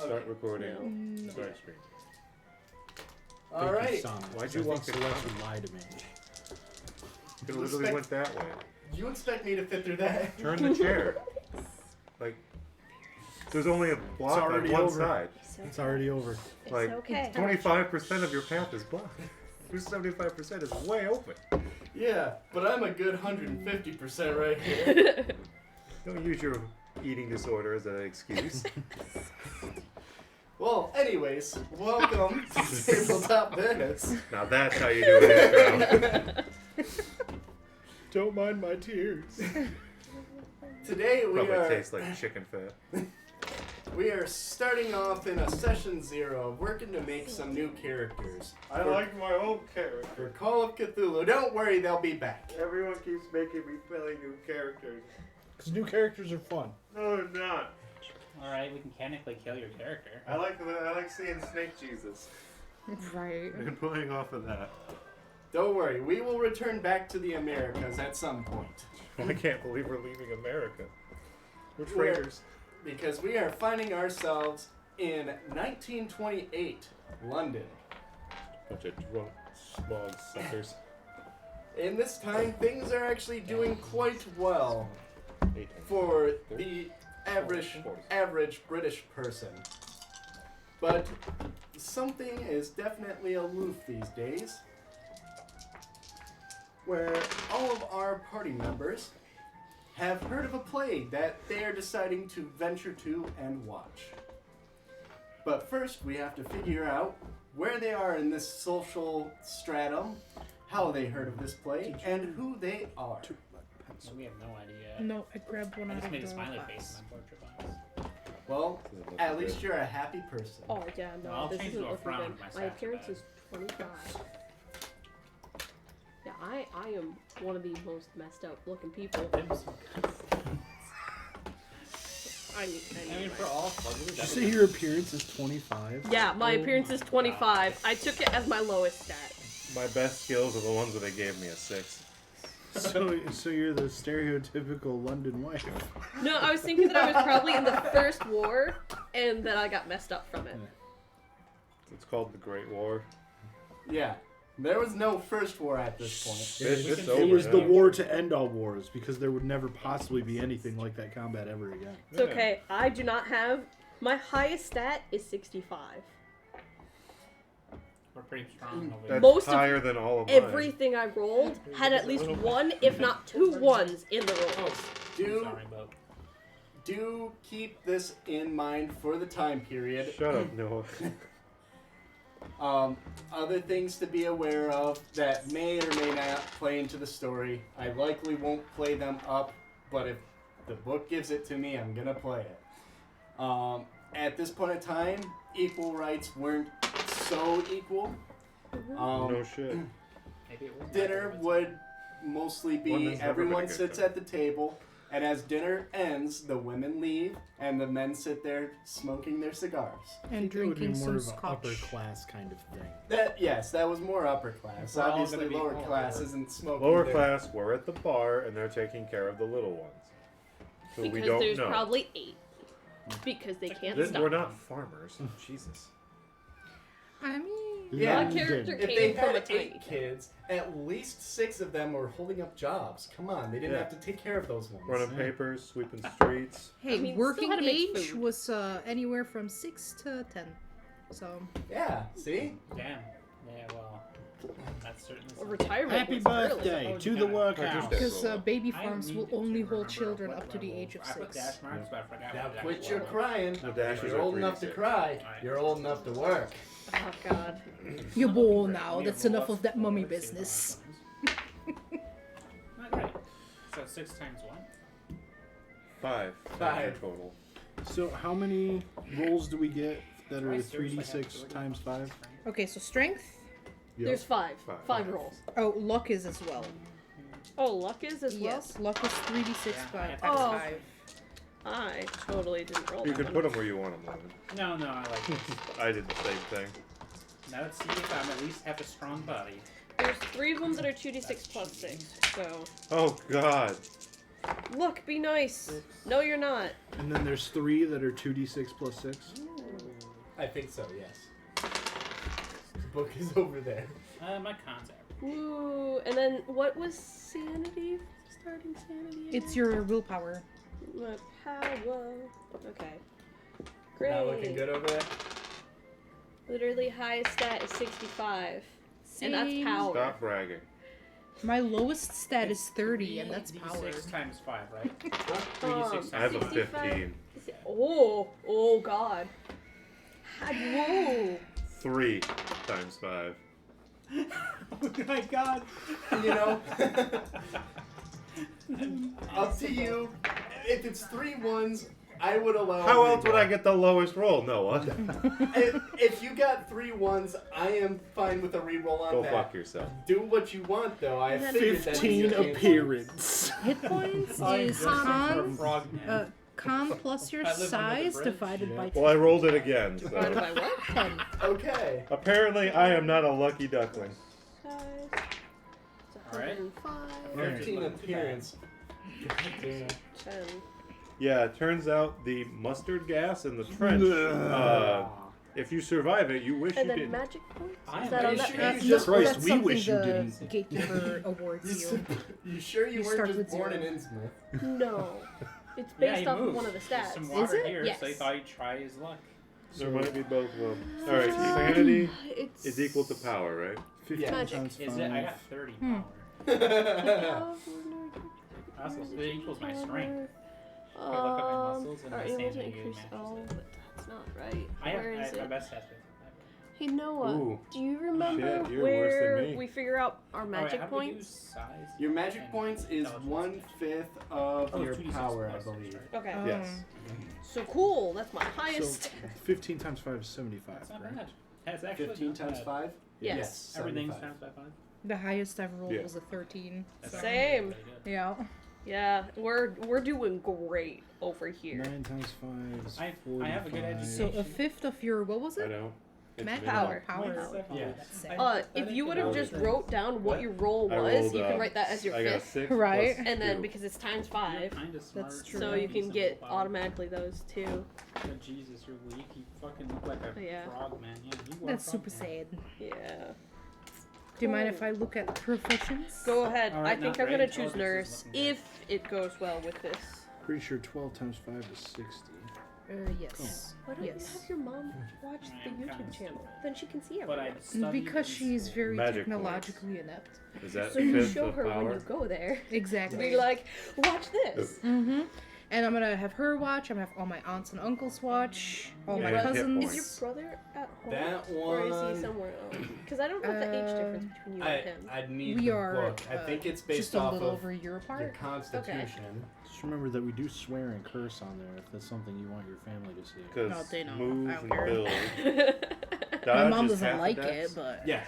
Start recording. No. Start screen. All right. Why'd you walk Celeste would lie to me? It literally went that way. You expect me to fit through that? Turn the chair. Like, there's only a block on already one over. side. It's already over. It's Like, okay. 25% of your path is blocked. Your 75% is way open. Yeah, but I'm a good 150% right here. Don't use your eating disorder as an excuse. Well, anyways, welcome to Tabletop Minutes. Now that's how you do it. Don't mind my tears. Today we Probably are tastes like chicken fat. we are starting off in a session 0, working to make some new characters. I like my old character. For Call of Cthulhu. Don't worry, they'll be back. Everyone keeps making me play new characters. Because new characters are fun. No, they're not. Alright, we can mechanically kill your character. I like seeing Snake Jesus Right. and playing off of that. Don't worry, we will return back to the Americas at some point. I can't believe we're leaving America. We're We're- traitors. Because we are finding ourselves in 1928, London. Bunch of drunk, smog suckers. In this time, things are actually doing quite well for the average British person. But something is definitely aloof these days, where all of our party members have heard of a play that they are deciding to venture to and watch. But first, we have to figure out where they are in this social stratum, how they heard of this play, and who they are. We have no idea. No, I grabbed one I out just of made a the smiley box. face in my portrait box. Well, at least you're a happy person. Oh yeah, no, I'll this change isn't to a looking frown good. if my My stats are appearance bad. is 25. Yeah, I am one of the most messed up looking people. I mean, for all fugly, Did you say your appearance is 25? Yeah, my Oh appearance my is 25. I took it as my lowest stat. My best skills are the ones that they gave me a 6. So you're the stereotypical London wife. No, I was thinking that I was probably in the First War, and that I got messed up from it. It's called the Great War. Yeah, there was no First War at this point. It's It over was the now. war to end all wars because there would never possibly be anything like that combat ever again. It's okay. I do not have... My highest stat is 65. We're pretty strong over That's Most of higher than all of mine. Everything I rolled had at least one, if not 2 ones in the rolls. Do Sorry about. do keep this in mind for the time period. Shut up, Noah. Other things to be aware of that may or may not play into the story. I likely won't play them up, but if the book gives it to me, I'm gonna play it. At this point in time, equal rights weren't so equal. No shit. Maybe it was Dinner would mostly One be has never everyone been a good sits time. at the table, and as dinner ends, the women leave, and the men sit there smoking their cigars. And It would be drinking more some of an upper scotch. class kind of thing. That was more upper class. We're all Obviously, gonna be lower poor. class isn't smoking. Lower their- class, we're at the bar and they're taking care of the little ones. Who we Because don't there's know. probably 8. Because they can't We're stop. not farmers. Jesus. I mean... Yeah. My character If they came from a had tiny 8 kids, at least 6 of them were holding up jobs. Come on, they didn't Yeah. have to take care of those ones. Running papers, sweeping streets. Hey, I mean, working still had to make age food. was anywhere from 6 to 10. So, Yeah, see? Damn. Yeah, well, that's certainly. A something. retirement Happy was early. birthday Oh, to the yeah. workhouse. because baby I farms need will to only hold remember children what up to the level. age of I put 6. dash marks, but I forgot Now what dash quit your level. crying. No dashes You're are old enough to 3d6. cry. Alright. You're old enough to work. Oh, God. You're bold now. We That's have enough lots of that mummy let's see what business. happens. Alright. So 6 times 1. 5. 5. total. So how many rolls do we get that are I seriously have 3d6 to times 5? Okay, so strength. Yep. There's 5. Five. 5 rolls. Oh, luck is as well. Oh, luck is as well? Yes, luck is 3d6 Yeah, I by have times Oh. 5. I totally didn't roll You that can one. put them where you want them, Logan. No, I like this. I did the same thing. Now let's see if I'm at least have a strong body. There's 3 of them that are 2d6 plus 6, so... Oh, God. Look, be nice. No, you're not. And then there's 3 that are 2d6 plus 6. I think so, yes. The book is over there. My con's average. Ooh, and then what was sanity? Starting sanity? It's your willpower. My power. Okay. Great. Not looking good over there? Literally highest stat is 65. And that's Same. power. Stop bragging. My lowest stat is 30, and that's power. 3d6 times 5, right? 3d6 I have a times 65. 15. Oh god. Whoa. 3 times 5. Oh my god. You know, up to you. If it's 3 1s, I would allow. How else would I get the lowest roll, Noah? If you got 3 1s, I am fine with a reroll on Go that. fuck yourself. Do what you want, though. I figured that 15 you appearance. Hit points I'm is just for con, frogman. con plus your I live under the size bridge. divided by 10. Well, I rolled it again, Divided so... by what? 10. Okay. Apparently, I am not a lucky duckling. Size. It's Alright. 105. 15 appearance. Damn. 10. Yeah, it turns out the mustard gas in the trench, if you survive it, you wish And you then didn't. magic points? I Is am that on pretty that sure map? you just- Christ, that's we something wish you the didn't. gatekeeper awards you. You sure you You weren't start just with born 0. in Innsmouth? No. It's Yeah, based he off of moved. one of the There's stats. some water it? here, Yes. so he thought he'd try his luck. There might be both of them. Alright, sanity It's is equal to power, right? 15 Magic. times 5. Is it? I got 30 power. Also, it equals my strength. If I look at my muscles and are my able to sanity increase. matches Oh, it. but that's not right. I have, Where is my it? best stats with Hey Noah, Ooh. do you remember Shit, you're worse than where me. we figure out our magic how do we do points? size Your magic and points is intelligence? 1/5 of Oh, your 2d6 power, I plus six, believe. right? Okay. Yes. So cool. That's my highest. So 15 times 5 is 75, That's not right? bad. That's actually 15 not times bad. 5? Yes. Everything's 75. times by 5. The highest I've rolled Yeah. was a 13. That's So. actually Same. pretty good. Yeah. Yeah, we're doing great over here. 9 times 5 is I 45. have a good So education. a fifth of your, what was I it? know. It's Mag minimal. power. Yeah. If you would have just wrote down what your roll I was, rolled, you can write that as your I got fifth, 6 Right. plus and then 2. because it's times 5, That's true. so you can get automatically those too. But Jesus, you're weak. You fucking look like a Yeah. frog, man. Yeah, you are That's a super frog, man. sad. Yeah. Do you mind if I look at professions? Go ahead. Alright, I think not I'm gonna great. choose Intelligence nurse is looking good. if it goes well with this. Pretty sure 12 times 5 is 60. Yes. Why don't Yes. you have your mom watch the I'm kinda YouTube channel? stupid. Then she can see But everything. I studied Because in she's school. very Magic technologically inept. Is that So you fifth show of her when power? you go there. Exactly. Be like, watch this. Mm-hmm. And I'm gonna have her watch. I'm gonna have all my aunts and uncles watch. All Yeah, my hit cousins. points. Is your brother at home? That Or is one- he somewhere else? Because I don't know the age difference between you and him. I'd need We the are book. I think it's based just a off little of over a year your apart. constitution. Just remember that we do swear and curse on there if that's something you want your family to see. Because No, they know. move I don't and care. build. My Dodge mom is doesn't half a like dex. it, but Yes.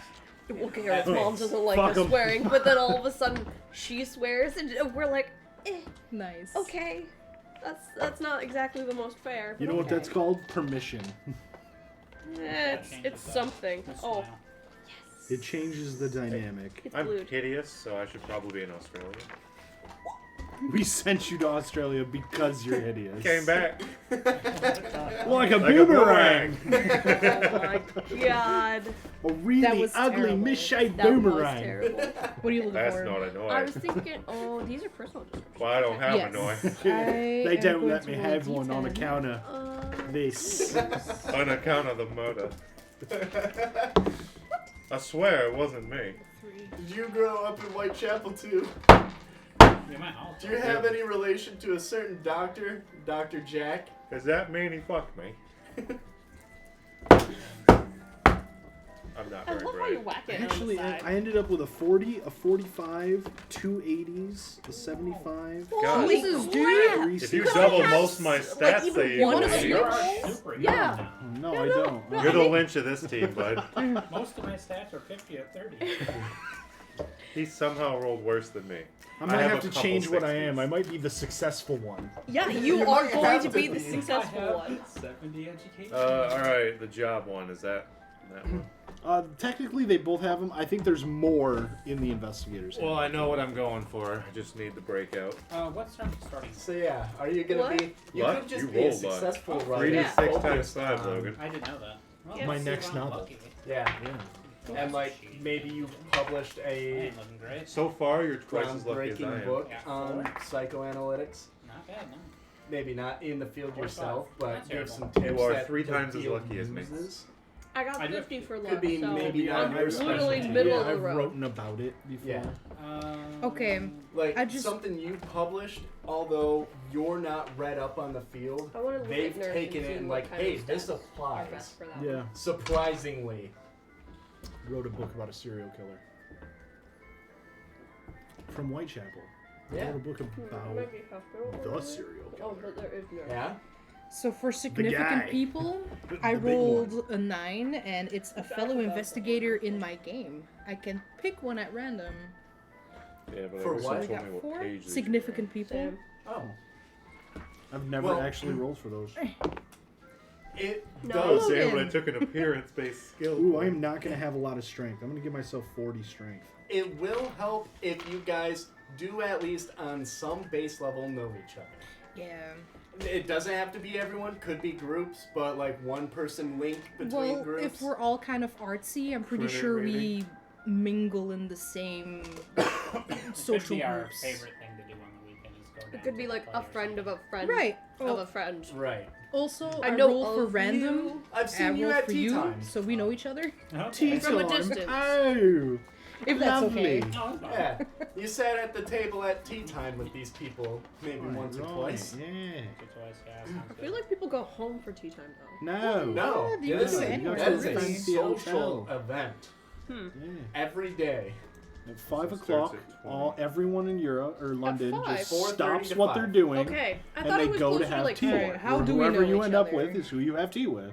Look at her mom doesn't like Fuck the 'em. swearing, but then all of a sudden she swears, and we're like, nice. okay, that's not exactly the most fair. You but know what okay. that's called? Permission. It's something. Oh, Smile. It changes the dynamic. it's I'm glued. hideous, so I should probably be in Australia. We sent you to Australia because you're hideous. Came back. Like a Like a boomerang. Oh my god, A That really was ugly, terrible. misshaped that was boomerang. terrible. What are you looking That's for? not a I noise. was thinking, oh, these are personal descriptions. Well, I don't have Yes. a noise. They am don't going let to me roll have one on D10. account of this. On account of the motor. I swear it wasn't me. Did you grow up in Whitechapel too? You might all. Do you have any relation to a certain doctor, Dr. Jack? Does that mean he fucked me? I'm not I very love how you bright. whack it Actually, on the side. I ended up with a 40, a 45, 2 80s, a 75. God. Jesus, dude! three If you sixties. double have most of my like stats even that you one would of be. the You are rolls? super Yeah. young No, No, I no, don't. no. You're the lynch of this team, bud. now. Most of my stats are 50 or 30. He somehow rolled worse than me. I might have have a to couple change what I 60s. am. I might be the successful one. Yeah, you You are might going have to to be the be. successful I have one. 70 education. Alright, the job one, is that That one. Technically, they both have them. I think there's more in the investigators. Well, I know what I'm going for. I just need the breakout. What's starting? So yeah, are you gonna What? be? You What? could just You be a rolled luck. successful Oh, runner. 3d6 times focused 5, on- Logan. I didn't know that. Well, Yeah. My let's next see if I'm novel. lucky. Yeah, Yeah. and like maybe you published I a ain't looking great. So far, you're twice as lucky as I groundbreaking am. book Yeah, on 4. psychoanalytics. Not bad, no. Maybe not in the field 4 or yourself, 5. but Not give some terrible. tips You are that 3 the times as field lucky as me. uses. I got I do- 50 for luck, Could be so maybe not I'm your literally specialty. middle yeah, of the I've road. written about it before. Yeah. Okay. Like I just- something you published, although you're not read up on the field, I want to look they've at nurse taken and it see and what like, kind hey, of this stats are applies. best for that Yeah. one. Surprisingly. Wrote a book about a serial killer. From Whitechapel. Yeah. Wrote a book about Might be hospital the over serial there. Oh, killer. but there is nurse. Yeah. So for significant guy. people, The I big rolled one. a 9, and it's a fellow investigator in my game. I can pick one at random. Yeah, but For I wish what? you We told got me what 4 page these significant people. Same. Oh. I've never Well- actually rolled for those. It No. were. I was does. saying when I Logan. took an appearance-based skill. Ooh, point. I'm not going to have a lot of strength. I'm going to give myself 40 strength. It will help if you guys do at least on some base level know each other. Yeah. It doesn't have to be everyone, could be groups, but like one person link between Well, groups. if we're all kind of artsy, I'm pretty Credit sure rating. we mingle in the same It social could be our groups. favorite thing to do on the weekend is go down It could to be the like play a or friend of something. a friend Right. of Oh, a friend. Right. also, I I know roll for of random. you. I've I seen you roll at for tea you, time. so we know each other. Okay. From a Tea time. distance. Oh, If that's lovely. okay. No, it's fine. Yeah. You sat at the table at tea time with these people maybe Right, once or right, twice. Yeah. So twice, yeah, sounds I feel good. like people go home for tea time though. No. No, Yeah, you this can do is, it anywhere, that is a really. social Hotel. event Hmm. Yeah. every day. At 5 So it o'clock, starts at 20. everyone in Europe or London 5. just 4:30 stops to what 5. they're doing, Okay, I and thought they it was go closer to have like tea. 4. Right, how Or do we whoever know you each end up other? with is who you have tea with.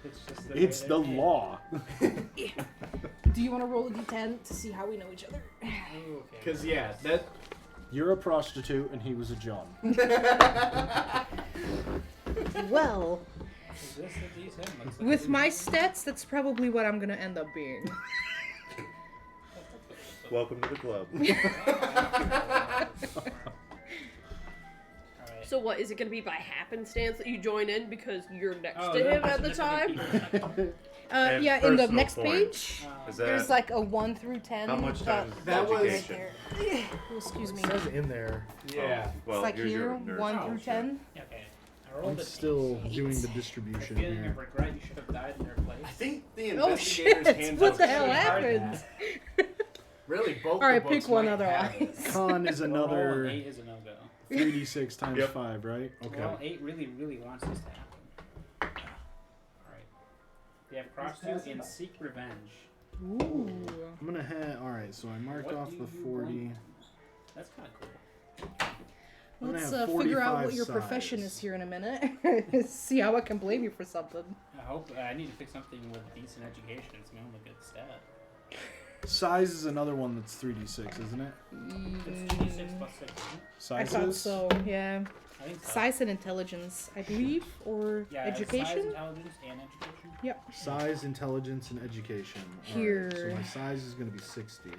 It's just It's the law. Do you want to roll a d10 to see how we know each other? Cause yeah, that You're a prostitute, and he was a John. Well, Is this the D10? Looks like with it. my stats, that's probably what I'm gonna end up being. Welcome to the club. Alright. So what is it going to be by happenstance that you join in because you're next Oh, to no, him at the significant time? people. And Yeah, in the personal next points. page, Is there's that like a 1 through 10. how much but- time is that was- education? Oh, excuse me. It says in there. yeah. Well, It's like here's here, your nurse 1 Oh, through sure. 10. Okay. I rolled I'm a still eight. doing the A distribution feeling here. of regret you should have died in their place. I think the Oh investigators shit! hand What out the hell Really hard happened? Really, both All right, the books pick one might have it. otherwise. Con is Well, roll an another 8 is a no-go. 3d6 times Yep. 5, right? Okay. Well, 8 really wants this to happen. Alright. We have cross 2 in Seek Revenge. Ooh. I'm gonna have. Alright, so I marked What off do the you 40. want? That's kind of cool. I'm gonna Let's have figure out 45 what your profession size. is here in a minute. See how I can blame you for something. I hope I need to pick something with decent education. It's my only good stat. Size is another one that's 3d6, isn't it? It's 2d6 plus 6, isn't it? I Size thought is? so, yeah. I think so. Size and intelligence, I believe, or Yeah, Size, education? intelligence, and education. Yep. Size, intelligence, and education. Alright, Here. so my size is gonna be 60.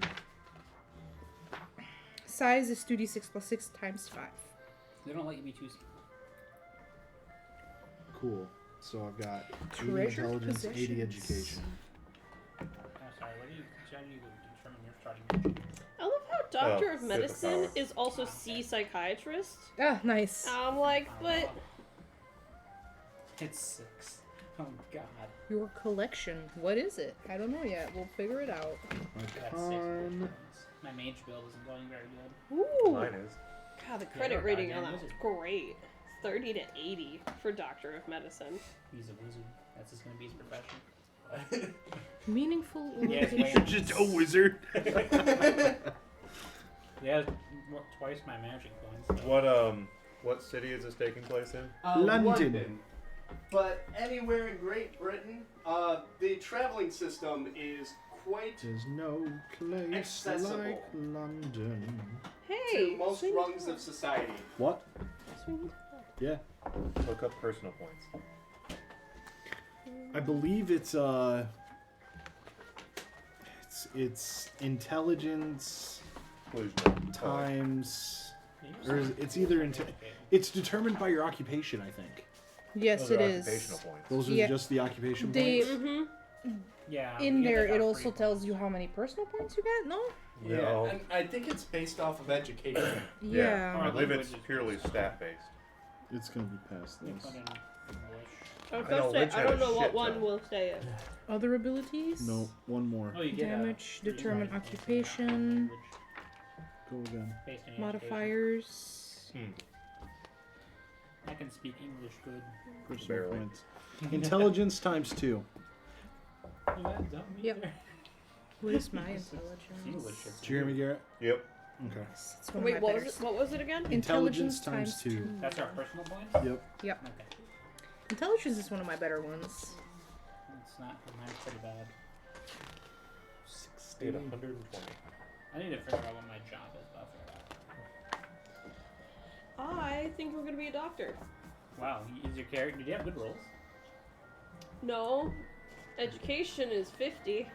Size is 2d6 plus 6 times 5. They don't let you be too. Cool. So I've got 80 Treasured intelligence, 80 possessions. education. Oh, sorry. What do you? How do you determine your starting? I love how Doctor of fifth Medicine power. is also C psychiatrist. Ah, nice. I'm like, but It's 6. Oh God. Your collection. What is it? I don't know yet. We'll figure it out. My That's 6 con. My mage build isn't going very good. Ooh. Mine is. God, the Yeah, credit you're a rating on goddamn that was wizard. great. 30 to 80 for Doctor of Medicine. He's a wizard. That's just gonna be his profession. Meaningful Yeah, it's location. way- Just a wizard. Yeah, twice my magic points. What city is this taking place in? London. But anywhere in Great Britain, the traveling system is quite There's no place Accessible. like London. Hey, to most swing rungs of society. What? swing. Yeah. Look up personal points. I believe it's intelligence Please no. times, or it's Okay. it's determined by your occupation, I think. Yes, Those it are is. occupational points. Those are Yeah. just the occupation They- points. Mm-hmm. Yeah. In we get there, that it for also free tells points. you how many personal points you get. No? No. And I think it's based off of education. Yeah. I Yeah. believe it's purely stat based. It's gonna be past We this. put in English. I was I gonna know say, Lynch I had a don't know what shit one ton. will say it. Other abilities? No, one more. Oh, you get Damage, a determine English occupation, Go again. based on your education. modifiers. I can speak English good. Personal Barely. points. Intelligence times 2. You guys don't meet Yep. there. What is my English intelligence? is Jeremy Garrett. Yep. Okay. It's one of Wait, my what better was it? What was it again? Intelligence times 2. That's our personal points? Yep. Yep. Okay. Intelligence is one of my better ones. It's not, mine's pretty bad. 60 to 120. I need to figure out what my job is, but I'll figure it out. I think we're gonna be a doctor. Wow, is your character, did you have good rolls? No, education is 50,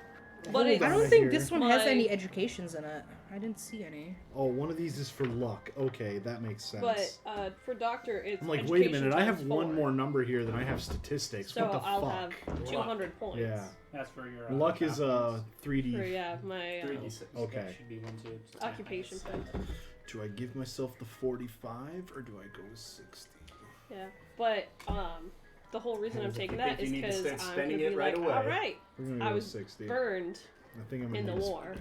but Hold it's I on. don't Here. think this one has My- any educations in it. I didn't see any. Oh, one of these is for luck. Okay, that makes sense. but for doctor it's. I'm like, wait a education minute, I have times one 4. more number here than I have statistics. So what the I'll fuck? have 200 points. Yeah. That's for your Luck is job points. 3D. For, yeah, my 3d6. Okay. That should be 1, 2, just occupation points. points. Do I give myself the 45 or do I go 60? Yeah, but the whole reason I'm If you taking think that is you need to because start I'm spending gonna it be right like, away. all right, We're gonna I go was 60. burned I think I'm in the gonna use- war.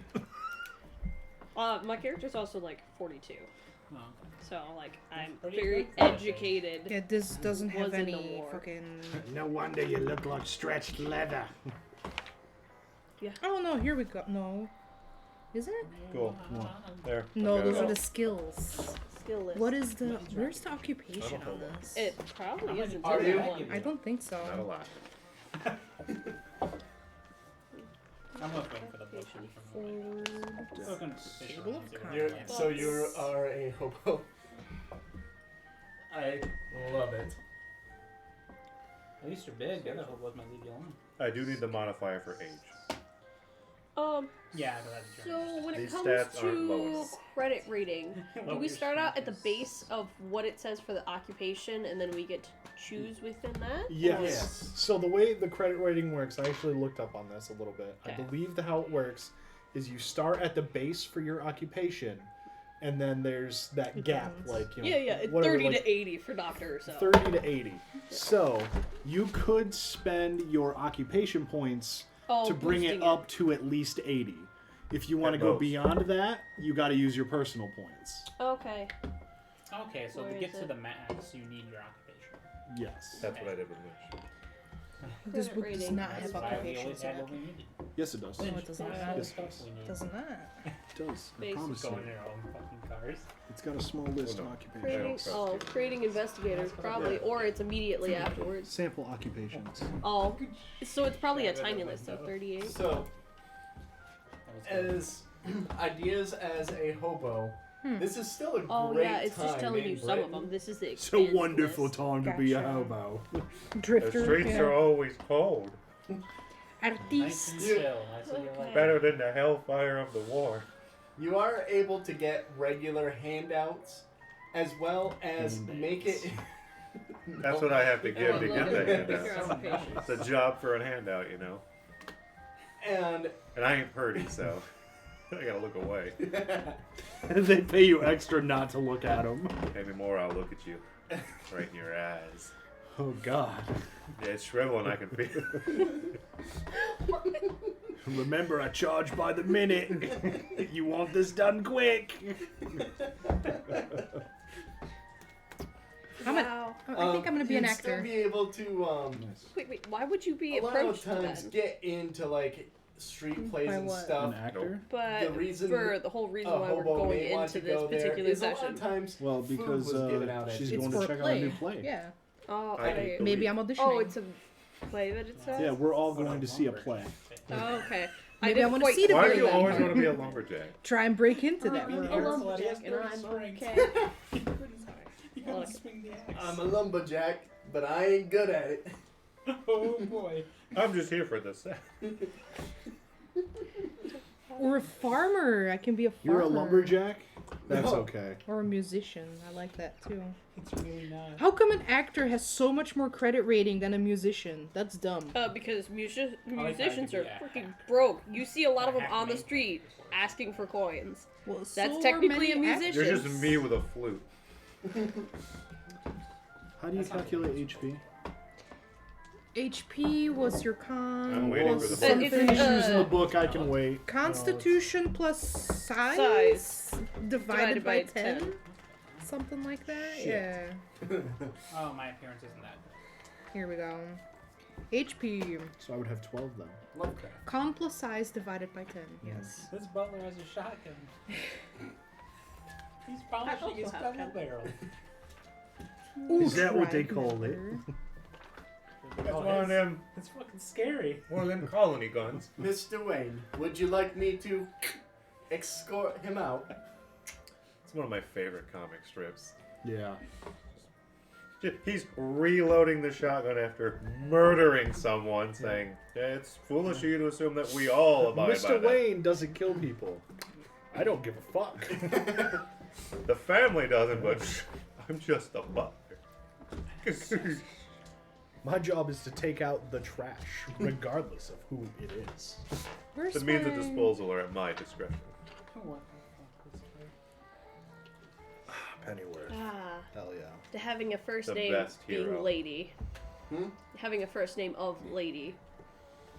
My character's also like 42, Oh, okay. so like I'm Pretty very good for that age. educated. Yeah, this doesn't have Was in the any war. fucking. No wonder you look like stretched leather. Oh no, here we go. No. Isn't it? Cool. There. No, Okay. those are the skills. Skill list. What is the. Where's the occupation on this? It probably isn't. Are in you? that one. I don't think so. Not a lot. I'm not waiting for the book to be from the book and Table of contents. So you are a hobo. I love it. At least you're big. The other hobos might leave you alone. I do need the modifier for age. Yeah, I know that's So when it These comes stats aren't low to enough. credit rating, do Lower we your start out at the strength base of what it says for the occupation, and then we get to choose within that? Yes. Or- Yes. So the way the credit rating works, I actually looked up on this a little bit. I Okay. believe how it works is you start at the base for your occupation, and then there's that gap, Depends. like you know, Yeah, yeah, it's whatever, 30 like, to 80 for doctor. So 30 to 80. So you could spend your occupation points Oh, to bring it boosting up to at least 80. If you want to At go most. beyond that, you got to use your personal points. Okay. Okay, so Where to get is to it? the max, you need your occupation. Yes. That's what I did with Lynch. This Credit book does rating. not That's have why we occupations always in had it. what we needed. Yes, it does. No, it does not. Yes, it does. We need. Doesn't that? It does. I Base. promise Go you. in your own fucking cars. It's got a small list Well, of no. occupations. Creating, trust oh, you. creating investigators probably, or it's immediately afterwards. Sample occupations. Oh, so it's probably a tiny list of 38. So, That was good. as ideas as a hobo, this is still a Oh great yeah, it's just time telling in you some of Britain. them. This is the It's a expansive wonderful list. time to be a Gotcha. hobo. The Drifter. streets yeah. are always cold. Nice Artiste. and chill. I see you like Okay. Better than the hellfire of the war. You are able to get regular handouts, as well as make it. That's what I have to give to Well, get the pick your handout. occupation. It's a job for a handout, you know. And And I ain't pretty, so I gotta look away. They pay you extra not to look at them. Maybe more, I'll look at you. Right in your eyes. Oh, God. Yeah, it's shriveling, I can feel. Remember, I charge by the minute. You want this done quick. Wow. I think I'm gonna be an you'd actor. Still be able to Wait, why would you be a lot of approached times then? get into like street plays By and what? stuff. An actor? But the reason for the whole reason A why we're hobo going may want into to this go there particular is a lot session. of times Well, food because was given out at she's you. It's going to for a check out play. a new play. Yeah. Oh, I okay. hate Maybe I'm auditioning. Oh, it's a play that it says? Yeah, we're all going to see a play. Oh, okay. Maybe I didn't wanna quite see the Why play do you then. always want to be a lumberjack? Try and break into that I'm world. a lumberjack, and Sorry. I'm okay. You gotta swing the axe. I'm a lumberjack, but I ain't good at it. Oh, Oh boy. I'm just here for the set. Or a farmer. I can be a farmer. You're a lumberjack? That's No. okay. Or a musician. I like that too. It's really not. How come an actor has so much more credit rating than a musician? That's dumb. Because musicians to are be a freaking broke. You see a lot of them on the hackney. street asking for coins. Well, That's so technically are a many musician. You're just me with a flute. How do you calculate HP? HP was your con. I'm waiting plus for the Some book. things It's, used in the book I can wait. Constitution plus size, Size. divided by Divided by 10. Something like that? Shit. Yeah. Oh, my appearance isn't that. Here we go. HP. So I would have 12 then. Lovecraft. Con plus size divided by 10. Yes. This butler has a shotgun. He's polishing his also have gun 10. barrel. Is that what they call it? Strider. That's Oh, one of them. It's fucking scary. One of them colony guns. Mr. Wayne, would you like me to escort him out? It's one of my favorite comic strips. Yeah. He's reloading the shotgun after murdering someone, saying, yeah, it's foolish of you to assume that we all abide by Mr. that. Wayne doesn't kill people. I don't give a fuck. The family doesn't, but I'm just a butler. My job is to take out the trash, regardless of who it is. Where's The means of my- disposal are at my discretion. What the fuck is Pennyworth. Ah, Hell yeah. to having a first The name best being hero. Lady. Hmm? Having a first name of Lady.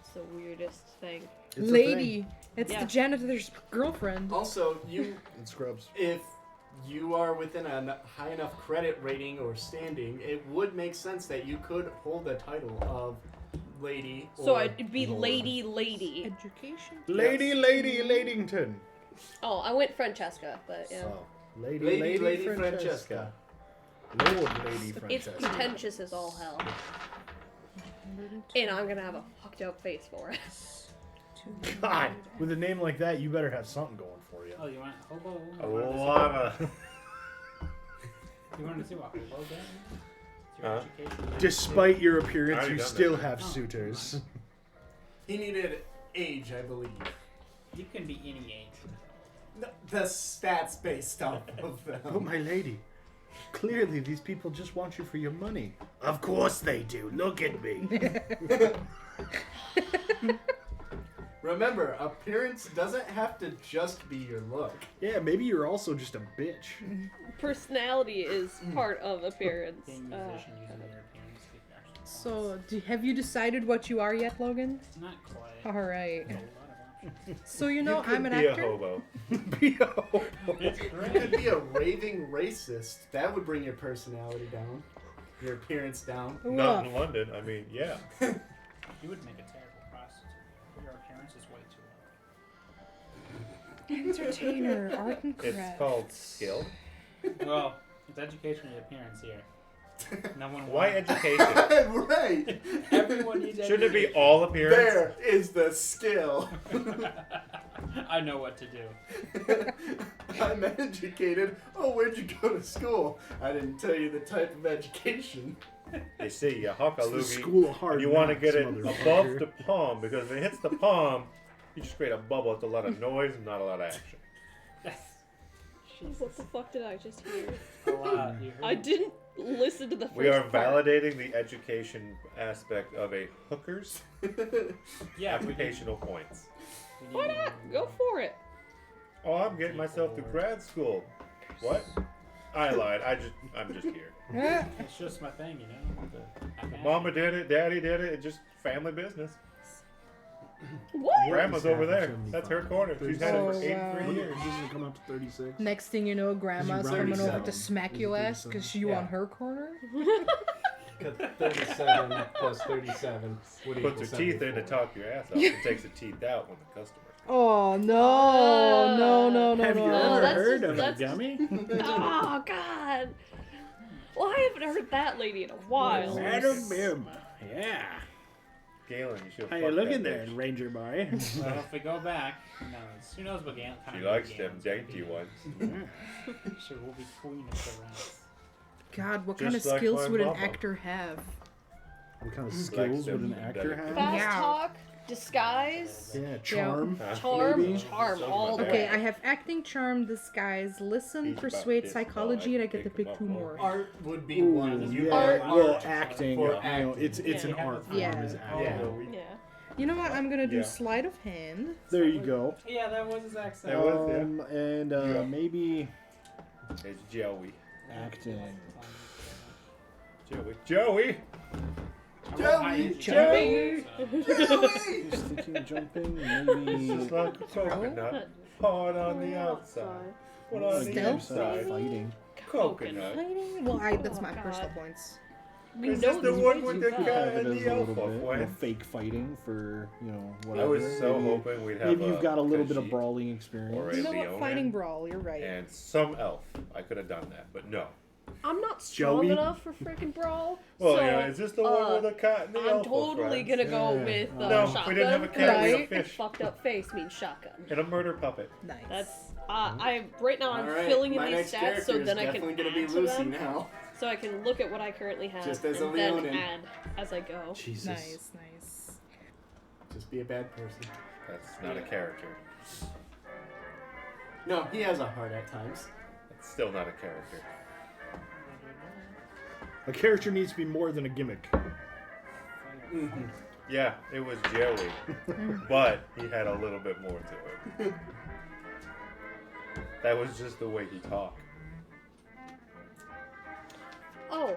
It's the weirdest thing. It's a Lady. It's Yeah. the janitor's girlfriend. Also, you, thing. It scrubs. if you are within a high enough credit rating or standing, it would make sense that you could hold the title of lady. So or it'd be lord. Lady. Education. Lady Ladington. Oh, I went Francesca, but yeah. So, Lady Lady Francesca. Francesca. Lord Lady It's Francesca. pretentious as all hell. And I'm gonna have a fucked up face for it. God, with a name like that, you better have something going for you. Oh, you want hobo? A You wanted to lava. see- You wanted to see what hobo does? It's your Huh? education. Despite your I appearance, already you done still that. have Oh, suitors. He needed age, I believe. You can be any age. No, the stats based off of them. But my lady, clearly these people just want you for your money. Of course they do. Look at me. Remember, appearance doesn't have to just be your look. Yeah, maybe you're also just a bitch. Personality is part of appearance. Being a musician using their appearance to actually So, have you decided what you are yet, Logan? not quite. All right. There's a lot of options. So you know You could I'm an be actor. a hobo. It's You great. could be a raving racist. That would bring your personality down. Your appearance down. Not in Woof. London. I mean, yeah. You would make a terrible prostitute. Your appearance is way too Entertainer, art and It's craft. called skill. low. Well, it's education and appearance here. No one Why wants- education? Right. Everyone needs Shouldn't it be all appearance? There is the skill. I know what to do. I'm educated. Oh, where'd you go to school? I didn't tell you the type of education. You see, you huck a It's the loogie, school of hard and you want to knocks, get it above motherfucker. the palm, because if it hits the palm, you just create a bubble with a lot of noise and not a lot of action. What the fuck did I just hear? A lot. You heard I didn't listen to the first We are part. validating the education aspect of a hooker's Yeah, we did. applicational points. We Why need- not? Go for it. Oh, I'm getting myself to grad school. What? I lied. I'm just here. It's just my thing, you know. I'm Mama did it. Daddy did it. It's just family business. What? Grandma's over there. That's her corner. She's had it for Oh, 83 wow. years. This is coming up to 36. Next thing you know, grandma's round coming over 37. to smack your ass because you Yeah. on her corner. 37 plus 37 would Puts equal her teeth in to 74. talk your ass off and takes the teeth out when the customer. Oh no, no. Have you no. ever That's heard just- of a that's gummy? Oh God. Well, I haven't heard that lady in a while. Alabama. Yeah. Galen, you should. How fuck you looking that there, bitch. Ranger boy? Well, if we go back, who knows what game? She likes them dainty ones. She will be queen of the rats. God, what Just kind of like skills my would an mama. actor have? What kind of Like skills would them an actor dead. have? Fast Yeah. talk, disguise, Yeah, charm. charm, maybe? charm, all the Okay, way. I have acting, charm, disguise, listen, He's about persuade, this psychology, and I get to tall, pick think 2 about more. Art would be Ooh, one. You yeah. have Well, art acting. for You know, acting. it's an Yeah. art form. Yeah. Is acting. Yeah. Yeah. You know what? I'm gonna do Yeah. sleight of hand. There you go. Yeah, that was his accent. That was, yeah. And Yeah. maybe It's Joey. acting. Joey. Joey! Joey! Just thinking of jumping. It's Maybe just like a coconut. Hard on the outside. What on the Stealth? inside? fighting. Coconut. Fighting? Well, that's my Oh, personal God. points. We Is know this the this one way with too the fast. guy Have it and as the a little alpha bit, friend? fake fighting for I whatever. was so Maybe- hoping we'd have Maybe you've got a little bit of Khajiit brawling or experience. a You know what? Leonin Fighting brawl. You're right. and some elf. I could have done that, but no. I'm not strong Joey? enough for freaking brawl. Well, so, yeah, is this the one with the cat and the I'm alpha totally friends? gonna go Yeah. with No, shotgun. if we didn't have a cat, we'd have right? fish. Fucked up face means shotgun. And a murder puppet. Nice. That's I right now I'm Alright, filling in my these next stats character so is then I can definitely gonna add be to Lucy them, now. so I can look at what I currently have Just as a and then Leonin. add as I go. Jesus. Nice. Just be a bad person. That's not a character. No, he has a heart at times. That's still not a character. A character needs to be more than a gimmick. Mm-hmm. Yeah, it was Joey, but he had a little bit more to it. That was just the way he talked. Oh,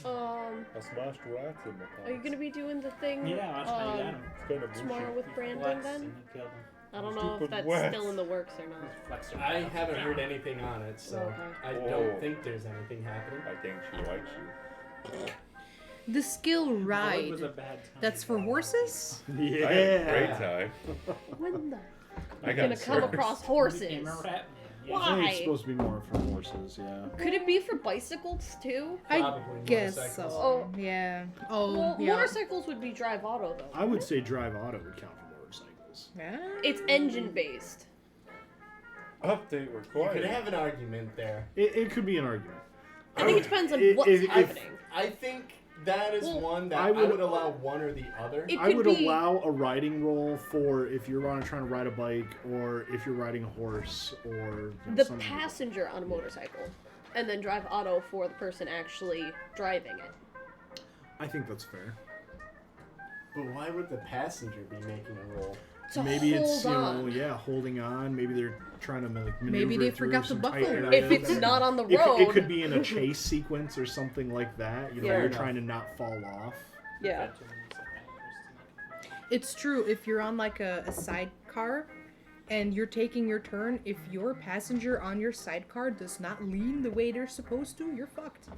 I smashed rats in the past. are you gonna be doing the thing? Yeah, that's how you got him. It's kind of tomorrow bullshit. with Brandon Flex, then? and you killed him. I don't know if Stupid that's wax. still in the works or not. Flex your I mouth. haven't heard anything on it, so Okay. I Oh. don't think there's anything happening. I think she likes you. The skill It ride. was a bad time. That's for horses? Yeah. I had a great time. When the I I'm got gonna come served. across You horses? became a rat man. Yeah. Why? I think it's supposed to be more for horses, yeah. Could it be for bicycles too? I Probably guess motorcycles. so. Oh. Yeah. Oh, Well, yeah. motorcycles would be drive auto though. I would say drive auto would count for motorcycles. Yeah. It's engine based. Update You required. could have an argument there. It could be an argument. I think it depends on If- what's if- happening. I think that is Well, one that I I would- would allow one or the other. It I could would be- allow a riding roll for if you're trying to ride a bike or if you're riding a horse or you know, The something. passenger on a motorcycle, and then drive auto for the person actually driving it. I think that's fair. But why would the passenger be making a roll? To Maybe it's hold you on. know holding on. Maybe they're trying to like maneuver Maybe they through forgot to some buckle tight it. areas. If it's not on the It could- road, it could be in a chase sequence or something like that. You know, Fair you're enough. trying to not fall off. yeah. It's true. If you're on like a sidecar and you're taking your turn, if your passenger on your sidecar does not lean the way they're supposed to, you're fucked.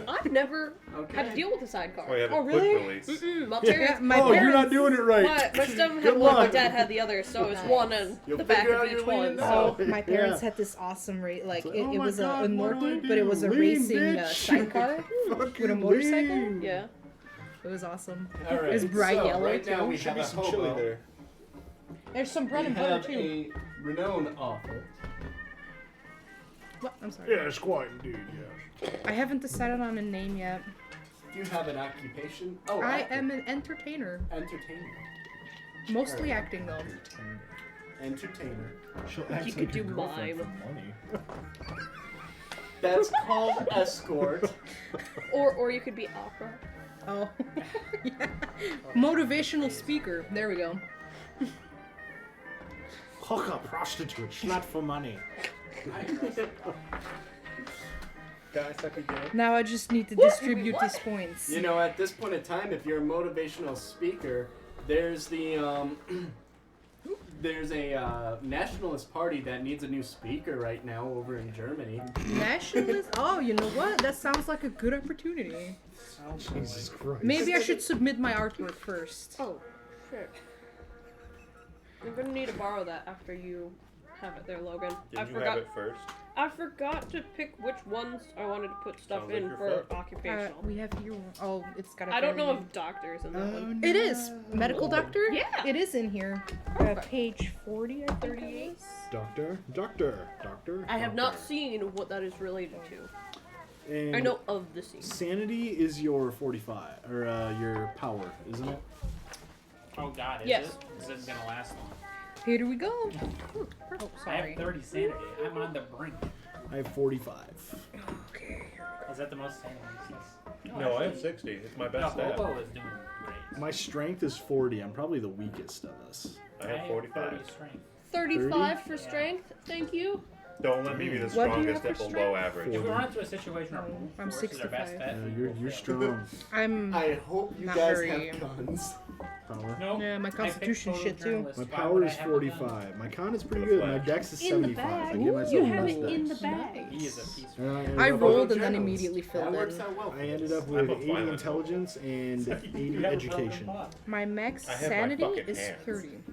I've never Okay. had to deal with a sidecar. Oh, you have Oh, a quick really? release. My Yeah, parents, my oh, you're not parents- doing it right. my stepmom had Good one, my luck. dad had the other, so it's Nice. one in You'll the back figure of out each your one. lean So So my Yeah. parents had this awesome race. Like It's like, it, oh it my was God, a what do I Norton, do? but it was a Lean, racing bitch. sidecar with a Fucking motorcycle. lean. yeah. It was awesome. All right. It's bright so yellow, right now too. we Should have be a some hobo. chili there. There's some We bread and butter have too. a renowned author. What? I'm sorry. Yes, quite indeed. Yes. I haven't decided on a name yet. Do you have an occupation? Oh, I actor. am an entertainer. Entertainer. Mostly acting though. Entertainer. She'll You act could like do a girlfriend mime. for money. That's called escort. Or you could be opera. Oh. Yeah. Motivational speaker. There we go. Hooker, prostitute, slut for money. Guys, I could get it. Now I just need to distribute What? these points. You know, at this point in time, if you're a motivational speaker, there's the there's a nationalist party that needs a new speaker right now over in Germany. Nationalist? Oh, you know what? That sounds like a good opportunity. Jesus Christ. Maybe I should submit my artwork first. Oh, shit. I'm gonna need to borrow that after you have it there, Logan. Did you have it first? I forgot to pick which ones I wanted to put stuff Sounds like in you're for fucked. occupational. We have here. Oh, it's got. I don't know if doctor's in that one. It is medical doctor. Yeah. It is in here. Page 40, I think. 38. Doctor. I have not seen what that is related to. And I know of the scene. Sanity is your 45, or your power, isn't it? Oh God, is Yes. it? This isn't gonna last long. Here we go. Oh, I sorry. have 30 sanity. I'm on the brink. I have 45. Okay. Is that the most sanity? No, I have 60. It's my No, best stat. Bobo is doing great. My strength is 40. I'm probably the weakest of us. I have 45. 30 strength. 35 for Yeah. strength. Thank you. Don't let me be the What do you strongest have at for below strength? average. If we run into a situation where I'm force is our best 65. bet, You're strong. I'm. I hope you Not guys very- have guns. Power. No. Yeah, my I picked constitution shit too. photojournalist. My Why power would I is have a gun? 45. My con is pretty For the good. My flash. dex is In the 75. bag. I give myself You the have best it in the dex. bag. He is a piece of And I ended up- rolled and then Photojournalist. immediately That filled works in. out well. I ended up I'm with a 80 violent intelligence and 80 You have a education. broken pot. My max I have my sanity fucking is hands. 30.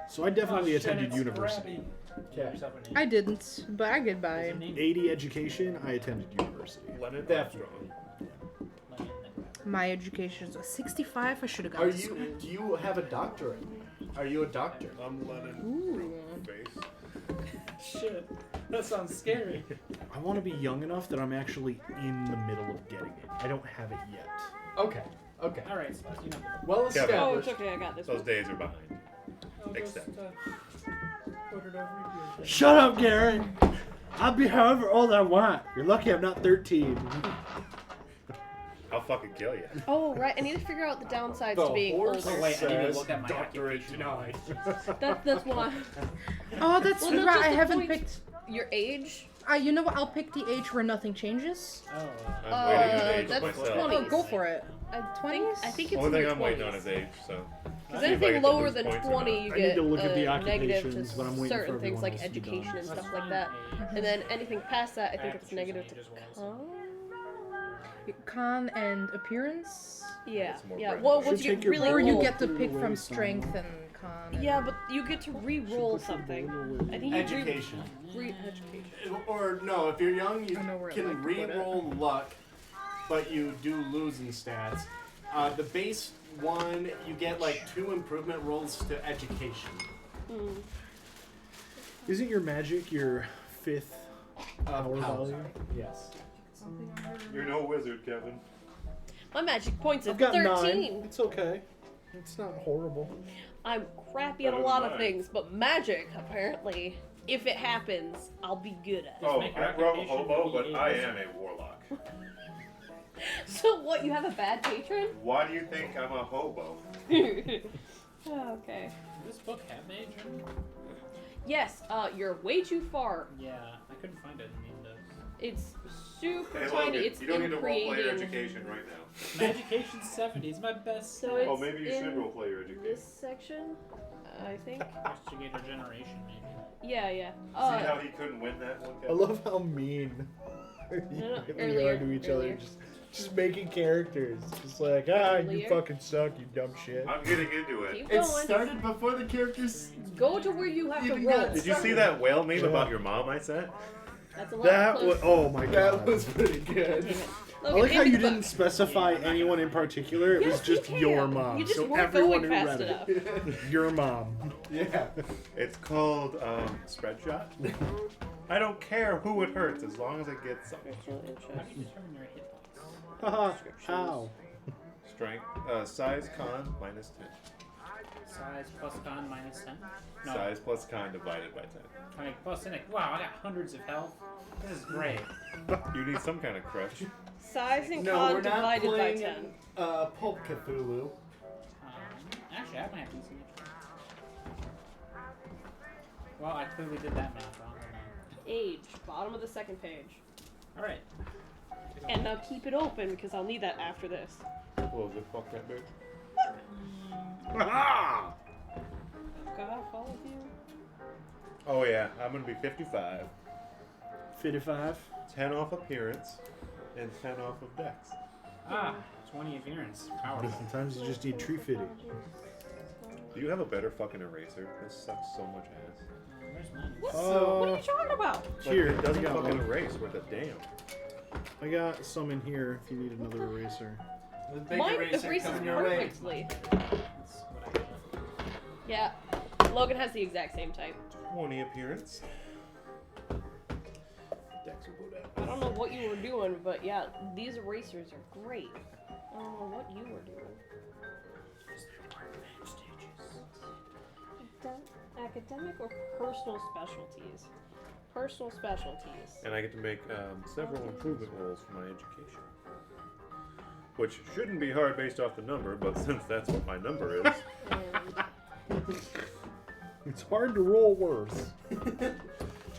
So I definitely Oh, shit, attended it's university. Scrappy. Give yourself a name. I didn't, but I get What's by. your name? 80 education, I attended university. Leonard Definitely. Armstrong. My education's a 65. I should have Are gone to you? school. Do you have a doctorate? Are you a doctor? I'm Leonard. Ooh. Face. Shit. That sounds scary. I want to be young enough that I'm actually in the middle of getting it. I don't have it yet. Okay. Okay. Alright, so you know. Well Kevin. Oh, established. it's okay. I got this Those one. days are behind. I'll just, Accept. put it over here. Shut up, Garrett! I'll be however old I want. You're lucky I'm not 13. I'll fucking kill you. Oh, right. I need to figure out the downsides The to being horse older. Oh, wait, I need to says look at my doctorate occupation. denied. That's why. Oh, that's Well, no, right. just I the haven't point. picked. Your age? You know what? I'll pick the age where nothing changes. Oh, I'm waiting to age that's myself. 20. Oh, go for it. I 20s? think it's Only in thing the I'm waiting on 20s. is age, so. Because See if I anything get to lower lose than points or 20, not. you I get need to look at the negative occupations, to but I'm waiting for certain things everyone like else to be done. education and Let's stuff like find that. a- And then anything past that, I think have it's to choose negative an to age as well, so- Con and appearance. Yeah, It's more yeah. brand Well, new. once Should you take get your really Or you old, get to Put it pick away from somewhere. strength and con. And... yeah, but you get to re-roll something. I think you Education. Education. Or no, if you're young, you I know where I'd can like to put it. re-roll luck, but you do lose in stats. The base one, you get like 2 improvement rolls to education. Isn't your magic your 5th power Power. value? Yes. You're no wizard, Kevin. My magic points I've at got 13. 9. It's okay. It's not horrible. I'm crappy at a Better lot than of mine. things, but magic, apparently, if it happens, I'll be good at. Oh, make your I wrote occupation hobo, be but a I wizard. am a warlock. So what? You have a bad patron? Why do you think I'm a hobo? Okay. Does this book have mage? Yes. You're way too far. Yeah, I couldn't find it in the index. It's super Hey, tiny. Logan, It's you don't in need to roleplay your creating. education right now. My education's 70. It's my best. So stat. Oh, it's maybe you should in roleplay your education. This section, I think. Investigator generation, maybe. Yeah, yeah. See how he couldn't win that one, I Kevin? love how mean no, we earlier, are to each other. earlier. Just making characters. Just like, you Earlier. fucking suck, you dumb shit. I'm getting into it. Keep It going. started before the characters. Go to where you have to Even roll. got Did you see that whale meme about your mom I sent? That's a lot That closer. was, oh my That god. was pretty good. I Logan, like how hand me you the didn't book. specify Yeah, I'm not anyone gonna- in particular. It was Yes, you just can. your mom. You just so weren't everyone going who fast read enough. it. Your mom. Yeah. It's called Spread Shot. I don't care who it hurts as long as I get some. How do you determine your hit points? Haha. How? Strength, size con minus 10. Size plus con minus 10? No. Size plus con divided by 10. Okay, plus in it. Wow, I got hundreds of health. This is great. You need some kind of crutch. Size and No, con we're not divided by playing 10. Pulp Cthulhu. Actually, I might have decent HP. Well, I clearly did that math wrong. Age, bottom of the second page. Alright. And now keep it open because I'll need that after this. Well, the fuck that bitch. Ah! God follow you. Oh yeah, I'm gonna be 55. 55. 10 off appearance, and 10 off of dex. Ah, 20 appearance. Powerful. Sometimes you just need tree fitting. Do you have a better fucking eraser? This sucks so much ass. Where's mine? What? Uh, What are you talking about? Here, Like, it doesn't I got fucking one. erase worth a damn. I got some in here if you need another eraser. The big Mine eraser erases coming your way. perfectly. That's what I got. Yeah. Logan has the exact same type. 20 appearance. Dex I don't know what you were doing, but yeah, these erasers are great. I don't know what you were doing. Academic or personal specialties? Personal specialties. And I get to make several improvement rolls for my education. Which shouldn't be hard based off the number, but since that's what my number is. And It's hard to roll worse.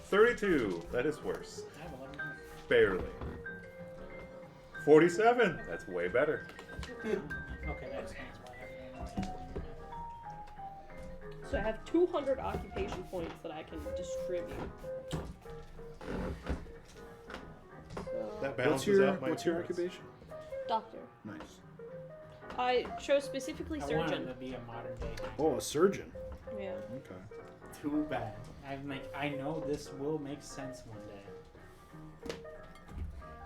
32. That is worse. I have 11 points. Barely. 47. That's way better. Okay, that explains why I have so I have 200 occupation points that I can distribute. So, That balances out my what's your appearance. occupation? doctor. Nice. I chose specifically I wanted surgeon. to be a modern day. Oh, a surgeon. Yeah. Okay. Too bad. I know this will make sense one day.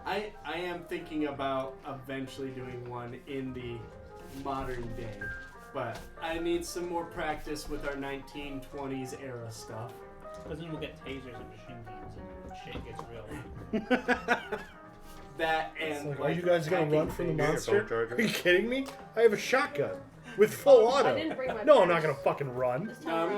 I am thinking about eventually doing one in the modern day, but I need some more practice with our 1920s era stuff. Because then we'll get tasers and machine guns and shit gets real. That and Like, are you guys gonna hacking run from the things. Phone monster? charger. Are you kidding me? I have a shotgun with full auto. I didn't bring my No, I'm purse. not gonna fucking run. This No, time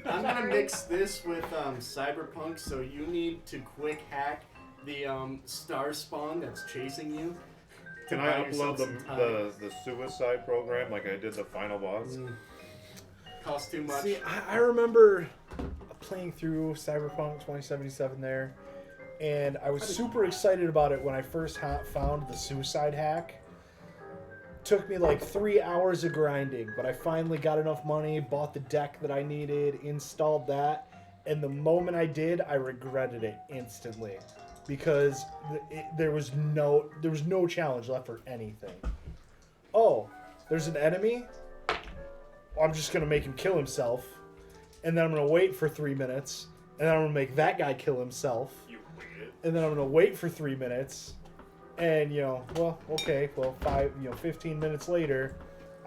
I'm around. gonna mix this with Cyberpunk, so you need to quick hack the star spawn that's chasing you. Can to I buy upload yourself some time. the suicide program like I did the final boss? Costs too much. See, I remember playing through Cyberpunk 2077 there, and I was super excited about it when I first found the suicide hack. Took me like 3 hours of grinding, but I finally got enough money, bought the deck that I needed, installed that, and the moment I did, I regretted it instantly because there was no challenge left for anything. Oh, there's an enemy? I'm just gonna make him kill himself, and then I'm gonna wait for 3 minutes, and then I'm gonna make that guy kill himself, You idiot. and then I'm gonna wait for 3 minutes, and 15 minutes later,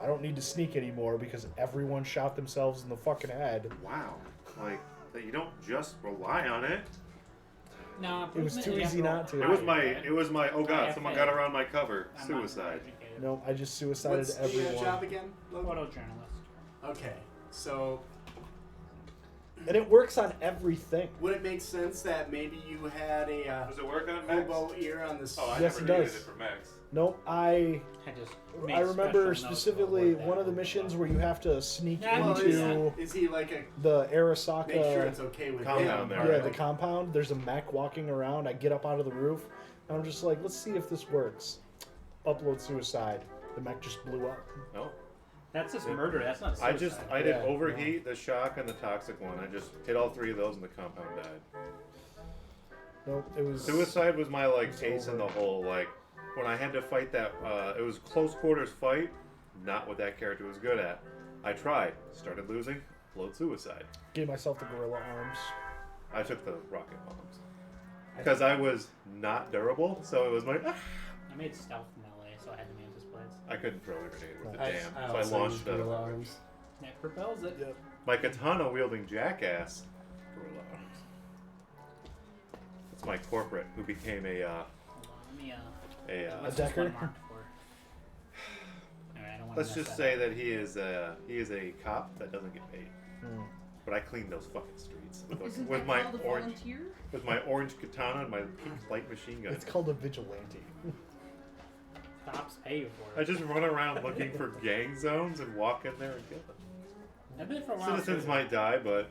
I don't need to sneak anymore because everyone shot themselves in the fucking head. Wow. Like, that you don't just rely on it. No, It was too easy not to. It was my, oh god, someone got around my cover. Suicide. No, I just suicided What's everyone. your job again, Logan? Photojournalist. Okay, so And it works on everything. would it make sense that maybe you had a Does it work on Max? hobo ear on the Oh, I Yes, never it needed does. it for Max. Nope, I Make remember special notes specifically about what one of the that missions was. where you have to sneak Yeah, I Well, into is he like a the make Arasaka sure it's okay with Compound him? there, yeah, right? the compound. There's a mech walking around. I get up out of the roof, and I'm just like, let's see if this works. Upload suicide. The mech just blew up. No. That's just murder. That's not I suicide. did Yeah, overheat, the shock, and the toxic one. I just hit all three of those and the compound died. Nope, it was Suicide was my like It's ace in over. the hole. Like when I had to fight that, it was close quarters fight. Not what that character was good at. I tried, started losing. Load suicide. Gave myself the gorilla arms. I took the rocket bombs because I was not durable. So it was like I made stealth melee, so I had to mantis blades. I couldn't throw a grenade with the I damn. So I also launched use gorilla a, arms. It propels it. Yep. my katana wielding jackass. Gorilla arms. It's my corporate who became a Hold on, let me, what's decker? this one marked for? Alright, I don't wanna let's mess just that say up. that he is a cop that doesn't get paid. But I cleaned those fucking streets Isn't with that my called a orange volunteer? with my orange katana and my pink light machine gun. It's called a vigilante. Cops pay you for I it. just run around looking for gang zones and walk in there and kill them. I've been for a while. Citizens too. might die, but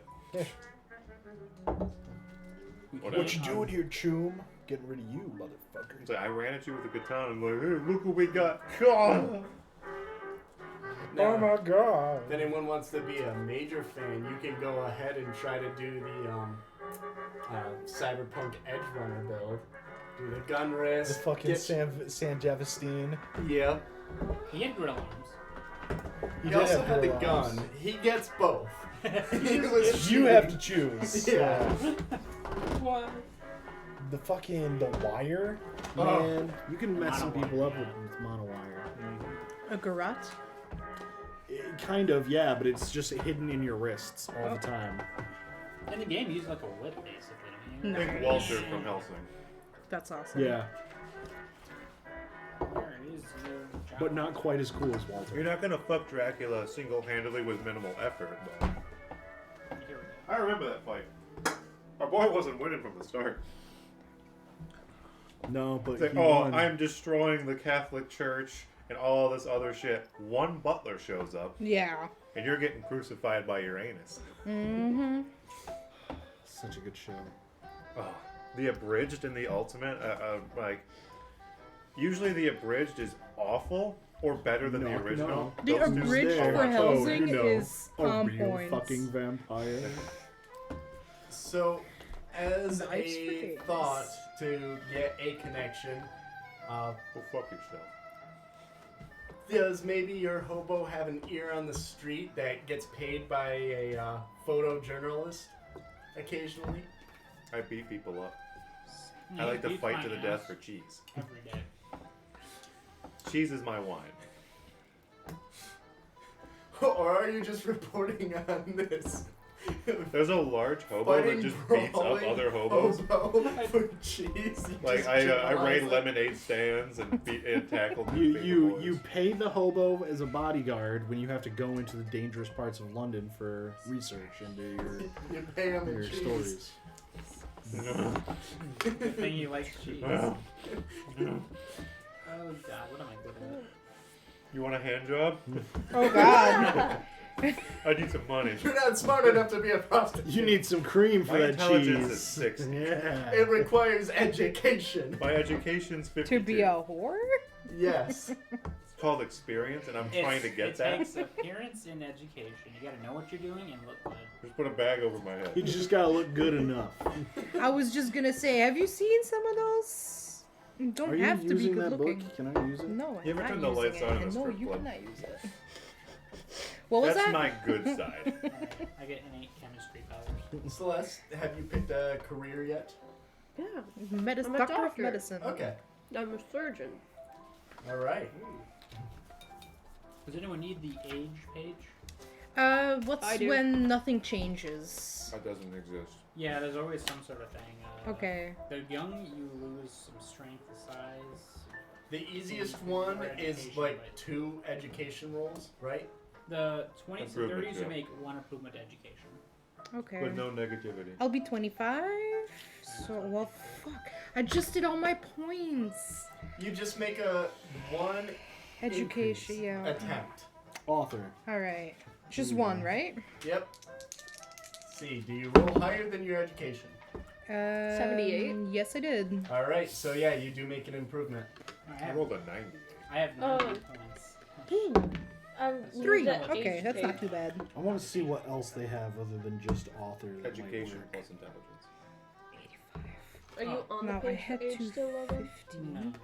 We Whatever. What you doing here, Choom? Getting rid of you, motherfuckers. it's like I ran at you with a katana and like, hey, look what we got. God. Oh Now, my god. if anyone wants to be a major fan, you can go ahead and try to do the Cyberpunk Edgerunner build. Do the gun The wrist. fucking get- Sanjavestein. Yeah. He had grill arms. He did also have had the gorilla gun. arms. He gets both. He was You have to shooting. choose. Yeah. What? The wire, Oh. man. You can mess some Monowire, people up yeah. with monowire. A garrote? Kind of, yeah, but it's just hidden in your wrists all the time. In the game, you use like a whip, basically. I mean, No. Think Walter from Helsing. That's awesome. Yeah, Where is your job? but not quite as cool as Walter. You're not gonna fuck Dracula single-handedly with minimal effort, but Here we go. I remember that fight. Our boy wasn't winning from the start. No, but It's like, he oh, won. I'm destroying the Catholic Church and all this other shit. One butler shows up, Yeah. and you're getting crucified by Uranus. Mm-hmm. Such a good show. Oh, the abridged and the ultimate, like, usually the abridged is awful or better than the No, original. no. The Those two abridged so for much. Helsing you know, is a on real point. fucking vampire. So, as Nice a face. thought to get a connection, Go fuck yourself. does maybe your hobo have an ear on the street that gets paid by a photojournalist occasionally? I beat people up. Yeah, I like to beat fight my to the death ass for cheese. every day. Cheese is my wine. Or are you just reporting on this? There's a large hobo that Fighting just beats up brawling other hobos. hobo for cheese. You Like just I generalize raid it. lemonade stands and beat and tackle You pay the hobo as a bodyguard when you have to go into the dangerous parts of London for research into You pay him your in cheese. stories. Good thing you like cheese. Oh god, what am I good at? You want a hand job? Oh God. I need some money. You're not smart enough to be a prostitute. You need some cream for My that intelligence cheese. is 60. Yeah. It requires education. My education's 52. To be a whore? Yes. It's called experience, and I'm trying to get it that. takes appearance and education. You gotta know what you're doing and look good. Just put a bag over my You head. just gotta look good enough. I was just gonna say, have you seen some of those? You don't Are you have to be using good that looking. book? Can I use it? No, I'm You ever not turn the using lights it. on in the No, strip you club? cannot use it. What was That's that? my good side. I get innate chemistry powers. Celeste, have you picked a career yet? Yeah, I'm a Doctor of doctor. medicine. Okay. I'm a surgeon. All right. Does anyone need the age page? What's I do. when nothing changes? That doesn't exist. Yeah, there's always some sort of thing. Okay. They're young, you lose some strength, size. The easiest one Or is education, like right? 2 education rolls, right? The 20s and Improvement, 30s, yeah. you make 1 improvement to education. Okay. But no negativity. I'll be 25. So, well, fuck. I just did all my points. You just make a 1 Education, increase yeah. attempt. Author. All right. Just one, right? Yep. See, do you roll higher than your education? 78? Yes, I did. All right, so yeah, you do make an improvement. I rolled a 90. I have 90 points. I'm 3. that Okay, age that's not page. too bad. I want to see what else they have other than just author. that might Education work. plus intelligence. Are you on No, the I page had for age still, Logan? 215.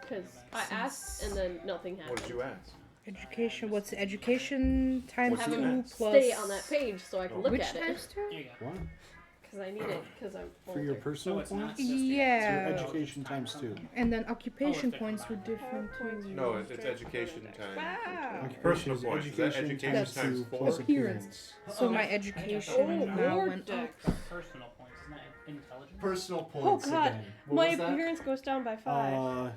Because I asked and then nothing What happened. did you ask? Education, what's education times What'd you 2 ask? plus... Stay on that page so I can look Which at it. times 2? Here you go. What? Because I need it. Because I'm For your older. personal So it's not points? just your- Yeah. Your education times 2. And then occupation Oh, it's points were different. different too. No, it's education time. Wow. Occupation Personal is points. Is that education That's times 4? plus Appearance. So Oh, my I think I education thought- now Lord went up. Dex. Personal points, isn't that intelligence? Personal Oh points god, again. What my was that? appearance goes down by 5. I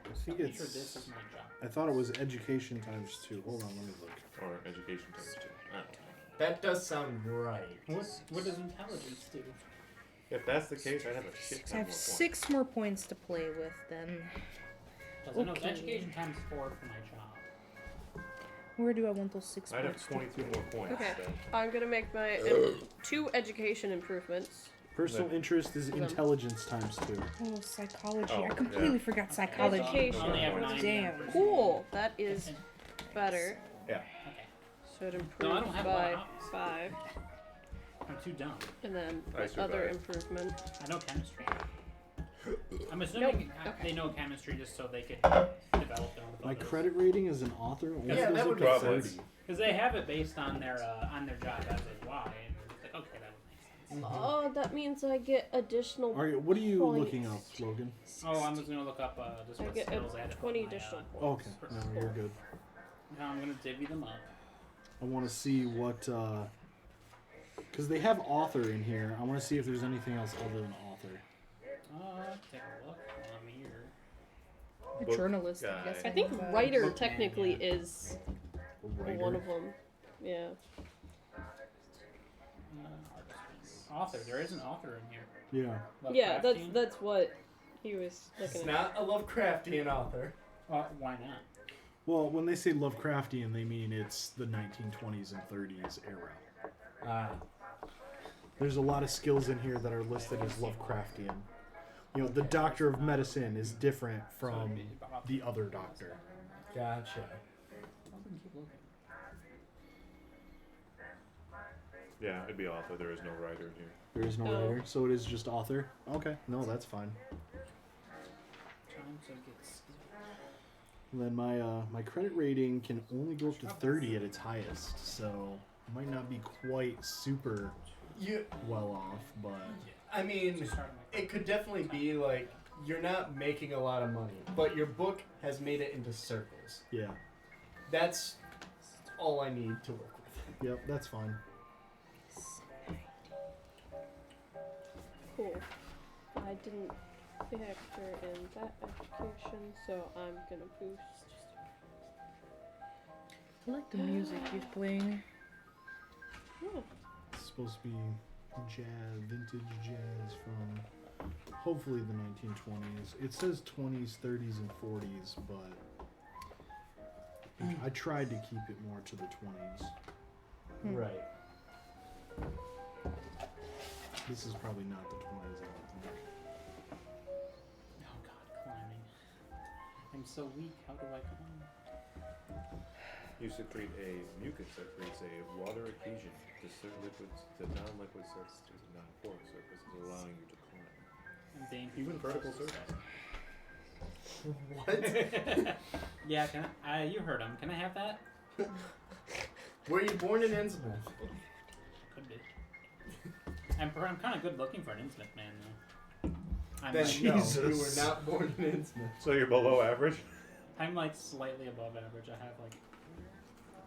I'm think pretty sure this it's. is my job. I thought it was education times 2. Hold on, let me look. Or education times 2. I don't know. That does sound right. What does intelligence do? If that's the case, I'd have a shit I ton have more 6 more points to play with then. Doesn't know. It's Okay. education times 4 for my job. Where do I want those 6 I'd points have 22 more points. Okay. then. I'm gonna make my 2 education improvements. Personal interest is intelligence times 2. Oh, psychology. Oh, I completely yeah. forgot psychology. Education. I only have 90 Damn. on Cool. That is better. Yeah. Okay. So it No, I improves don't have a lot by of options. 5. I'm too dumb. And then I the other survived. improvement. I know chemistry. I'm assuming Nope. they know chemistry just so they could develop their own. My credit rating as an author only Yeah, goes that up would to make 30. sense. Because they have it based on their job as a Y, and it's like, okay, that would make sense. Oh, that means I get additional. Are you, what are you points. looking up, Logan? Oh, I'm just gonna look up just I what get skills I had to put 20 on my, additional Oh, points. okay, no, you're good. Now I'm gonna divvy them up. I want to see what, because they have author in here. I want to see if there's anything else other than author. Take a look while I'm here. A Book journalist, I guy. guess. I think but- writer Bookman, technically yeah. is Writer. one of them. Yeah. Author. There is an author in here. Yeah. Yeah, Lovecraftian? that's what he was It's looking at. not a Lovecraftian author. Why not? Well, when they say Lovecraftian, they mean it's the 1920s and 30s era. There's a lot of skills in here that are listed as Lovecraftian. You know, the doctor of medicine is different from the other doctor. Gotcha. Yeah, it'd be author. There is no writer in here. There is no Oh. writer, so it is just author. Okay, no, that's fine. And then my credit rating can only go up to 30 at its highest, so might not be quite super You, well off, but I mean, it could definitely be like you're not making a lot of money, but your book has made it into circles. yeah. That's all I need to work with. Yep, that's fine. Cool. I didn't factor in that education, so I'm gonna boost. I like the music he's playing. Yeah. It's supposed to be jazz, vintage jazz from hopefully the 1920s. It says 20s, 30s, and 40s, but I tried to keep it more to the 20s. Right. This is probably not the 20s, I don't think. Oh god, climbing. I'm so weak. How do I climb? You secrete a mucus that creates a water adhesion to certain liquids, to non-liquid surfaces and non-porous surfaces, allowing you to climb. I'm dangerous. Even vertical surface. What? Yeah, can I? You heard him. Can I have that? Were you born in Innsmouth? Could be. I'm kind of good looking for an Innsmouth man, though. I'm Then like, no, Jesus. you were not born in Innsmouth. So you're below average? I'm like slightly above average. I have like,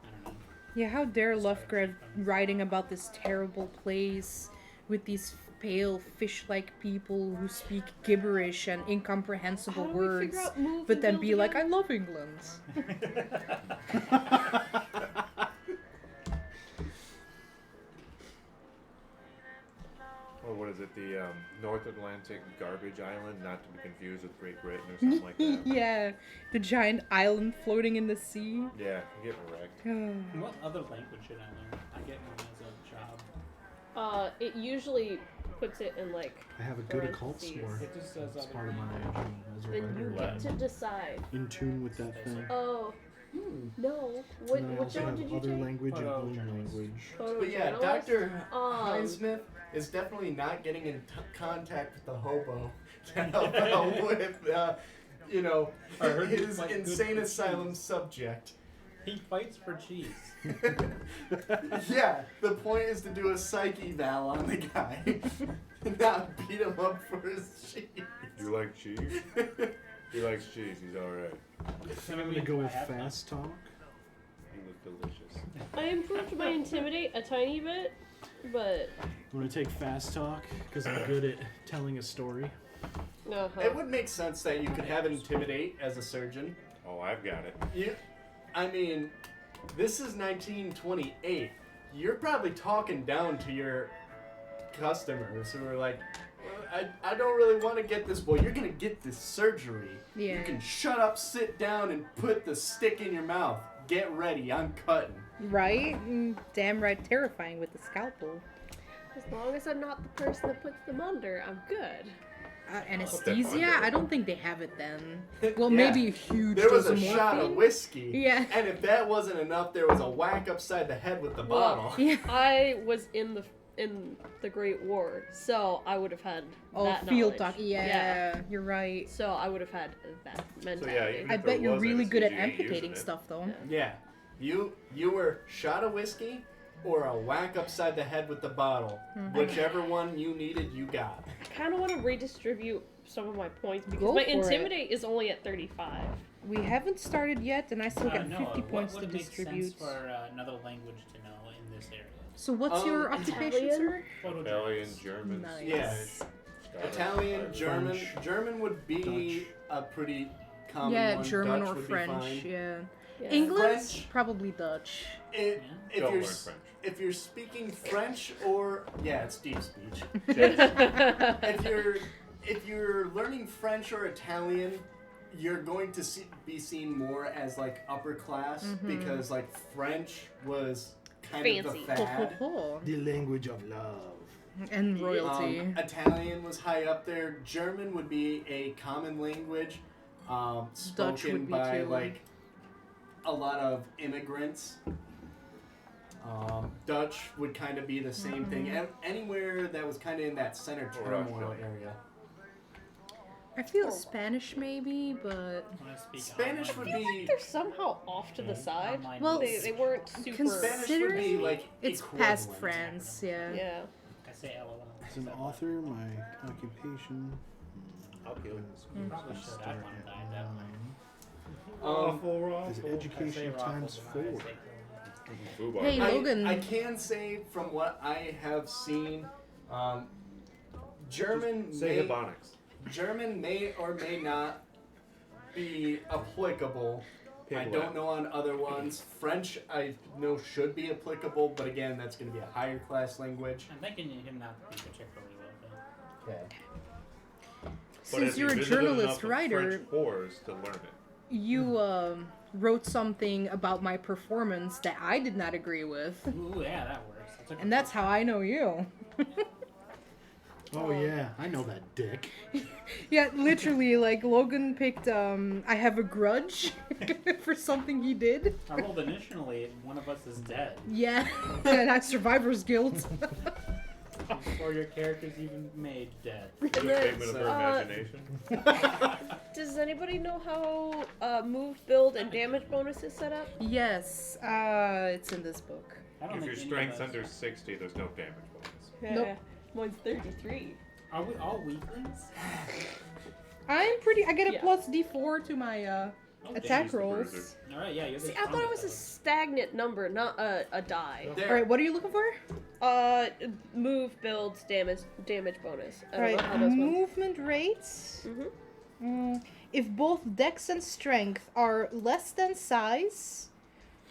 I don't know. Yeah, how dare Lovecraft writing about this terrible place with these pale fish-like people who speak gibberish and incomprehensible How do we words, figure out move but and then build be like, again? I love England. Or what is it? The North Atlantic garbage island, not to be confused with Great Britain or something like that. Yeah, the giant island floating in the sea. Yeah, you get wrecked. What other language should I learn? I get one as a job. It usually puts it in like. I have a good occult parentheses. score. It just says It's other part of my language. as a Then you writer. get to decide. In tune with that thing. Oh, no. What And I what also job have did you other take? language and own Photojournalist. language. But yeah, Photojournalist? Dr. Hinesmith is definitely not getting in contact with the hobo to help out with, you know, I heard you his fight good insane for asylum cheese. subject. He fights for cheese. Yeah, the point is to do a psych eval on the guy, not beat him up for his cheese. You like cheese? He likes cheese. He's alright. I'm I'm gonna go with fast talk. You look delicious. I improved my intimidate a tiny bit, but I'm gonna take fast talk because I'm good at telling a story. no. It would make sense that you could have intimidate as a surgeon. Oh, I've got it. I mean, this is 1928. You're probably talking down to your customers who are like, well, I don't really want to get this boy. You're going to get this surgery. Yeah. You can shut up, sit down, and put the stick in your mouth. Get ready. I'm cutting. Right? Damn right terrifying with the scalpel. As long as I'm not the person that puts them under, I'm good. Anesthesia? I don't think they have it then. Well, Yeah. maybe a huge There was dose a of shot of morphine. whiskey. Yeah. And if that wasn't enough, there was a whack upside the head with the bottle. Yeah. I was in the Great War, so I would have had Oh, that field knowledge. talk. Yeah, you're right. So I would have had that So yeah, mentality. even I if there bet you're was really good at anesthesia, you ain't amputating using it. stuff, though. Yeah. Yeah. You were shot of whiskey or a whack upside the head with the bottle. Mm-hmm. Whichever one you needed, you got. I kind of want to redistribute some of my points because Go my for it. intimidate is only at 35. We haven't started yet, and I still got No, 50 points what to would make distribute. sense for another language to know in this area? So what's your occupation, Italian? sir? Italian, German, Nice. Yeah. Italian, German. French, German would be a pretty common Yeah, one. German Dutch or would be French. fine. Yeah. Yeah. English, French. probably Dutch. If Don't you're learn French. if you're speaking French or it's deep speech. Yeah. If you're learning French or Italian, you're going to be seen more as like upper class because like French was kind of Fancy. the fad. The language of love. And royalty. Italian was high up there. German would be a common language, spoken would be by too. like a lot of immigrants. Dutch would kind of be the same thing. Anywhere that was kind of in that center turmoil Russia. area. I feel Spanish maybe, but When I speak Spanish online, would I feel be like they're somehow off to the side. online Well, means- They weren't super. Spanish would be like it's past equivalent. France, yeah. Yeah. I say LOL. As an author, my occupation. I'll kill him. Probably should. I want to die that way. Is I say education raffle, times but I 4. say- Hey, Logan. I can say from what I have seen, German Say may, Ebonics. German may or may not be applicable. I Pig don't Latin. know on other ones. French I know should be applicable, but again, that's going to be a higher class language. I'm thinking him not to be particularly well. Okay. But Since if you you're a visited journalist enough of writer, French whores to learn it. you wrote something about my performance that I did not agree with. Ooh, yeah, that works. That's a And that's how I know you. Oh yeah, I know that dick. Yeah, literally, like, Logan picked, I have a grudge for something he did. I rolled initially, one of us is dead. Yeah, and I survivor's guilt. Before your character's even made dead. Good statement of her imagination. Does anybody know how move, build, and damage bonus is set up? Yes, it's in this book. I don't If think your any of strength's us- under 60, there's no damage bonus. Nope. Mine's 33. Are we all weaklings? I get a Yeah. plus D4 to my Oh, attack She's the rolls. bruiser. Alright, yeah, you're the See, I thought it was a strongest stagnant number, not a die. There. Alright, what are you looking for? Move, build, damage bonus. I don't know Alright, how those ones. movement rates. Mhm. If both dex and strength are less than size,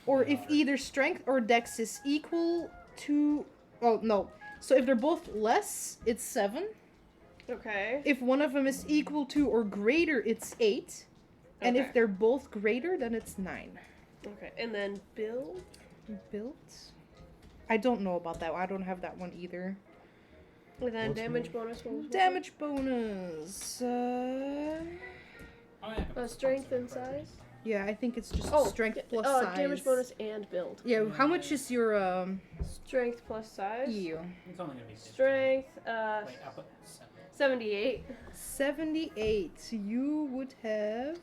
or if either strength or dex is equal to... Oh, no. So if they're both less, it's 7. Okay. If one of them is equal to or greater, it's 8. And Okay. if they're both greater, then it's 9. Okay, and then build. Built? I don't know about that one. I don't have that one either. And then What's damage bonus. What was one? Damage bonus. Oh, yeah. Strength and size. Yeah, I think it's just Oh, strength plus size. damage bonus and build. Yeah, how much is your Strength plus size. EU? It's only gonna be 50. Strength. Wait, I'll put 7. 78. 78. You would have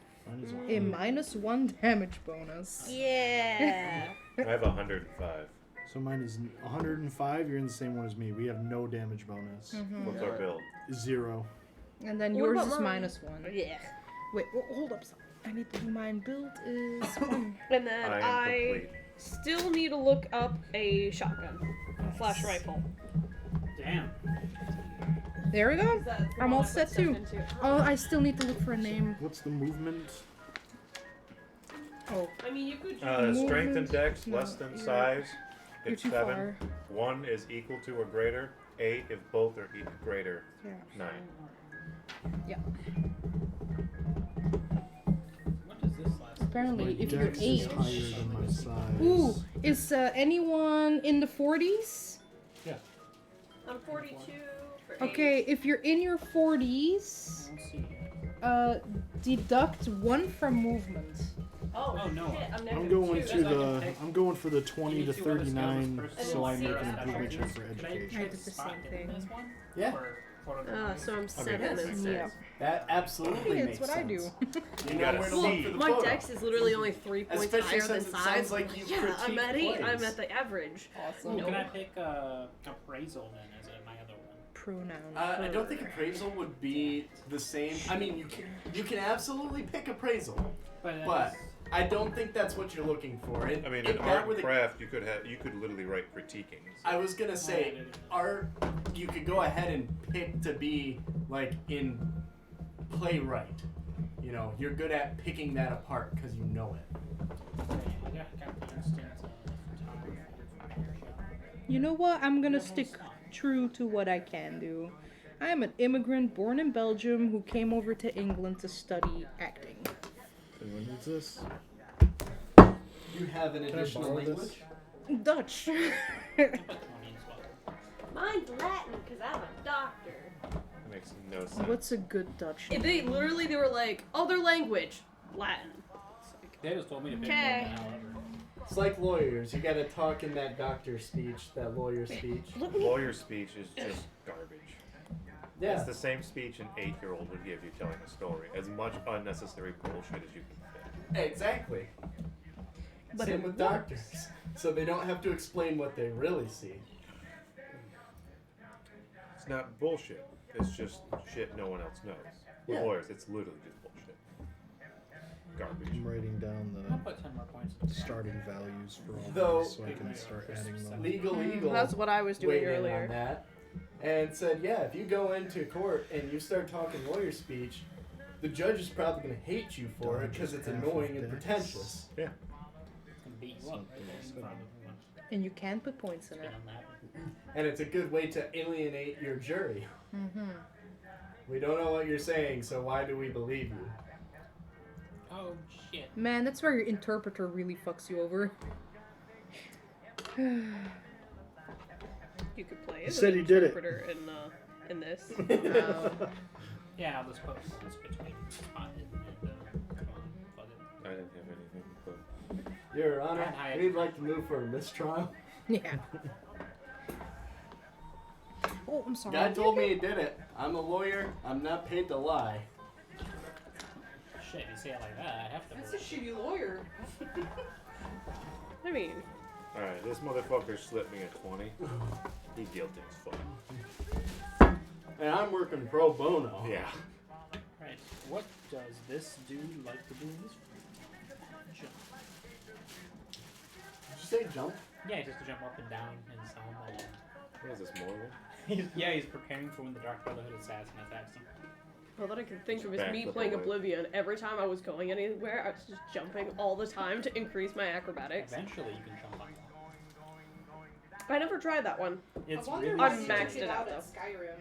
a -1 damage bonus. Yeah. I have 105. So mine is 105. You're in the same one as me. We have no damage bonus. What's our build? 0. And then What yours about is mine? -1. yeah. Wait, hold up. I need to do mine. Build is 1. And then I am I complete. still need to look up a shotgun, flash rifle. Damn. There we go. That's the I'm one all I put set stuff too. into. Oh, I still need to look for a name. What's the movement? Oh, I mean, you could. Strength and Movement? dex, No, less than you're- size. you're It's too 7. far. 1 is equal to or greater. 8 if both are greater. Yeah. 9. Yeah. What does this last? Apparently, My if you're dex is 8. higher than my size. Ooh, is anyone in the 40s? I'm 42 for 8. Okay, if you're in your I 40s, don't see it. deduct 1 from movement. Oh, Oh, no. shit, I'm I'm negative going 2. to That's like a the. pick. I'm going for the 20 to Any two other skills 39, versus so I And make zero. an improvement check for Could I education. I check did the spot same hidden thing. this one? Yeah. So I'm 7 that's and makes 6. That absolutely Hey, makes it's what I sense. do. You know gotta where to see. look for the My photo. dex is literally only 3 points Especially higher than since it size. sounds like you yeah, I'm critique at 8. plays. I'm at the average. Awesome. No. Can I pick appraisal then as my other one? Pronoun. I don't think appraisal would be the same. I mean, you can absolutely pick appraisal, But but I don't think that's what you're looking for. I mean, if in that art were and the- craft, you could literally write critiquing. I was gonna say, art, you could go ahead and pick to be like in playwright. You know, you're good at picking that apart because you know it. Yeah, got the instant photography. You know what? I'm gonna stick true to what I can do. I am an immigrant born in Belgium who came over to England to study acting. Anyone needs this? You have an I additional borrow this? language? Dutch. Mine's Latin because I'm a doctor. That makes no sense. What's a good Dutch? They were like, other language, Latin. It's like, They just told me to pick Okay. one, however. It's like lawyers. You gotta talk in that doctor speech, that lawyer speech. Lawyer speech is just garbage. Yeah. It's the same speech an 8-year-old would give you telling a story. As much unnecessary bullshit as you can fit. Exactly. But Same it with works. doctors. So they don't have to explain what they really see. It's not bullshit. It's just shit no one else knows. With Yeah. lawyers, it's literally just bullshit. Garbage. I'm writing down I'll the put 10 more points. starting values for all Though- these so I can start adding them. Legal Eagle that's what I was doing weighed in earlier. on that and said, yeah, if you go into court and you start talking lawyer speech, the judge is probably going to hate you for it because it's Dodge half annoying of and decks. pretentious. Yeah. Can beat you up right there in front of everyone. And you can put points in Spin it. on that. And it's a good way to alienate your jury. Mm-hmm. We don't know what you're saying, so why do we believe you? Oh shit. Man, that's where your interpreter really fucks you over. You could play He as said an he did it. interpreter in this. Yeah, I'll just put points between spotted and flooded. I didn't have anything, but Your Honor, And Hyatt. we'd like to move for a mistrial. Yeah. Oh, I'm sorry. Guy told me he did it. I'm a lawyer. I'm not paid to lie. Shit, you say it like that, I have to. That's a shitty lawyer. I mean, alright, this motherfucker slipped me a 20. He guilty as fuck. And I'm working pro bono. Yeah. Right. What does this dude like to do in this room? Jump. Did you say jump? Yeah, just to jump up and down and sound like. What is this, Morgan? He's preparing for when the Dark Brotherhood assassin attacks him. all that I can think of is Back me the playing bullet. Oblivion. Every time I was going anywhere, I was just jumping all the time to increase my acrobatics. Eventually, you can jump on. But I never tried that one. It's I wonder really. I'm why they maxed took it out, at Skyrim.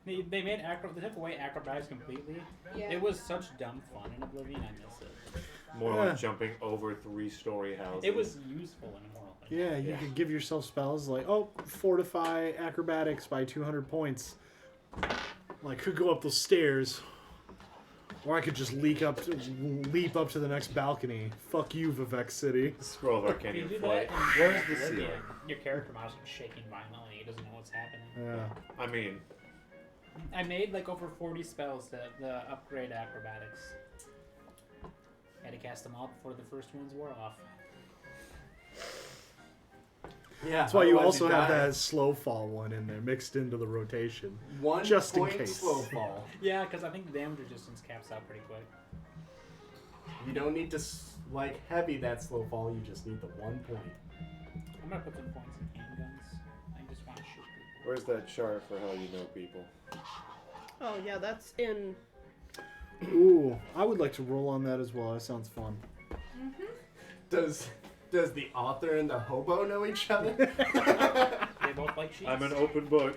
They made they took away acrobatics completely. Yeah. It was such dumb fun in Oblivion. I miss it. More Yeah. like jumping over 3-story houses. It was useful in more ways. Yeah, you could give yourself spells like, oh, fortify acrobatics by 200 points. Like, could go up those stairs. Or I could just leap up to the next balcony. Fuck you, Vivek City. Scroll of If you Arcanian do Flight. that in Where's the Oblivion, ceiling? your character mouse is shaking violently. He doesn't know what's happening. Yeah. I mean, I made like over 40 spells to upgrade acrobatics. Had to cast them all before the first ones wore off. Yeah. That's why you otherwise also have die. that slow fall one in there mixed into the rotation. 1 just in point case. slow fall. Yeah, because I think the damage resistance caps out pretty quick. You don't need to like heavy that slow fall. You just need the 1 point. I'm gonna put some points in handguns. I just want to shoot people. where's that chart for how you know people? Oh yeah, that's in. Ooh, I would like to roll on that as well. That sounds fun. Does the author and the hobo know each other? They both like sheets. I'm an open book.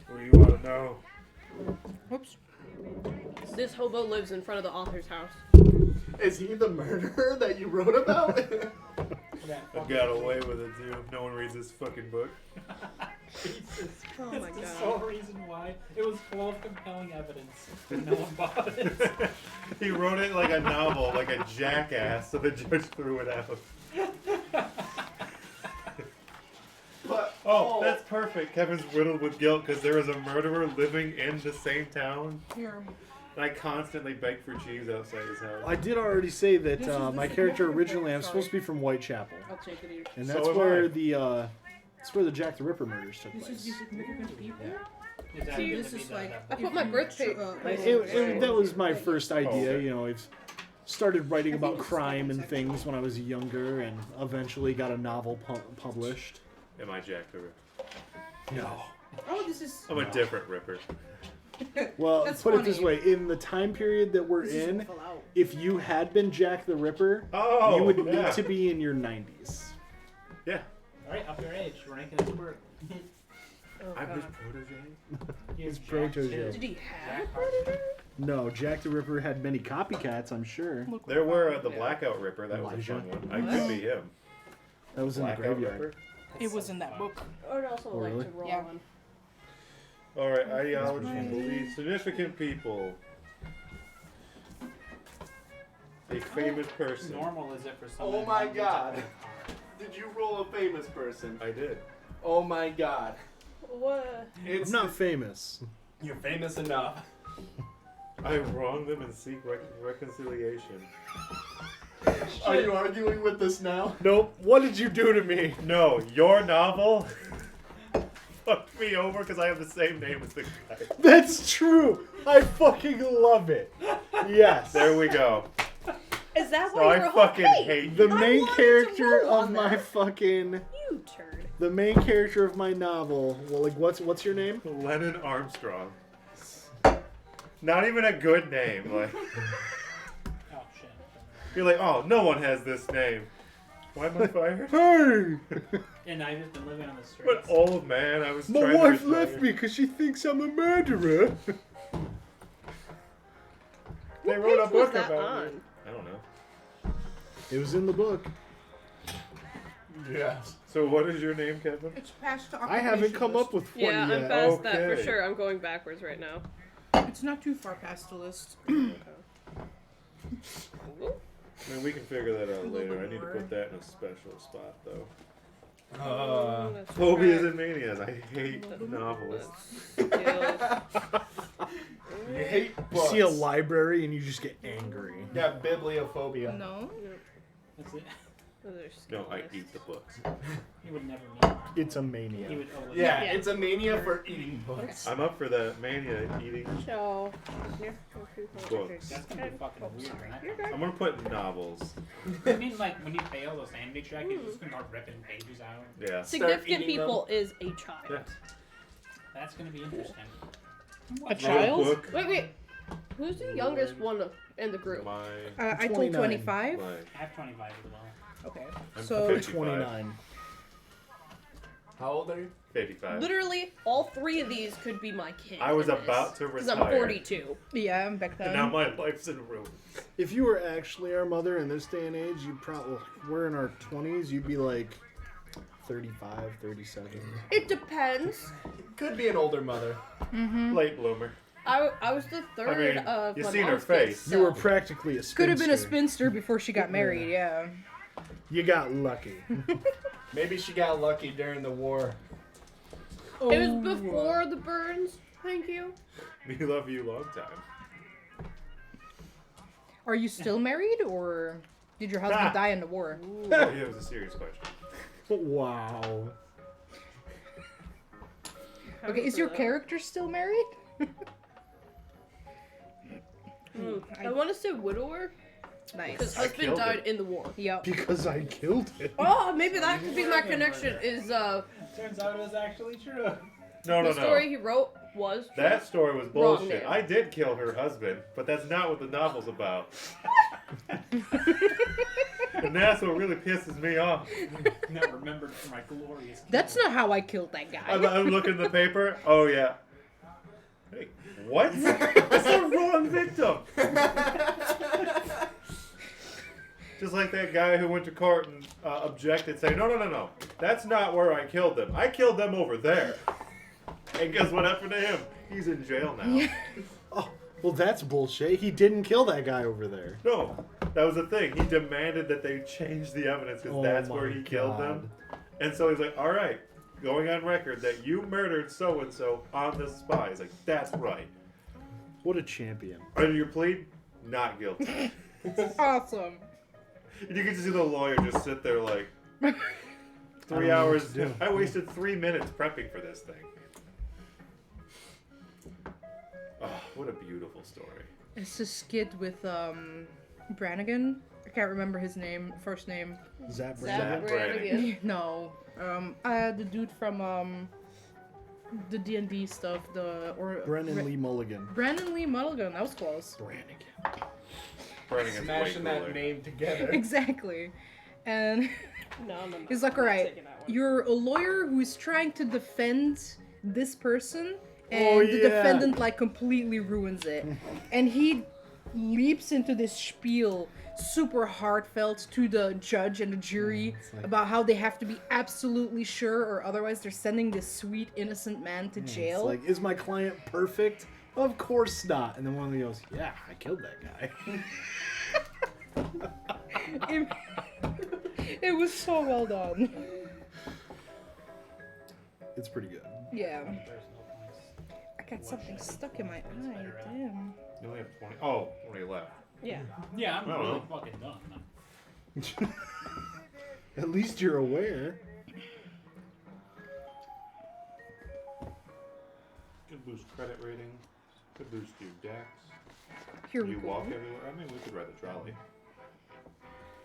What do you want to know? Oops. This hobo lives in front of the author's house. Is he the murderer that you wrote about? I got away with it too. No one reads this fucking book. Jesus. Oh That's my the God. sole reason why. It was full of compelling evidence, but no one bought it. He wrote it like a novel, like a jackass, so the judge threw it out. But Oh, that's perfect. Kevin's riddled with guilt because there is a murderer living in the same town. Here. And I constantly beg for cheese outside his house. I did already say that This is my the character significant- originally, I'm sorry. supposed to be from Whitechapel. I'll take it each. And So that's am where I. that's where the Jack the Ripper murders took This is place. the significant people. Is See, gonna this be is the- like. I put my birthday. That was my first idea, you know. started writing about crime and things when I was younger, and eventually got a novel published. Am I Jack the Ripper? No. Oh, this is. I'm a different Ripper. Well, That's put it this funny. way: in the time period that we're This is in, full out. if you had been Jack the Ripper, Oh, you would yeah. need to be in your 90s. Yeah. Alright, up your age. We're ranking his work. Oh, I'm his God. protege. His Jack protege. Did he have a Jack predator? No, Jack the Ripper had many copycats, I'm sure. There were the Yeah. Blackout Ripper. That was a Elijah. fun one. I could be him. That was in the Blackout graveyard. Ripper. It was in that book. I would also Oh, like really? to roll Yeah. one. All right, ideology, beliefs, significant people. A famous person. Normal is it for someone? Oh my who God. gets a Did you roll a famous person? I did. Oh my god. What? It's I'm not famous. You're famous enough. I wronged them and seek reconciliation. Are you arguing with this now? Nope. What did you do to me? No, your novel fucked me over because I have the same name as the guy. That's true. I fucking love it. Yes. There we go. Is that So why I you're fucking hey, hate The you. main wanted to character roll of on my that. fucking You turd. the main character of my novel. Well, like what's your name? Lennon Armstrong. Not even a good name. Like Oh shit. you're like, oh, no one has this name. Why am I fired? Hey, And I've just been living on the streets. But old man, I was my trying wife to left me because she thinks I'm a murderer. They What wrote a page was book that about on? me. I don't know. It was in the book. Yes. So what is your name, Kevin? It's past the I haven't come up with one Yeah, yet. I'm past that for Okay. sure. I'm going backwards right now. It's not too far past the list. I mean, we can figure that out later. I need to put that in a special spot, though. Let's Phobias try- and manias. I hate novelists. Skills. You hate You books. see a library and you just get angry. Yeah, bibliophobia. No. That's it. Those are No, I skill eat the books. He would never meet one. It's a mania. He would always. Yeah, Yeah. it's a mania for eating books. I'm up for that mania eating. So, Books. That's gonna be fucking weird, right? I'm gonna put novels. I mean, like when you fail those anime track, you're just gonna start ripping pages out. Yeah. significant eating them. people is a child. Yeah. That's gonna be interesting. A child? Book. Wait. Who's the youngest one in the group? My. I told 29. 25. my I have 25 as well. Okay. I'm So 55. 29. How old are you? 55. Literally, all three of these could be my kids. I was about to Because retire. I'm 42. yeah, I'm back And now then. my life's in ruins. If you were actually our mother in this day and age, you'd probably, we're in our 20s, you'd be like 35, 37. It depends. Could be an older mother. Late bloomer. I was the third mean, of you my seen her mom's kids, face. You were so- practically a spinster. Could have been a spinster before she got married. Yeah. You got lucky. Maybe she got lucky during the war. It was before the burns. Thank you. We love you long time. Are you still married, or did your husband die in the war? Oh, yeah, it was a serious question. Wow. Okay, is your character still married? I want to say widower because Nice. husband killed died it. in the war. Yep. Because I killed it. Oh, maybe that could be my connection. Is Turns out it was actually true. No, the story he wrote was true. That story was Wrong bullshit. name. I did kill her husband, but that's not what the novel's about. And that's what really pisses me off. Not remembered for my glorious. That's not how I killed that guy. I'm looking at the paper. Oh, yeah. Hey, what? That's the wrong victim. Just like that guy who went to court and objected, saying, no. That's not where I killed them. I killed them over there. And guess what happened to him? He's in jail now. Oh, well, that's bullshit. He didn't kill that guy over there. No, that was the thing. He demanded that they change the evidence because Oh that's my where he killed God. them. And so he's like, all right, going on record that you murdered so-and-so on this spy. He's like, that's right. What a champion. Under your plea, not guilty. Awesome. And you can just see the lawyer just sit there like, I 3 don't know hours. what to do. I wasted 3 minutes prepping for this thing. Oh, what a beautiful story. It's a skit with Brannigan. I can't remember his name, first name. Zap Zap Brannigan. Brannigan. No. The dude from the D&D stuff. Brennan Lee Mulligan. Brandon Lee Mulligan. That was close. Brannigan. Brannigan's Smashing way that cooler. name together. Exactly. And No. he's like, I'm not alright, taking that one. you're a lawyer who's trying to defend this person, and Oh, the yeah. defendant like completely ruins it. And he leaps into this spiel, super heartfelt, to the judge and the jury it's like- about how they have to be absolutely sure, or otherwise they're sending this sweet innocent man to It's jail. like, is my client perfect? Of course not. And then one of them goes, yeah, I killed that guy. It was so well done. It's pretty good. Yeah. Personal points. I got something stuck in my eye. Damn. You only have 20. Oh, 20 left. Yeah. Yeah, I'm I don't really know. fucking done. At least you're aware. Could boost credit rating. Could boost your dex. Here we You go. walk everywhere. I mean, we could ride the trolley.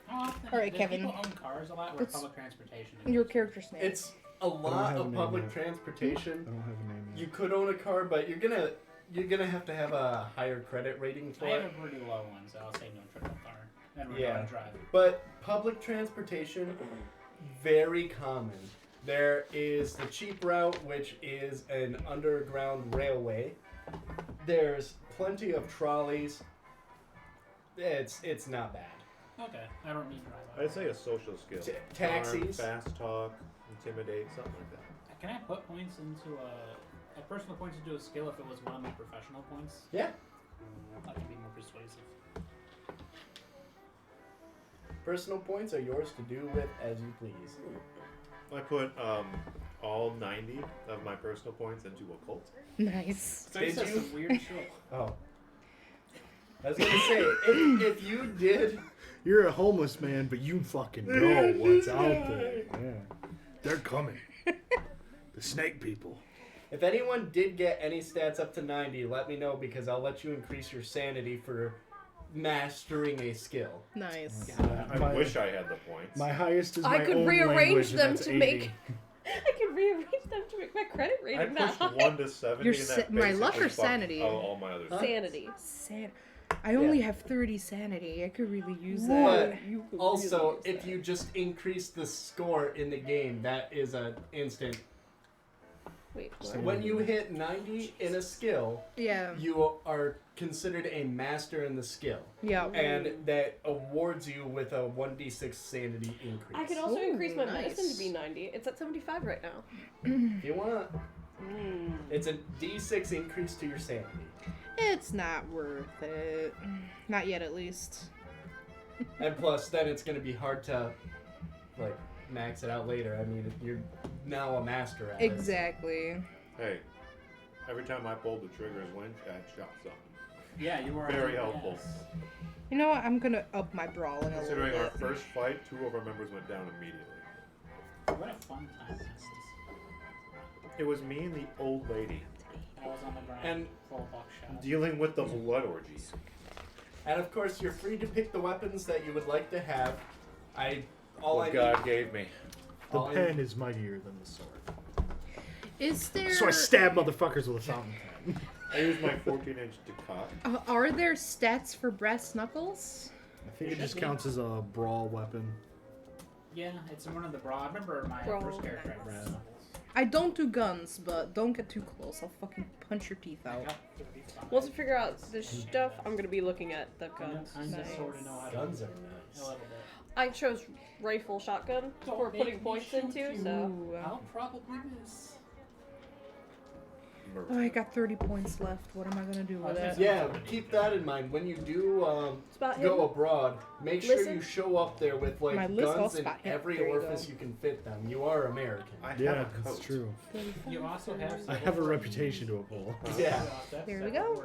How often All right, do Kevin. people own cars a lot or Let's- public transportation? Your character's name. It's a lot have a of name public yet. I transportation. don't have a name yet. You could own a car, but you're gonna have a higher credit rating for I have it. a pretty low one, so I'll say no triple car. And we're Yeah. going to drive. But public transportation, very common. There is the cheap route, which is an underground railway. There's plenty of trolleys. It's not bad. Okay, I don't need drive. I'd say a social skill. Taxis. Charm, fast talk, intimidate, something like that. Can I put points into a personal points into a skill if it was one of my professional points? Yeah. That could be more persuasive. Personal points are yours to do with as you please. I put all 90 of my personal points into occult. Nice. So Did it's just you? some weird shit. Oh. I was gonna say, if you did, You're a homeless man, but you fucking know what's out there. Yeah. They're coming. The snake people. if anyone did get any stats up to 90, let me know because I'll let you increase your sanity for mastering a skill. Nice. I My- wish I had the points. My highest is I my could own rearrange language, and them that's to 80. make- I can rearrange them to make my credit I rating pushed that 1 to 70 Your and sa- that my luck or basically fucked sanity? all my other Huh? Sanity. I only have 30 sanity. I could really use that. But You could also, really use if that. you just increase the score in the game, that is an instant. Wait, So what? When you hit 90 in a skill, Yeah. you are considered a master in the skill. Yeah. And that awards you with a 1d6 sanity increase. I could also Ooh, increase my nice. medicine to be 90. It's at 75 right now. If you want, it's a d6 increase to your sanity. It's not worth it. Not yet, at least. And plus, then it's going to be hard to, like, max it out later. I mean, you're now a master at it. Exactly. Hey, every time I pulled the trigger as winch, I shot something. Yeah, you were Very helpful. You know what? I'm gonna up my brawling a little Considering our bit. first fight, 2 of our members went down immediately. What a fun time this is. It was me and the old lady I was on the ground, And- full buckshot. dealing with the blood orgy. And of course, you're free to pick the weapons that you would like to have. What God gave me. The all I- pen is mightier than the sword. Is there? So I stab motherfuckers with a fountain pen. I used my 14-inch decock. Are there stats for brass knuckles? I think it just counts as a brawl weapon. Yeah, it's in one of the bra. I remember my Brawl. first character had brass Yeah. knuckles. I don't do guns, but don't get too close. I'll fucking punch your teeth I out. got 35. Once I figure out this stuff, I'm gonna be looking at the guns. I'm Nice. just sort of know how to Guns are a nice. little bit. I chose rifle shotgun Don't for make putting me points shoot into, you. so. Ooh. I'll probably miss. Oh, I got 30 points left. What am I gonna do with it? Yeah, keep that in mind. When you do It's about go him. abroad, make sure Listen. you show up there with like My list guns also in got hit. every There you orifice go. you can fit them. You are American. I Yeah, have a that's coat. true. You also have. I have a reputation to uphold. Yeah. There we go.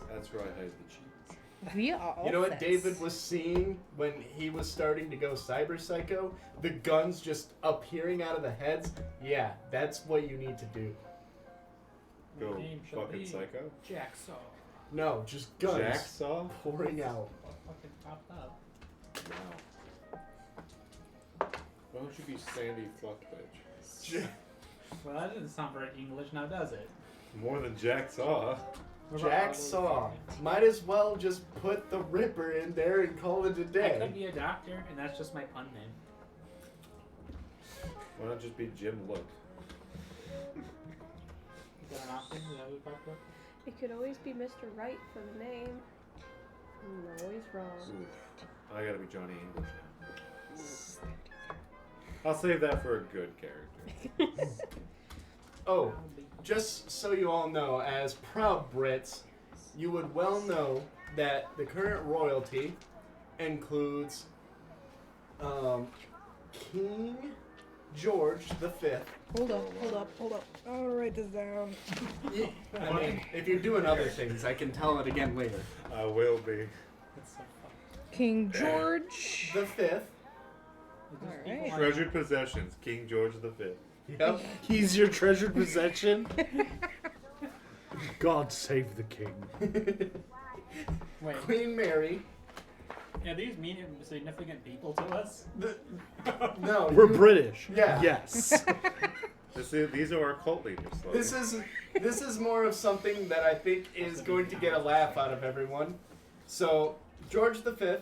That's right, I have the cheese. We are all You know what sets. David was seeing when he was starting to go cyber psycho? The guns just appearing out of the heads. Yeah, that's what you need to do. Go Name shall fucking be psycho. Jacksaw. No, just guns Jacksaw? pouring out. What fucking popped up? Wow. Why don't you be Sandy Fuckbitch? Well, that doesn't sound very English now, does it? More than Jacksaw. What about Jacksaw. Might as well just put the Ripper in there and call it a I day. could be a doctor, and that's just my pun name. Why not just be Jim Look? Is that an option? Is that what we talked about? It could always be Mr. Right for the name. I'm always wrong. Oof. I gotta be Johnny English now. I'll save that for a good character. Oh, just so you all know, as proud Brits, you would well know that the current royalty includes King George V. Hold up. I'll write this down. I mean, if you're doing other things, I can tell it again later. I will be. That's so funny. King George. The Fifth. Alright. Treasured possessions, King George V. Yep. He's your treasured possession. God save the king. Wait, Queen Mary. are these medium significant people to us? No, We're British. Yeah. Yes. These are our cult leaders. Logan. This is more of something that I think is going to get a laugh out of everyone. So, George V,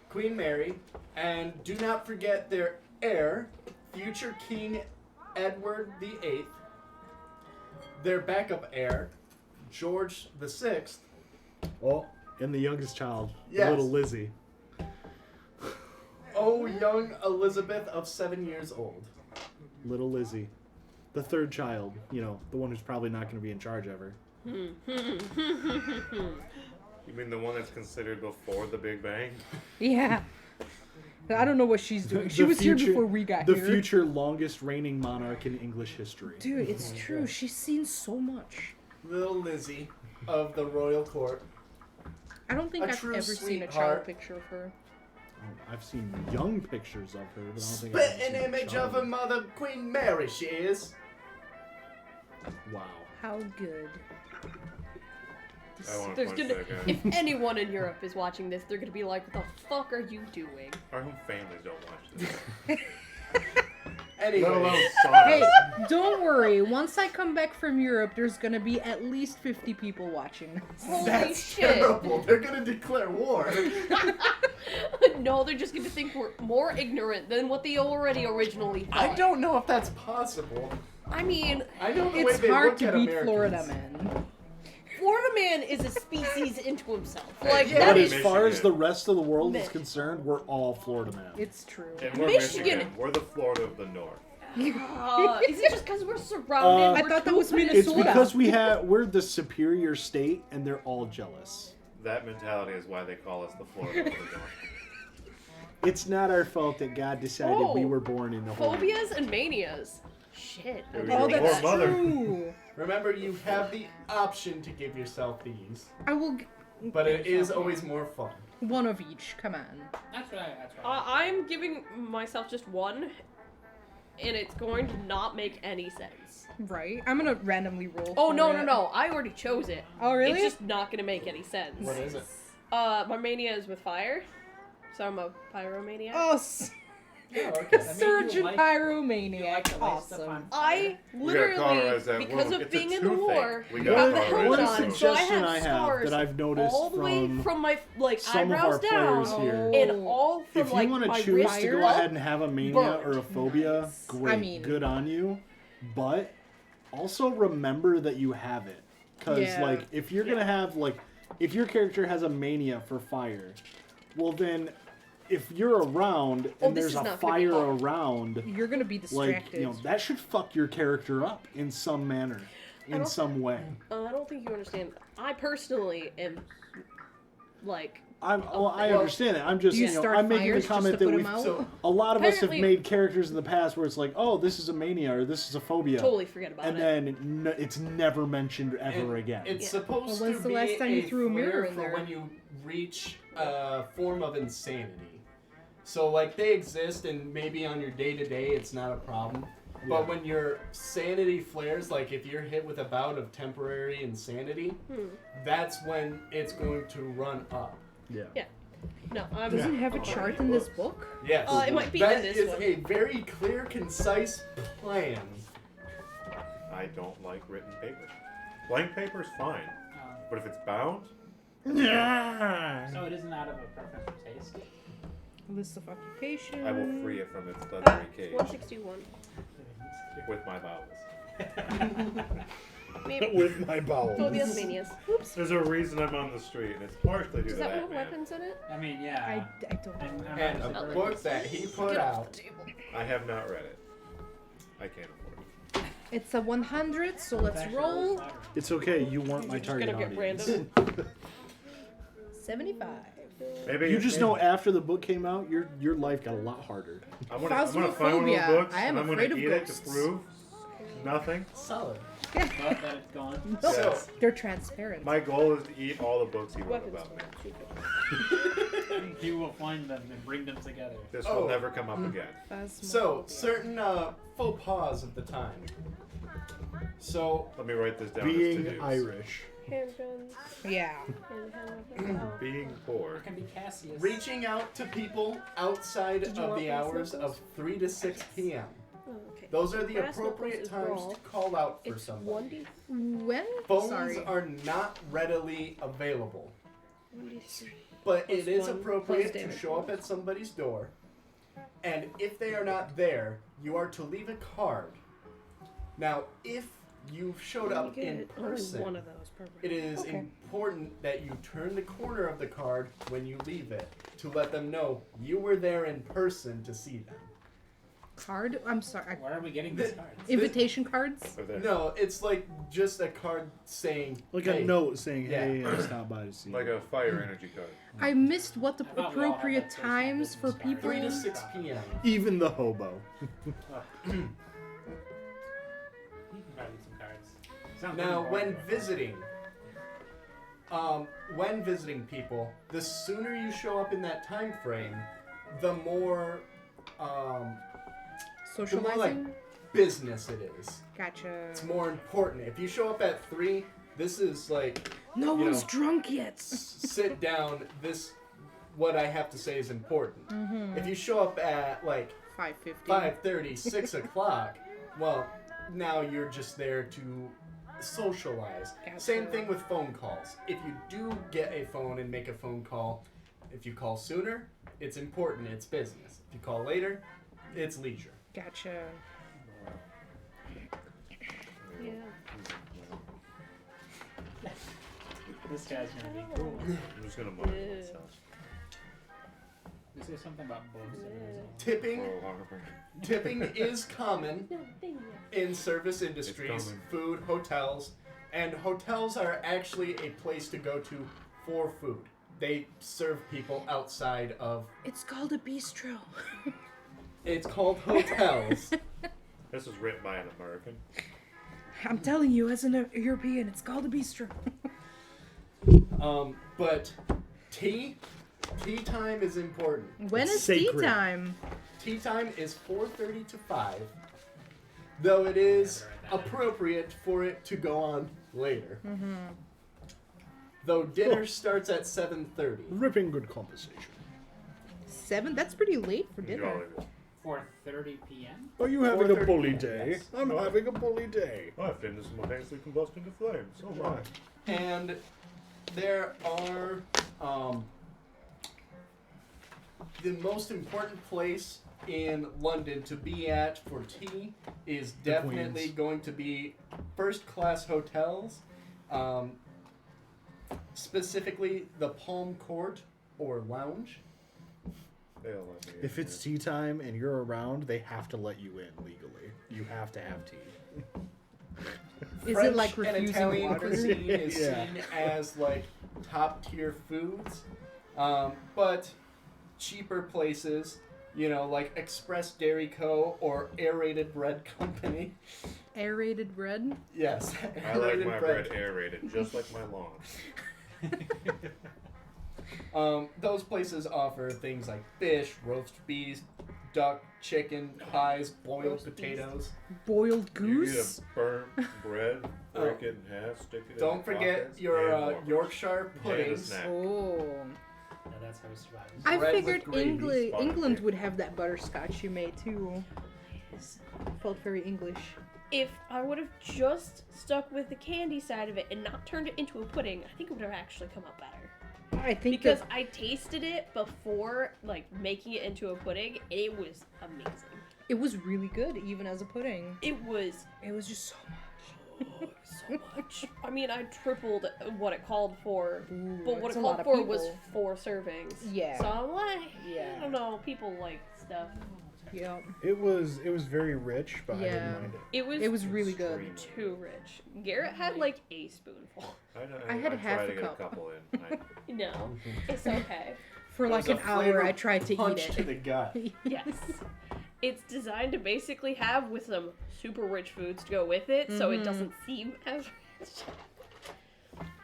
Queen Mary, and do not forget their heir, future King Edward VIII, their backup heir, George VI. Oh, and the youngest child, Yes. little Lizzie. Oh, young Elizabeth of 7 years old. Little Lizzie. The third child, you know, the one who's probably not going to be in charge ever. You mean the one that's considered before the Big Bang? Yeah. I don't know what she's doing. She The was here future- before we got The here. future longest reigning monarch in English history. Dude, it's true. She's seen so much. Little Lizzie of the royal court. I don't think A I've true ever seen a child sweetheart. picture of her. Oh, I've seen young pictures of her, but I don't think Spit I've ever an seen a image child. of her mother, Queen Mary, she is. Wow. How good. I want to There's punch gonna, that guy. if anyone in Europe is watching this, they're gonna be like, "What the fuck are you doing?" Our home families don't watch this. Anyway, Let alone Hey, science. don't worry. Once I come back from Europe, there's gonna be at least 50 people watching. Holy that's shit! terrible. They're gonna declare war. No, they're just gonna think we're more ignorant than what they already originally thought. I don't know if that's possible. I mean, I know the way It's they hard look to at beat Americans. Florida man. Florida man is a species into himself. Like Yeah. that But is as far as Michigan. the rest of the world is Mich- concerned, we're all Florida man. It's true. And we're Michigan. Michigan. We're the Florida of the North. Is it just because we're surrounded? I we're thought that too was pretty? It's Minnesota. because we're the superior state, and they're all jealous. That mentality is why they call us the Florida of the North. It's not our fault that God decided we Oh, were born in the hole. Phobias and manias. Shit. I There we didn't Oh, go. think that's Poor mother. true. Remember, you have the option to give yourself these, I will. but it is always more fun. One of each. Come on. That's right. That's right. I'm giving myself just one, and it's going to not make any sense. Right? I'm gonna randomly roll. Oh, for no, it. no, no. I already chose it. Oh, really? It's just not going to make any sense. What is it? My mania is with fire, so I'm a pyromaniac. Oh, Oh, okay. That means you Surgeon like- Pyromaniac. You like to light stuff Awesome. on fire. I We gotta literally, cauterize that because wound. of It's a being in the toothache. war, We have gotta the cauterize helmet One that on, wound. so I suggestion have I have scars that I've noticed all the way from from my like some of eyebrows our down, players here. and all from If you like want my to choose wrist to go up. ahead and have a mania burned. or a phobia, Nice. great, I mean- good on you. But also remember that you have it, because Yeah. like if you're gonna have like if your character has a mania for fire, well then if you're around Oh, and this there's is a not gonna be fire hard. around, You're gonna be like distracted. you know that should fuck your character up in some manner, in don't- some way. I don't think you understand. I personally am like I well, understand that. I'm just Do you you know start I'm making the fires just comment to that put 'em we've out? So, a lot of us have Apparently- made characters in the past where it's like, oh, this is a mania or this is a phobia, totally forget about and it. then it's never mentioned ever and again. It's Yeah. supposed Well, to when's the be last time you a threw a mirror flare in for there? when you reach a form of insanity. So, like, they exist, and maybe on your day-to-day it's not a problem. But Yeah. when your sanity flares, like if you're hit with a bout of temporary insanity, that's when it's going to run up. Yeah. No, I'm. Does it have a Oh, chart in this book? Yes. It might be That in this is one. a very clear, concise plan. I don't like written paper. Blank paper's fine, Um, but if it's bound, so it isn't out of a preference for taste. List of occupation. I will free it from its leathery cage 161. with my bowels. Maybe. With my bowels. Oh, the other manias. Oops. There's a reason I'm on the street, and it's partially due Does to that one that have man. weapons in it? I mean, yeah. I don't. I'm And actually a very- book that he put out. I have not read it. I can't afford it. It's a 100, so let's Actually, roll. flattering. It's okay. You weren't my You're just target gonna get audience. random. 75. Maybe You just know after the book came out, your life got a lot harder. I'm gonna find one of those Phasmophobia. books, I am and I'm afraid gonna of eat it to ghosts. prove nothing. Solid. But that it's gone. No, Yes. they're transparent. My goal is to eat all the books he wrote Weapons. about me. You will find them and bring them together. This Oh. will never come up again. So, certain faux pas of the time. So, Let me write this down as Being to-dos. Irish. Handguns. Yeah. And Being poor. It can be Cassius. reaching out to people outside Did you of want the those hours locals? of 3 to 6 p.m. Oh, okay. Those are the Brass appropriate knuckles is times to brawl. call out for It's somebody. 1d. When? Phones Sorry. are not readily available, 1d3. but Plus it is 1 appropriate plus to damage show up at somebody's door. And if they are not there, you are to leave a card. Now, if you've showed You up get in only person, one of those per it is Okay. important that you turn the corner of the card when you leave it to let them know you were there in person to see them. Card? I'm sorry. Where are we getting these cards? Invitation cards? Or there. No, it's like just a card saying Like hey, a note saying, Yeah. "Hey, I stopped by to see." Like you." a fire energy card. I missed what the I thought we all had appropriate that personal times for business card. people. 3 to 6 p.m. Even the hobo. You can buy me some cards. Sounds Now, pretty when boring. visiting people, the sooner you show up in that time frame, the more Socializing? business it is. Gotcha. It's more important. If you show up at 3, this is like No you one's know, drunk yet. sit down. This what I have to say is important. Mm-hmm. If you show up at like 5:50. 5:30, 6 o'clock, well, now you're just there to socialize. Gotcha. Same thing with phone calls. If you do get a phone and make a phone call, if you call sooner, it's important, it's business. If you call later, it's leisure. Gotcha. Yeah. This guy's gonna be cool. I'm just gonna monitor Yeah. myself. You say something about books and results. Tipping Oh, Harper. tipping is common No, thing. in service industries, coming. food, hotels, and hotels are actually a place to go to for food. They serve people outside of. It's called a bistro. It's called hotels. This was written by an American. I'm telling you, as a European, it's called a bistro. But tea time is important. When It's is tea sacred. time? Tea time is 4:30 to 5, though it is appropriate for it to go on later. Though dinner starts at 7:30. Ripping good conversation. 7? That's pretty late for You're dinner. all- 4:30 p.m. Are you having a 4:30 bully p.m., day? yes. I'm having a bully day. Oh, I finished simultaneously combust into flames. So my. And there are the most important place in London to be at for tea is The definitely Queen's. going to be first-class hotels, specifically the Palm Court or Lounge. They don't let me in If it's here. tea time and you're around, they have to let you in legally. You have to have tea. Is French it like and refusing Italian water? cuisine is Yeah. seen as like top-tier foods, but cheaper places, you know, like Express Dairy Co. or Aerated Bread Company. Aerated bread? Yes, I like my bread aerated, just like my lawn. Those places offer things like fish, roast beef, duck, chicken, pies, boiled Roast potatoes. Boiled You goose. get a burnt bread, break it in half, stick it in Don't the forget pockets, your and warmers. Yorkshire And a puddings. snack. Oh. Yeah, that's how we survive. I Bread with figured gravy. England would have that butterscotch you made too. Felt very English. If I would have just stuck with the candy side of it and not turned it into a pudding, I think it would have actually come out better. I think Because that I tasted it before, like, making it into a pudding, and it was amazing. it was really good, even as a pudding. It was It was just so much. so much. I mean, I tripled what it called for, Ooh, but what that's it a lot called of for was people. 4 servings. Yeah. So I'm like, Yeah. I don't know, people like stuff. Yeah. It was very rich, but I Yeah. didn't mind it. It was really good. Extremely. too rich. Garrett had like a spoonful. I had half tried a to get cup. a couple in. No, it's okay. For It like was an a hour, flavor I tried to Punch eat to it. the gut. Yes. It's designed to basically have with some super rich foods to go with it, so it doesn't seem as rich.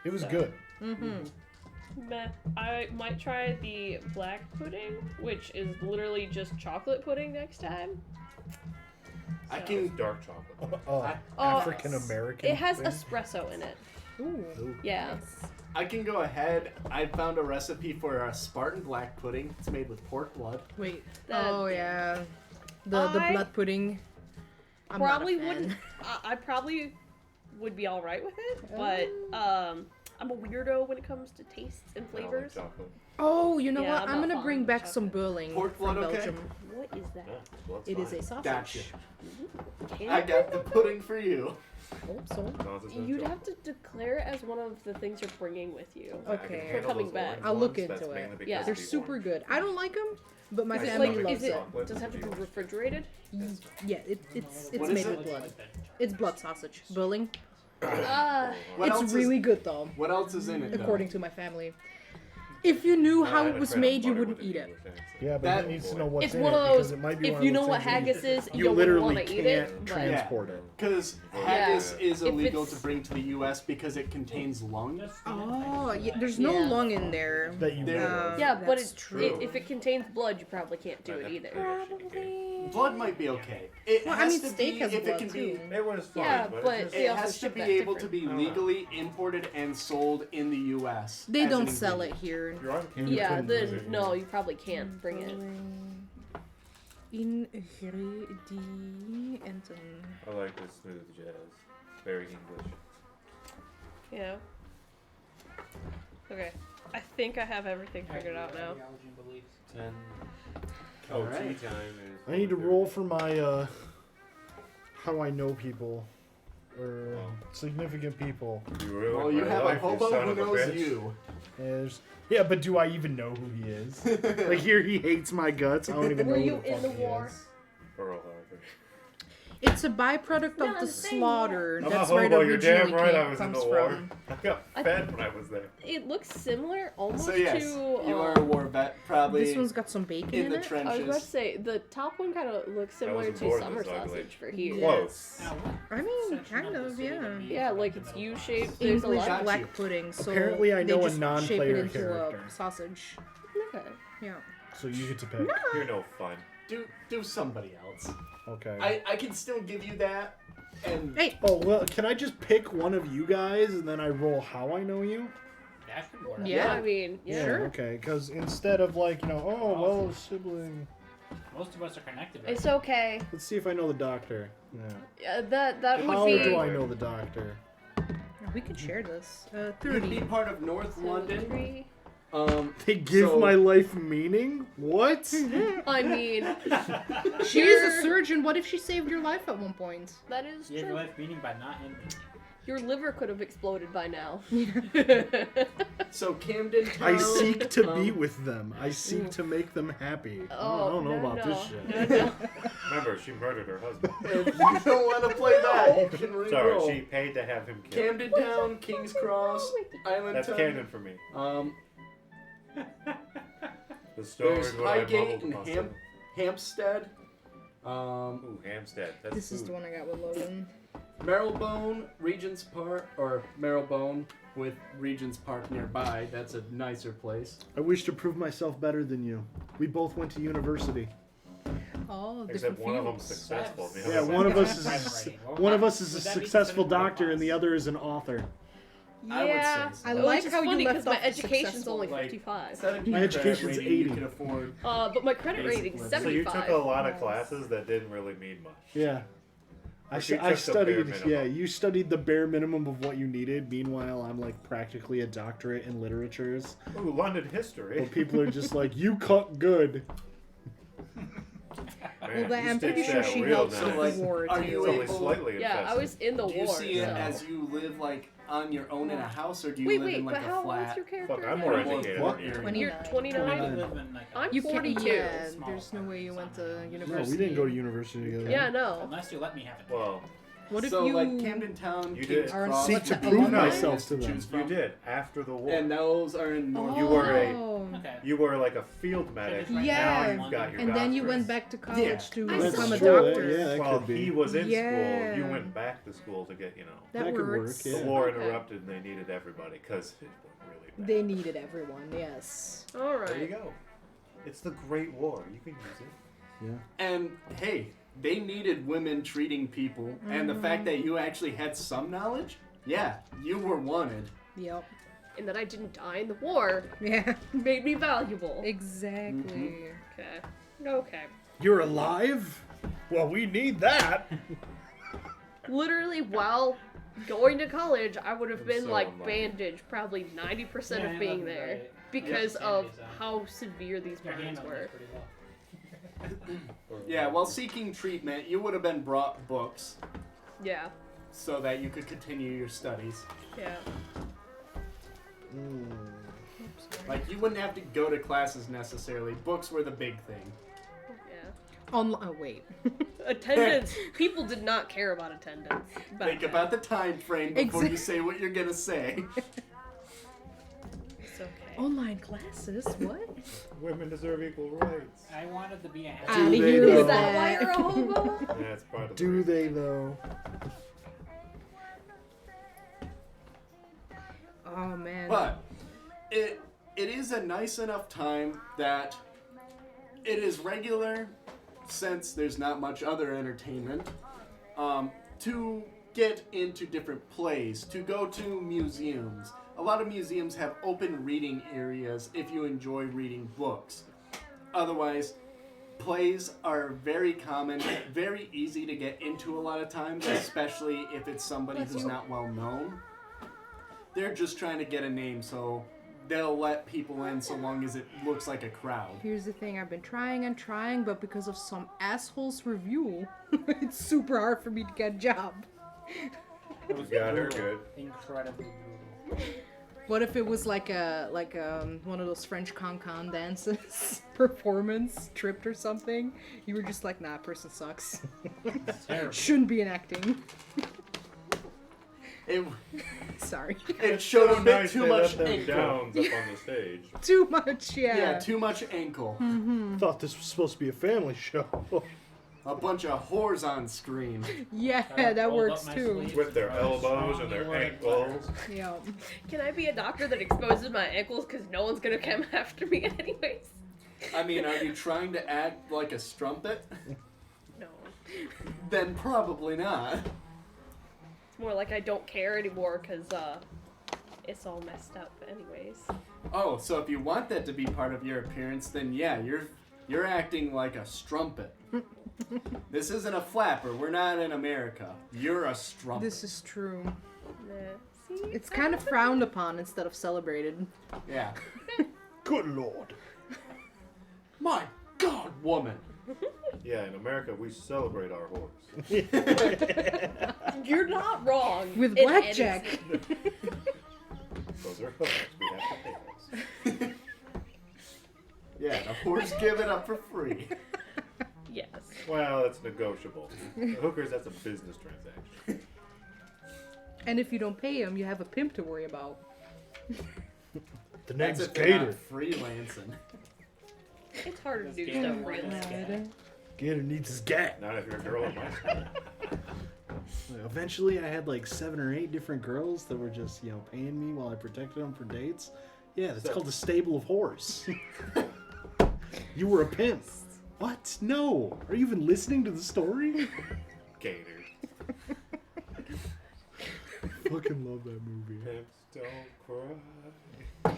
It was So- good. Mm-hmm. Meh. I might try the black pudding, which is literally just chocolate pudding next time. I So- can. Dark chocolate. African American. It has thing. espresso in it. Ooh. Yeah. I can go ahead. I found a recipe for a Spartan black pudding. It's made with pork blood. Wait. That- Oh yeah. The I blood pudding. I'm probably not a fan. wouldn't. I probably would be all right with it, but I'm a weirdo when it comes to tastes and I don't like flavors. chocolate. Oh, you know Yeah, what? I'm I'm not gonna fond bring of back some chocolate. Burling Pork from blood, okay? Belgium. What is that? Yeah, blood's It is fine. a sausage. Gotcha. Can I got the pudding for you. Oh, so. As long as it's no You'd chocolate. have to declare it as one of the things you're bringing with you. I can Okay. handle For coming those back. orange I'll look ones, that's into it. mainly because Yeah. They're these super orange- good. I don't like them, but my Is it family like, loves is it, chocolate does it have to be and refrigerated? Yeah, it's What made is with it? blood. It's blood sausage. Burling. Ah, What else It's is- really good though, What else is in it? though? according to my family. If you knew I how had it a was friend made, you butter wouldn't with an eat it. English accent. Yeah, but That- he needs to know what's it's in one it of those. because it might be If one you of know those what things haggis is, you you don't literally want to eat can't it. But transport it. Because Yeah. haggis is If illegal it's- to bring to the U.S. because it contains lung. Oh, yeah, there's no Yeah. lung in there. That you There- know. yeah, but That's it, true. if it contains blood, you probably can't do I'd it have to either. finish it again. Blood might be okay. It Well, I has mean, to steak be has if blood it can too. be. It was fine, Yeah, but but it just, they It also has to ship be that able to different. be I don't know. legally imported and sold in the U.S. They as don't an sell it ingredient. here. if you're on camera, Yeah, couldn't use then it. no, you probably can't bring it. Ingrediënten. I like this smooth jazz. Very English. Yeah. Okay. I think I have everything figured out now. Ideology and beliefs. 10. Oh, Alright. tea time is. I need to roll for my how I know people or significant people. You ruined Well, you my have a life, hobo son who of a knows bitch. you. Yeah, but do I even know who he is? Like here, he hates my guts. I don't even Were know you who the in fuck the he war? is. Pearl Harbor. It's a byproduct Not of the the same slaughter. I'm That's a where it hobo, you're originally damn right I came, was in comes the war. from. I got fed when I was there. It looks similar, almost So yes, to. you are a war vet, probably This one's got some bacon in in the it. I was about to trenches. say the top one kind of looks similar wasn't to born summer this ugly. sausage for here. Close. Now, what I mean, section kind the of, city yeah. that means Yeah, like like the it's middle? U-shaped. There's a English lot. Got black you. pudding. So Apparently I they know a just shape non-player it into character. a sausage. Okay. Yeah. So you get to pick. You're no fun. Do somebody else. Okay. I can still give you that. And Hey, Oh well, can I just pick one of you guys and then I roll how I know you? That could work. Yeah. I mean, yeah. Sure. Okay, because instead of like oh well, a sibling. Most of us are connected. Right? It's okay. Let's see if I know the doctor. Yeah. That would How be. do I know the doctor? we could share this. you'd be 30. part of North London. 3. They give So- my life meaning? What? I mean, She is a surgeon. What if she saved your life at one point? that is You have true. your life meaning by not ending. Your liver could have exploded by now. So Camden I Town. seek to be with them. I seek to make them happy. I don't know no, about no. this shit. No, no. Remember, she murdered her husband. If you don't want to play that, you can re-roll. Sorry, she paid to have him killed. Camden Town, King's Cross, Island That's Town. canon for me. The story There's is what I Highgate mumbled and myself. Hampstead. Ooh, Hampstead. That's This is food. the one I got with Logan. Marylebone, Regent's Park, or Marylebone with Regent's Park nearby. That's a nicer place. I wish to prove myself better than you. We both went to university. Oh, Except different one of them's fields. successful. the Yeah, other one of one's us not. is Well, one of that- us is a would that be successful considered a doctor, and the class? other is an author. I would Yeah, say so. I which like is how you funny left because my off the education's successful. only Like, 55. Instead of My credit education's rating, 80. You could afford. But my credit Basic rating's level. So you 75. took a lot of Nice. classes that didn't really mean much. Yeah. I, Or stu- you I took the bare studied. minimum. Yeah, you studied the bare minimum of what you needed. Meanwhile, I'm like practically a doctorate in literatures. Ooh, London history. But people are just like, you cut good. Man, Well, you I'm pretty stitched sure that she real helped nice. So, with like, the war are too. you It's only able- slightly Yeah, I infested. was in the Do you war. see it so. as you live like on your own in a house, or do you Wait, live wait, in like but a how old's flat? your character? Fuck, I'm now? more Well, educated what than you. year? 29. You're 29? I live in like a- I'm You can't. 42. Yeah, Small there's no way you went to apartment. university. No, we didn't go to university together. Yeah, no. Unless you let me have it. Well, What if So you? like Camden Town, You King's did. Are Cross, Seek to What, prove alumni? myself to them. choose you from. did after the war. And those are in North. You were a- Oh. Okay. You were like a field medic. Yeah. Now you've got your And then you doctorate. went back to college Yeah. to I That's become a true. doctor. Yeah, that While could be. he was in Yeah. school, you went back to school to get, That That could work, works. yeah. The war Okay. interrupted and they needed everybody because it went really bad. They needed everyone. Yes. All There you right. go. It's the Great War. You can use it. Yeah. And hey, they needed women treating people, and the fact that you actually had some knowledge, yeah, you were wanted. Yep. And that I didn't die in the war Yeah. made me valuable. Exactly. Okay. Okay. You're alive? Well, we need that. Literally, while going to college, I would have I'm been so like unlucky. bandaged probably 90% Yeah, of I being love there it. because Yeah, of Sandy's on. how severe these Your burns handle were. is pretty well. Yeah, while seeking treatment, you would have been brought books Yeah. so that you could continue your studies. Yeah. Like, you wouldn't have to go to classes necessarily. Books were the big thing. Yeah. Oh wait. Attendance. People did not care about attendance. back Think then. about the time frame before you say what you're gonna say. It's okay. Online classes? What? Women deserve equal rights. I wanted to be a Outta Do they here though? with Is that why you're a that. hobo? Yeah, it's part of the Do reason. they though? Oh man. But it is a nice enough time that it is regular, since there's not much other entertainment, to get into different plays, to go to museums. A lot of museums have open reading areas if you enjoy reading books. Otherwise, plays are very common, very easy to get into a lot of times, especially if it's somebody who's not well known. They're just trying to get a name, so they'll let people in so long as it looks like a crowd. Here's the thing, I've been trying and trying, but because of some asshole's review, it's super hard for me to get a job. It was got her brutal. good. Incredibly brutal. What if it was like one of those French con dances performance, tripped or something? You were just like, nah, person sucks. It's terrible. Shouldn't be enacting. It, Sorry. it showed a So bit nice too they much let them ankle. downs up on the stage. Too much, yeah. Yeah, too much ankle. Thought this was supposed to be a family show. A bunch of whores on screen. Yeah, I that rolled works up my too. sleeves With their and elbows and strongly their worded ankles. Yeah. Can I be a doctor that exposes my ankles because no one's gonna come after me anyways? I mean, are you trying to act like a strumpet? No. Then probably not. It's more like I don't care anymore because it's all messed up anyways. Oh, so if you want that to be part of your appearance, then yeah, you're acting like a strumpet. This isn't a flapper. We're not in America. You're a strumpet. This is true. Nah. See? It's kind of frowned upon instead of celebrated. Yeah. Good lord. My God, woman. Yeah, in America we celebrate our horse. You're not wrong. With in blackjack. anything. Those are hooks. We have to pay those. Yeah, the horse give it up for free. Yes. Well, it's negotiable. The hookers, that's a business transaction. And if you don't pay him, you have a pimp to worry about. The That's name's if they're not Gator. freelancing. It's harder to This do game stuff is really. like- Gator needs his gat. Not if you're a girl in my school. Eventually, I had like 7 or 8 different girls that were just, paying me while I protected them for dates. Yeah, that's called a stable of whores. You were a pimp. What? No. Are you even listening to the story? Gator. I fucking love that movie. Pimps don't cry.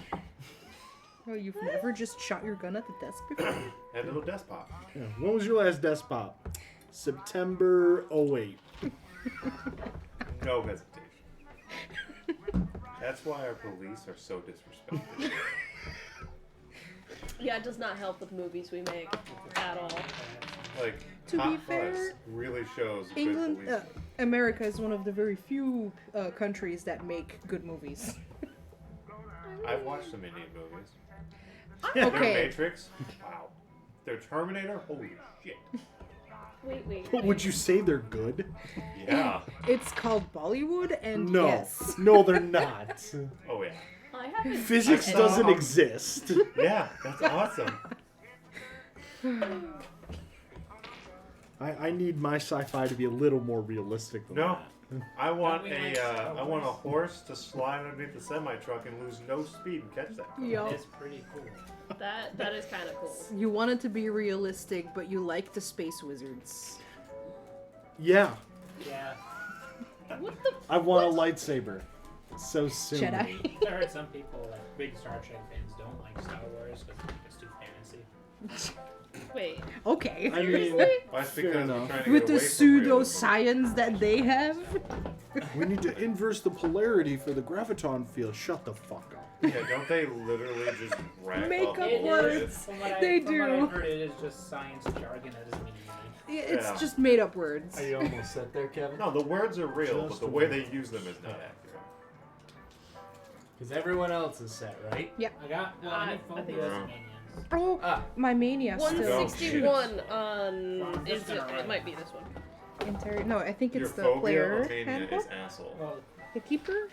Oh, you've never just shot your gun at the desk before? Had a little desk pop. Yeah. When was your last desk pop? September 08. No hesitation. That's why our police are so disrespectful. Yeah, it does not help with movies we make at all. Like, To Hot be Fuzz fair, really shows good England, police. America is one of the very few countries that make good movies. I've watched some Indian movies. Okay. Their Matrix, wow. Their Terminator, holy shit. Wait. But would you say they're good? Yeah. It's called Bollywood, and No. yes. No, they're not. Oh yeah. I haven't. Physics I saw- doesn't exist. Yeah, that's awesome. I need my sci-fi to be a little more realistic than No. that. I want Don't we like Star I want a Wars? horse to slide underneath the semi-truck and lose no speed and catch that. Yup. It's pretty cool. That is kind of cool. You want it to be realistic, but you like the space wizards. Yeah, Yeah. What the? I want a lightsaber. So soon. Jedi. I heard some people, like big Star Trek fans, don't like Star Wars because it's too fantasy. Wait. Okay. I mean, Well, that's Fair because enough. we're trying to With get the away from realism. pseudo-science that they have. we need to inverse the polarity for the graviton field. Shut the fuck up. Yeah, don't they literally just rack Make up up bullshit? words. From what They from what do. I've heard, it is just science jargon that doesn't mean anything. It's Yeah. just made up words. Are you almost set there, Kevin? No, the words are real, Just but the way they use them is not accurate. Because everyone else is set, right? I got I any think phobias so. and aliens. Oh, Ah, my mania still. 161 on. I'm Is just it? gonna write It might it. be this one. No, I think Your it's the phobia player of mania handbook. is asshole. Well, The keeper?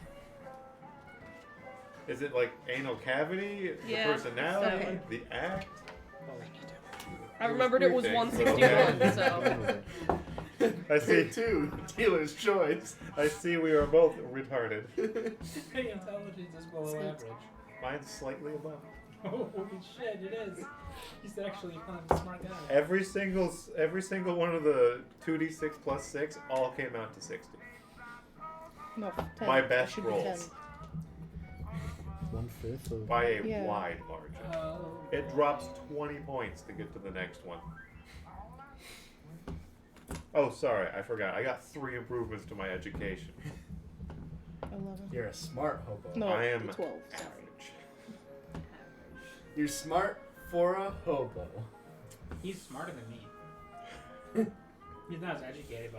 Is it like anal cavity, Yeah, the personality, so- the act? I remembered it was Three things, 161, so. I see. two, dealer's choice. I see we are both retarded. hey, intelligence is below average. Mine's slightly above. Oh, holy shit, it is. He's actually kind of a smart guy. Every single one of the 2d6 plus 6 all came out to 60. No, 10. My It best should be rolls 1/5 of. by a Yeah. wide margin. Oh. It drops 20 points to get to the next one. Oh, sorry, I forgot. I got 3 improvements to my education. 11. You're a smart hobo. No, I am 12. average. You're smart for a hobo. He's smarter than me. He's not as educated,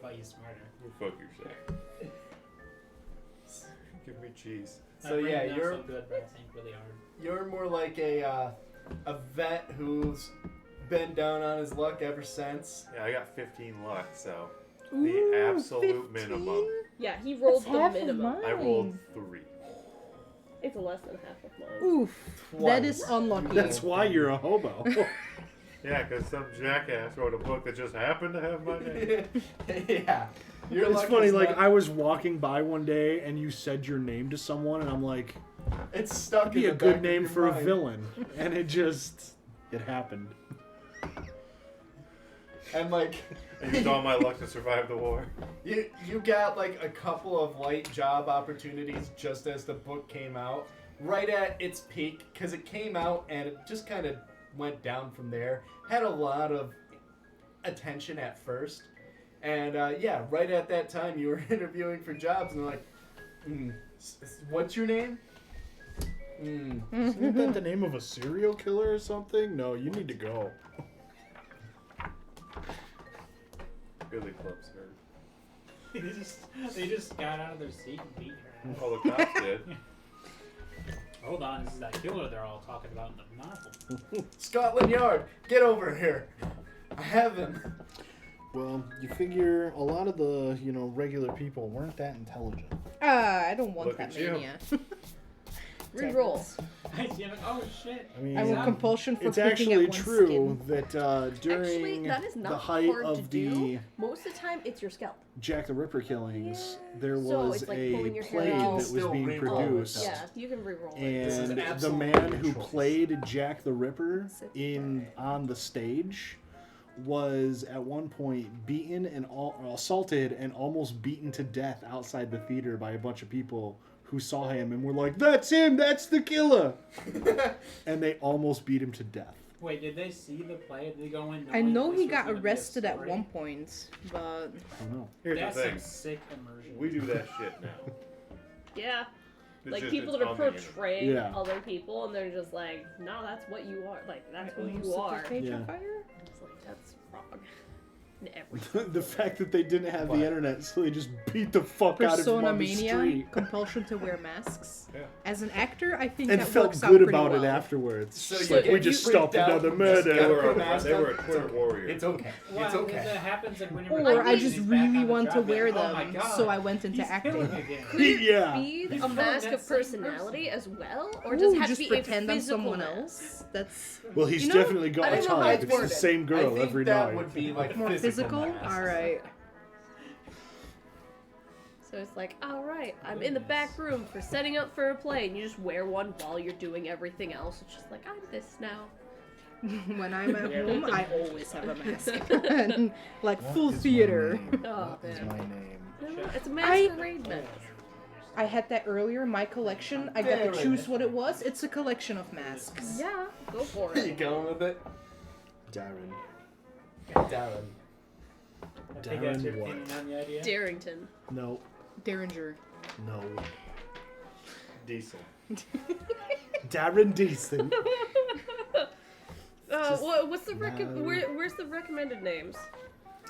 but he's smarter. Who fuck you say? Give me cheese. My So brain's yeah, not you're so good, but I think really hard. you're more like a vet who's been down on his luck ever since. Yeah, I got 15 luck, so Ooh, the absolute 15? minimum. Yeah, he rolled That's the half of minimum. mine. I rolled 3. It's less than half of mine. Oof. That is Twice. unlucky. That's why you're a hobo. Yeah, because some jackass wrote a book that just happened to have my name. Yeah. Your It's luck funny, is like not- I was walking by one day and you said your name to someone, and I'm like, it's stuck that'd be in a the good back name of for your a mind. villain, and it happened. And like I used all my luck to survive the war. you got like a couple of light job opportunities just as the book came out, right at its peak, because it came out and it just kind of went down from there. Had a lot of attention at first, and yeah, right at that time you were interviewing for jobs, and they're like, "What's your name?" Isn't that the name of a serial killer or something? No, you need to go. Billy Club's hurt. They just got out of their seat and beat her ass. All the cops did. Hold on, this is that killer they're all talking about in the novel. Scotland Yard, get over here. I have him. Well, you figure a lot of the, regular people weren't that intelligent. I don't want Look that at you. mania. Reroll. Oh shit. I mean, I will compulsion for it's picking actually at one true skin. that during Actually, that is not the height hard of to the do. Most of the time, it's your scalp. Jack the Ripper killings, there So was it's like a pulling your hair plague out. that was Still being reroll produced. it, Yeah, you can reroll it. This is And the absolutely man your who choice. played Jack the Ripper on the stage was at one point beaten and assaulted and almost beaten to death outside the theater by a bunch of people who saw him and were like, "That's him! That's the killer!" And they almost beat him to death. Wait, did they see the play? Did they go in? I knowing know this he was got gonna be a arrested at story? one point, but I don't know. Here's That's the thing. some sick immersion. We do that shit now. Yeah. It's Like just- people it's that are on the internet. portraying Yeah. other people and they're just like, no, that's what you are. Like, that's who almost you set are. the page Yeah. on fire. It's like, that's wrong. In every The fact that they didn't have What? the internet, so they just beat the fuck out of him Persona on the mania, street. compulsion to wear masks. Yeah. As an actor, I think And that felt works out good pretty about well. it afterwards. So It's you like, get we just freaked stopped out, another just murder. get They were your a- mask they were a up. Twitter It's okay. warrior. It's okay. Well, It's okay. That happens like when you're Or I like, just he's back really on the want to job, wear like, them, oh my God, so I went into he's acting. killing again. Yeah. Be He's a killing mask that of same personality as well? Or Ooh, does it have just to be pretend a I'm physical someone mask? else. That's Well, he's You know, definitely got I a don't know how type. it's It's the worded. same girl I think every that night. would be like more physical. mask. All right. So it's like, all right, I'm in the back room for setting up for a play, and you just wear one while you're doing everything else. It's just like, I'm this now. When I'm at Yeah. home, I always have a mask. Like full theater. Oh, What is man. my name? No, it's a masquerade mask. I had that earlier in my collection. I got There to it choose is. what it was. It's a collection of masks. Yeah, go for You it. going with it? Darren. Darren. I think that's your Darren what? opinion on the idea. Darrington. No. Derringer. No. Diesel. Darren Deason. What's the where's the recommended names?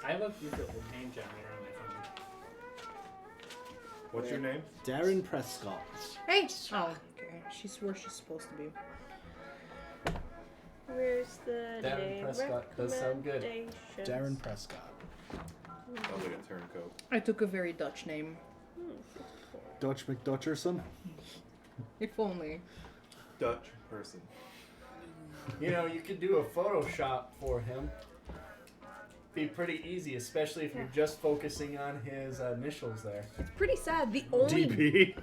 I looked at the name generator on my phone. What's your name? Darren Prescott. Hey. Oh, okay. She's where she's supposed to be. Where's the Darren name? Prescott does sound good. Recommendations? Darren Prescott. Sounds like a turncoat. I took a very Dutch name. Dutch McDutcherson. If only. Dutch person. You know, you could do a Photoshop for him. Be pretty easy, especially if you're just focusing on his initials there. It's pretty sad. The only DP.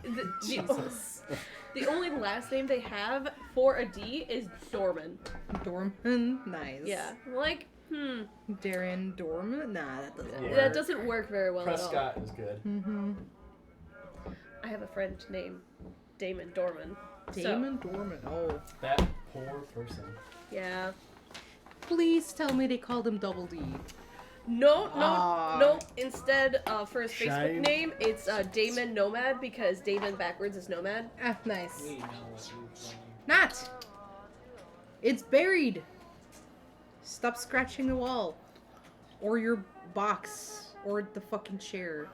the only last name they have for a D is Dorman. Dorman. Nice. Yeah, I'm like, Darren Dorman. Nah, that doesn't Yeah. work. that doesn't work very well Prescott is good. Mm-hmm. at all. I have a friend named Damon Dorman. Damon Dorman. Oh. That poor person. Yeah. Please tell me they called him Double D. No. Ah. Instead, for his Facebook Shame. name, it's Damon Nomad because Damon backwards is Nomad. Ah, nice. We know what you're playing. Not. It's buried. Stop scratching the wall. Or your box. Or the fucking chair.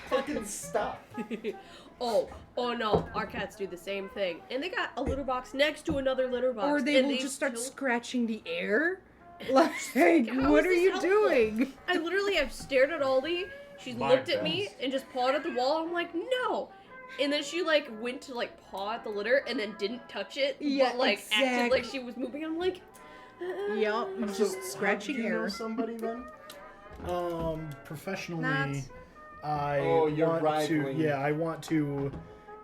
Fucking stop. Oh no, our cats do the same thing. And they got a litter box next to another litter box. Or they and will just start still- scratching the air. Like, How what is are this you helpful? doing? I literally have stared at Aldi. She My looked at me best. and just pawed at the wall. I'm like, no. And then she like went to like paw at the litter and then didn't touch it. Yeah, but like acted like exact- she was moving. I'm like, Yup, just scratching how did you know hair. somebody then? Professionally, Not- I Oh, you're want rivaling. to. Yeah, I want to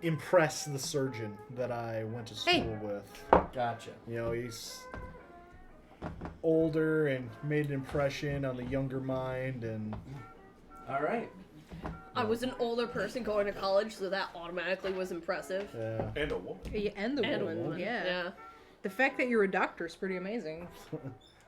impress the surgeon that I went to school Hey. with. Gotcha. You know, he's older and made an impression on the younger mind, and All right. I was an older person going to college, so that automatically was impressive. And a woman. Yeah, and the And a woman, woman. yeah. The fact that you're a doctor is pretty amazing.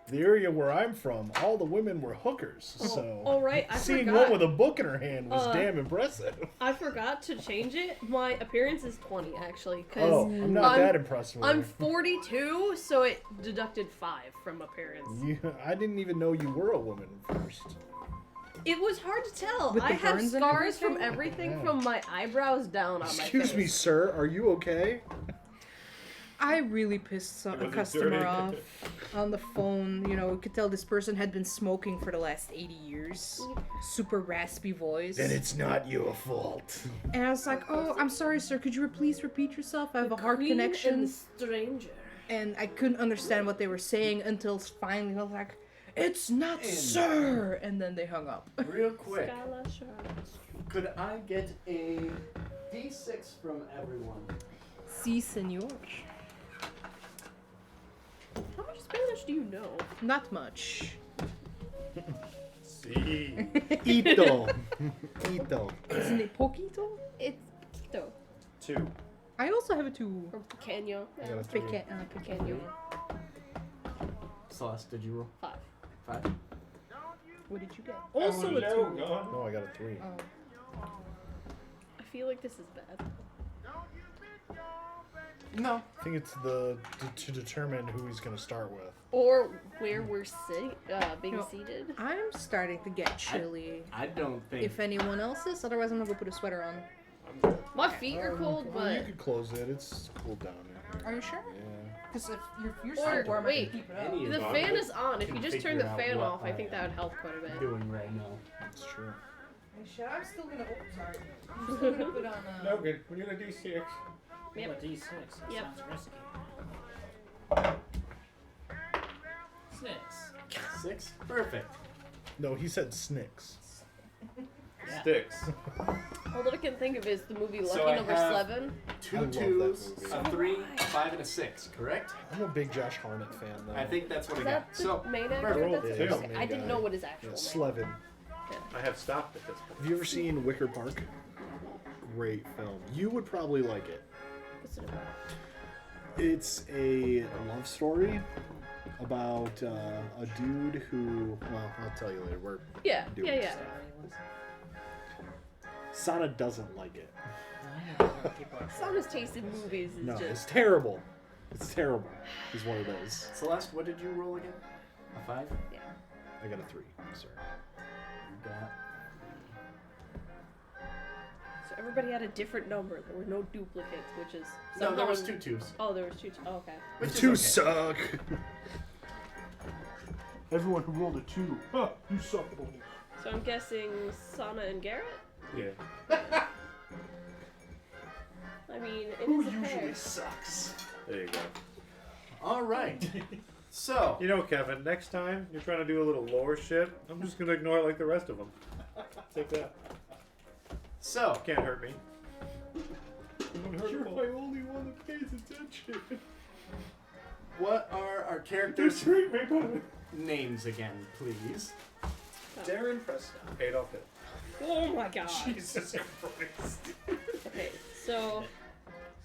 the area where I'm from, all the women were hookers. So All right, I seeing forgot. one with a book in her hand was Uh, damn impressive. I forgot to change it. My appearance is 20 actually, because Oh, I'm not I'm- that impressed with I'm her. 42, so it deducted 5 from appearance. I didn't even know you were a woman first. It was hard to tell. With the I have burns and scars from everything? everything Yeah. from my eyebrows down on my face. Excuse me, sir. Are you okay? I really pissed It a was customer dirty. off on the phone. You know, you could tell this person had been smoking for the last 80 years. Super raspy voice. Then it's not your fault. And I was like, oh, I'm sorry, sir. Could you please repeat yourself? I have a heart Queen connection. and the stranger. And I couldn't understand what they were saying until finally I was like, it's not sir! And then they hung up. Real quick, Scala Charlotte. could I get a D6 from everyone? Si, senor. How much Spanish do you know? Not much. See. Ito. Ito. Isn't it poquito? It's Quito. 2. I also have a 2. Or Pequeño. I got a 3. Pequeño. Celeste, did you roll? 5. 5? What did you get? Also a 2. No, I got a 3. Oh. I feel like this is bad. No. I think it's to determine who he's going to start with. Or where we're being No. seated. I'm starting to get chilly. I don't think. If anyone else is, otherwise I'm gonna go put a sweater on. I'm good. My feet are cold, Well, you but could close it. It's cooled down in here. Are you sure? Yeah. Because if you're Or, so warm, wait, I can keep it up. Any the of fan us is on. If you can just turn figure the out fan what off, I think that would help quite a bit. doing right now. That's true. Shit, I'm still gonna. Oh, sorry. I'm still gonna put on. No good. We get a D6. Yep. Ooh, a D6. That Yep. sounds risky. 6. 6? Perfect. No, he said snicks. Yeah. Sticks. All that I can think of is the movie Lucky So I Number have- 7. I 2 love that 2s, movie. a 3, a 5, and a 6, correct? I'm a big Josh Hartnett fan, though. I think that's what Is I that got. the So, main actor? perfect. That's Yeah, his- he's the I main didn't guy. know what his Yeah, actual name. Slevin. I have stopped at this point. Have you ever seen Wicker Park? Great film. You would probably like it. What's it about? It's a love story about a dude who, well, I'll tell you later. We're Yeah, doing yeah, yeah. stuff. Sana doesn't like it. Sana's taste in movies is No, just. it's terrible. It's terrible, is what it is. Celeste, what did you roll again? A 5? I got a 3, sir. You got. So everybody had a different number. There were no duplicates, which is. No, there was somehow- 2 2s. Oh, there was 2. Oh, okay. Which The is 2 okay. suck. Everyone who rolled a 2, huh, you suck. So I'm guessing Sana and Garrett? Yeah. I mean, it Who is a pair. usually sucks? There you go. All right. So, You know, Kevin, next time you're trying to do a little lore shit, I'm just going to ignore it like the rest of them. Take that. so Can't hurt me. You're my only one that pays attention. what are our characters' Treat me, buddy. names again, please? Darren Prescott. Adolf Hitler. Oh my god. Jesus Christ. Okay, so.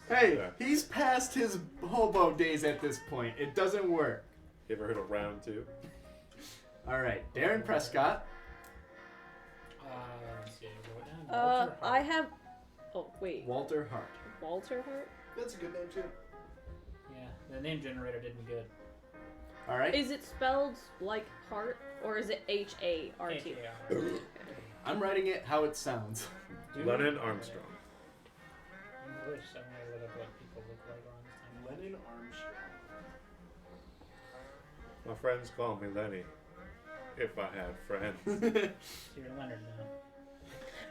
Hey, Yeah. he's past his hobo days at this point. It doesn't work. You ever heard of round 2? All right, Darren Prescott. Let's see. Wrote it down. Walter I Hart. have. Oh, wait. Walter Hart. Walter Hart? That's a good name, too. Yeah, the name generator did me good. All right. Is it spelled like heart, or is it H-A-R-T? HAR. I'm writing it how it sounds. Dude, Lennon Armstrong. English, I want to look up what people look like around this time. Lennon Armstrong. My friends call me Lenny. If I had friends. You're Leonard now.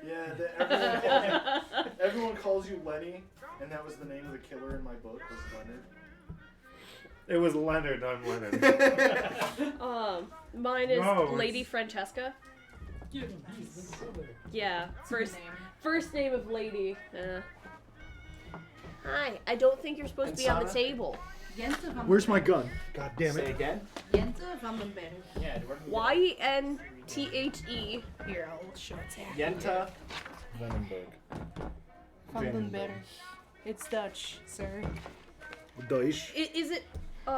Yeah, everyone calls you Lenny, and that was the name of the killer in my book, was Leonard. It was Leonard, I'm Leonard. Mine is No, it's- Lady Francesca. Yeah, first name of Lady. Hi, I don't think you're supposed And to be on the Sana? table. Jente van Where's my gun? God damn Say it. again. Jente van den Berg. Yeah, Edward. Y-E-N-T-H-E. Here, I'll show it to you. Yenta. Vandenberg. Van den Vandenberg. Berg. It's Dutch, sir. Deutsch. Is it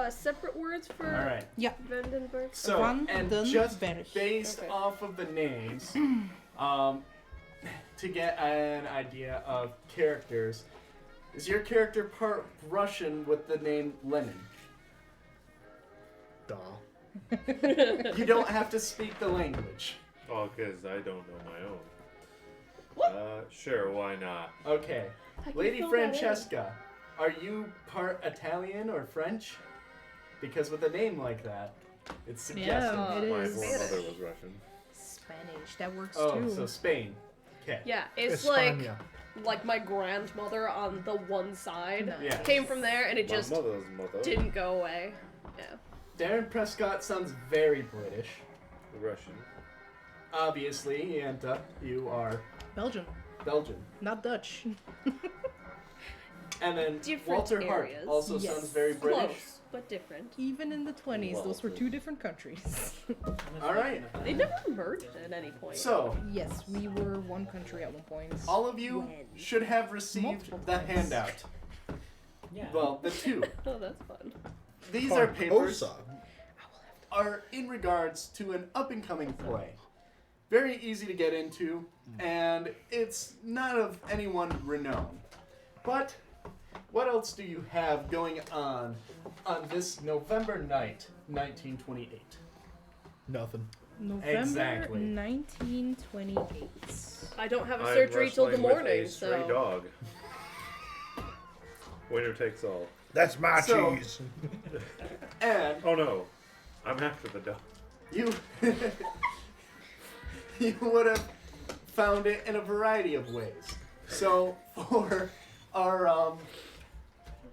separate words for All right. Yeah. Vandenberg? So, Van and den just Berg. based Okay. off of the names, to get an idea of characters, is your character part Russian with the name Lenin? Duh. You don't have to speak the language. Oh, because I don't know my own. Sure, why not? Okay. I can Lady fill that in. Francesca, Are you part Italian or French? Because with a name like that, it's suggestive. Yeah, it My is. forefather was Russian. Spanish. That works Oh, too. so Spain. Okay. Yeah, it's España. like my grandmother on the one side Yeah. came from there, and it My just mother's mother. didn't go away. Yeah. Darren Prescott sounds very British. Russian. Obviously, Yanta, you are Belgium, Belgian. not Dutch. And then Different Walter Hart areas. also Yes. sounds very British. Close, but different. Even in the 20s, those were Walter. two different countries. All right. They never merged at any point. So, Yes, we were one country at one point. all of you When? should have received Multiple the times. handout. Yeah. Well, the two. Oh, that's fun. These are papers Barbosa. are in regards to an up-and-coming play. Very easy to get into, and it's not of anyone renowned. But what else do you have going on this November night, 1928? Nothing. November Exactly. 1928. I don't have a I'm surgery till the wrestling with morning, a stray so. dog. Winner takes all. That's my So- cheese. And Oh no, I'm after the dog. you you would have found it in a variety of ways. So for our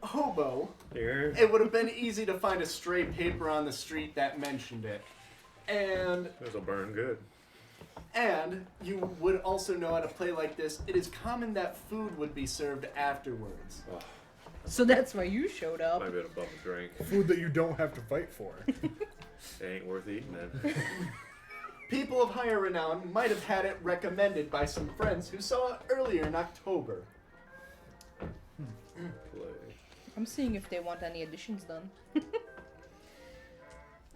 hobo, Here. it would have been easy to find a stray paper on the street that mentioned it. And This'll burn good. you would also know how to play like this. It is common that food would be served afterwards. Oh, So that's why you showed up. might be able to bump a drink. Food that you don't have to fight for. It ain't worth eating then. People of higher renown might have had it recommended by some friends who saw it earlier in October. Play. I'm seeing if they want any additions done.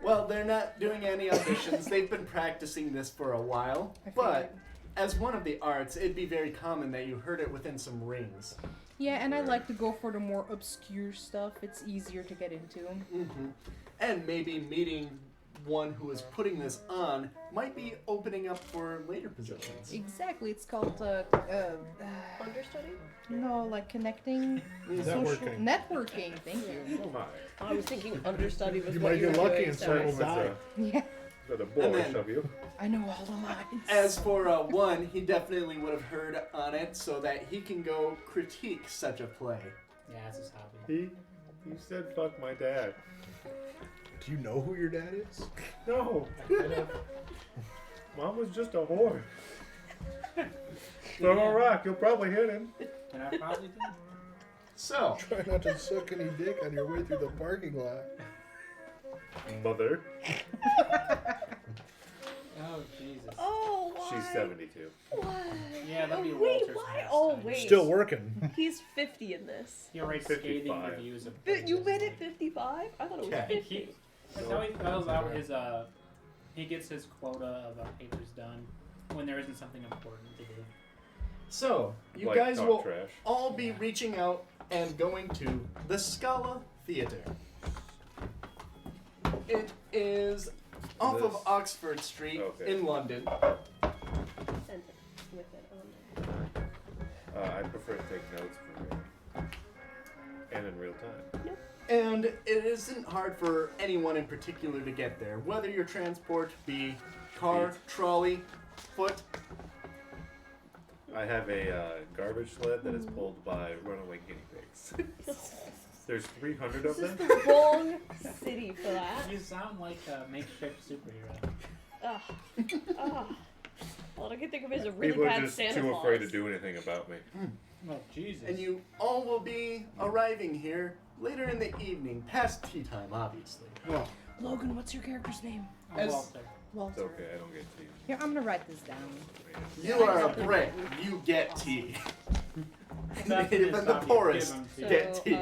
Well, they're not doing any auditions. They've been practicing this for a while. I But figured. as one of the arts, it'd be very common that you heard it within some rings. Yeah, and I like to go for the more obscure stuff. It's easier to get into. Mm-hmm. And maybe meeting one who is putting this on might be opening up for later positions. Exactly, it's called Understudy? no, like connecting, Mhm. social Networking. networking. Thank you. Oh my. I was thinking understudy was You what might you were get lucky doing, and so- someone will That's die. Yeah, For the And boy then- of you. I know all the lines. As for one, he definitely would have heard on it so that he can go critique such a play. Yeah, that's his hobby. He said fuck my dad. Do you know who your dad is? No. Mom was just a whore. Throw a rock, you'll probably hit him. And I probably did. So, Try not to suck any dick on your way through the parking lot. Mother. Oh, Jesus. Oh, why? She's 72. Why? Yeah, that'd be Wait, Walter's why? pastime. Oh, wait. Still working. He's 50 in this. He'll write scathing 55. reviews of But you plays. made it 55? I thought it was Okay. 50. That's how he fills out his, he gets his quota of papers done when there isn't something important to do. so you Like guys talk will trash. all be reaching out and going to the Scala Theatre. It is off of This- Oxford Street Okay. in London. Sent it with it on there. I prefer to take notes for real. And in real time. And it isn't hard for anyone in particular to get there, whether your transport be car, trolley, foot. I have a garbage sled that is pulled by runaway guinea pigs. There's 300 of This is them. the wrong city for that. You sound like a makeshift superhero. Ugh. Ugh. All I can think of is a really People are bad just Santa too Claus. afraid to do anything about me. Oh, Jesus. And you all will be arriving here later in the evening, past tea time, obviously. Well, Logan, what's your character's name? I'm as- Walter. It's Walter. okay, I don't get tea. Here, I'm gonna write this down. You are a brick. You get tea. After Even this the stop, you poorest give 'em So, tea. get tea. Yeah,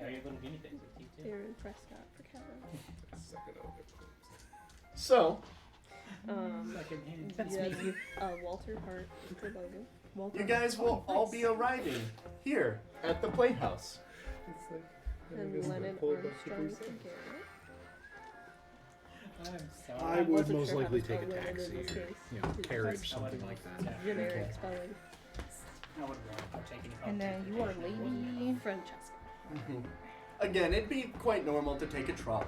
your little guinea pigs are cute too. Aaron Prescott for Kevin. Suck it over. So, Secondhand. That's yeah, me. Walter Hart for Logan. Walter. you guys will Oh, all nice. be arriving here at the Playhouse. It's like, And Lennon Armstrong for Garrett. I'm sorry. I would wasn't most sure how likely to take spell a Lennon in taxi. this case. You know, It's carriage, I something wouldn't like like that. that. Generic Okay. spelling. I would partake in And then you are Lady. Francesca. Again, it'd be quite normal to take a trolley.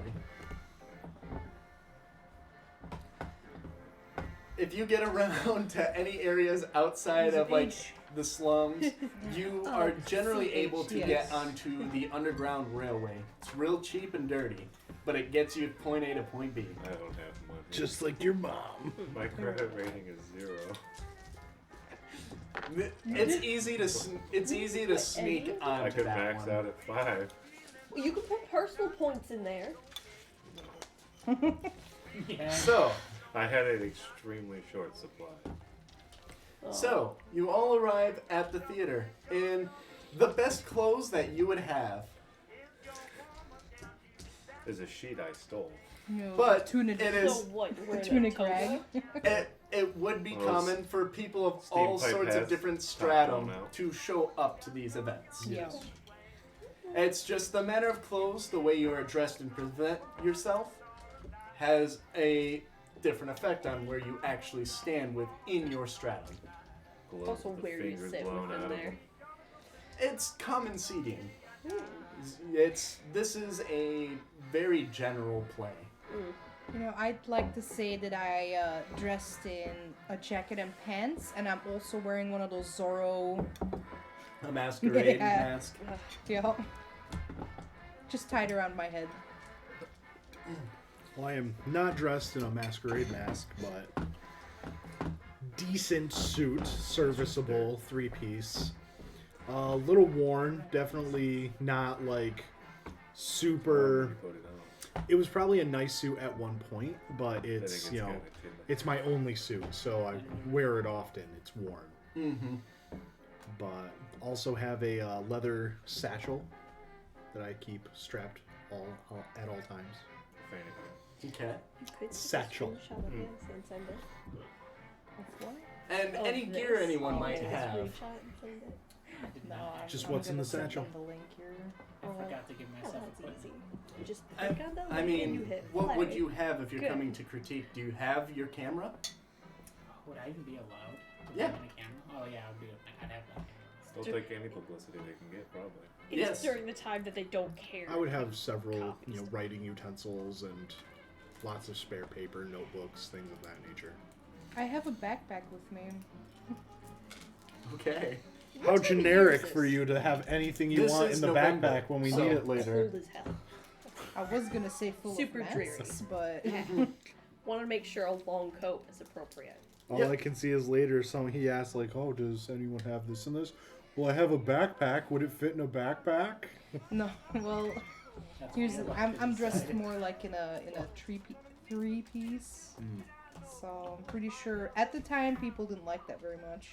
If you get around to any areas outside of like the slums, you are generally able to get onto the underground railway. It's real cheap and dirty, but it gets you point A to point B. I don't have money. Just like your mom. My credit rating is 0. It's easy to sneak I onto could that max one. out at 5. Well, you can put personal points in there. Yeah. So, I had an extremely short supply. So, you all arrive at the theater in the best clothes that you would have. There's a sheet I stole. No, But tunic. it So is what? We're in a Tunic toga? rag. it would be Well, common for people of steam all pipe sorts of has different top stratum blown out. to show up to these events. Yeah. It's just the manner of clothes, the way you are dressed and present yourself, has a different effect on where you actually stand within your stratum. Gloves Also, with the where you fingers sit blown within out of there. them. It's common seating. Hmm. This is a very general play. You know, I'd like to say that I dressed in a jacket and pants, and I'm also wearing one of those Zorro. A masquerade Yeah. mask. Yeah. Just tied around my head. Well, I am not dressed in a masquerade mask, but decent suit, serviceable, 3-piece. A little worn, definitely not like super. Put it on. It was probably a nice suit at one point, but I think it's, you know, kinda too it's my only suit, so I wear it often. It's worn. Mm-hmm. But also have a leather satchel that I keep strapped at all times. fanny. Okay. Satchel. And Of any this. gear anyone Oh, might take a have. screenshot and send it. I did No, not. I'm, Just I'm what's in gonna the send satchel? them the link here. I forgot to give Oh, myself a that's button. easy. Just click on the link I and you mean, hit what would play. you have if you're Good. coming to critique? Do you have your camera? Would I even be allowed to Yeah. bring in a camera? Oh yeah, I'd have that. They'll Ju- take any publicity they can get, probably. It's Yes. during the time that they don't care. I would have several, Copies. writing utensils and lots of spare paper, notebooks, things of that nature. I have a backpack with me. Okay. How What time of year generic is for this? you to have anything you This want is in the November, backpack when we so- need it later. Cold as hell. I was gonna say full Super of dreary. masks, but Want to make sure a long coat is appropriate. All Yep. I can see is later, he asked, like, oh, does anyone have this and this? Well, I have a backpack. Would it fit in a backpack? no. Well, That's here's what I'm dressed decided. more like in a three piece. So I'm pretty sure at the time people didn't like that very much.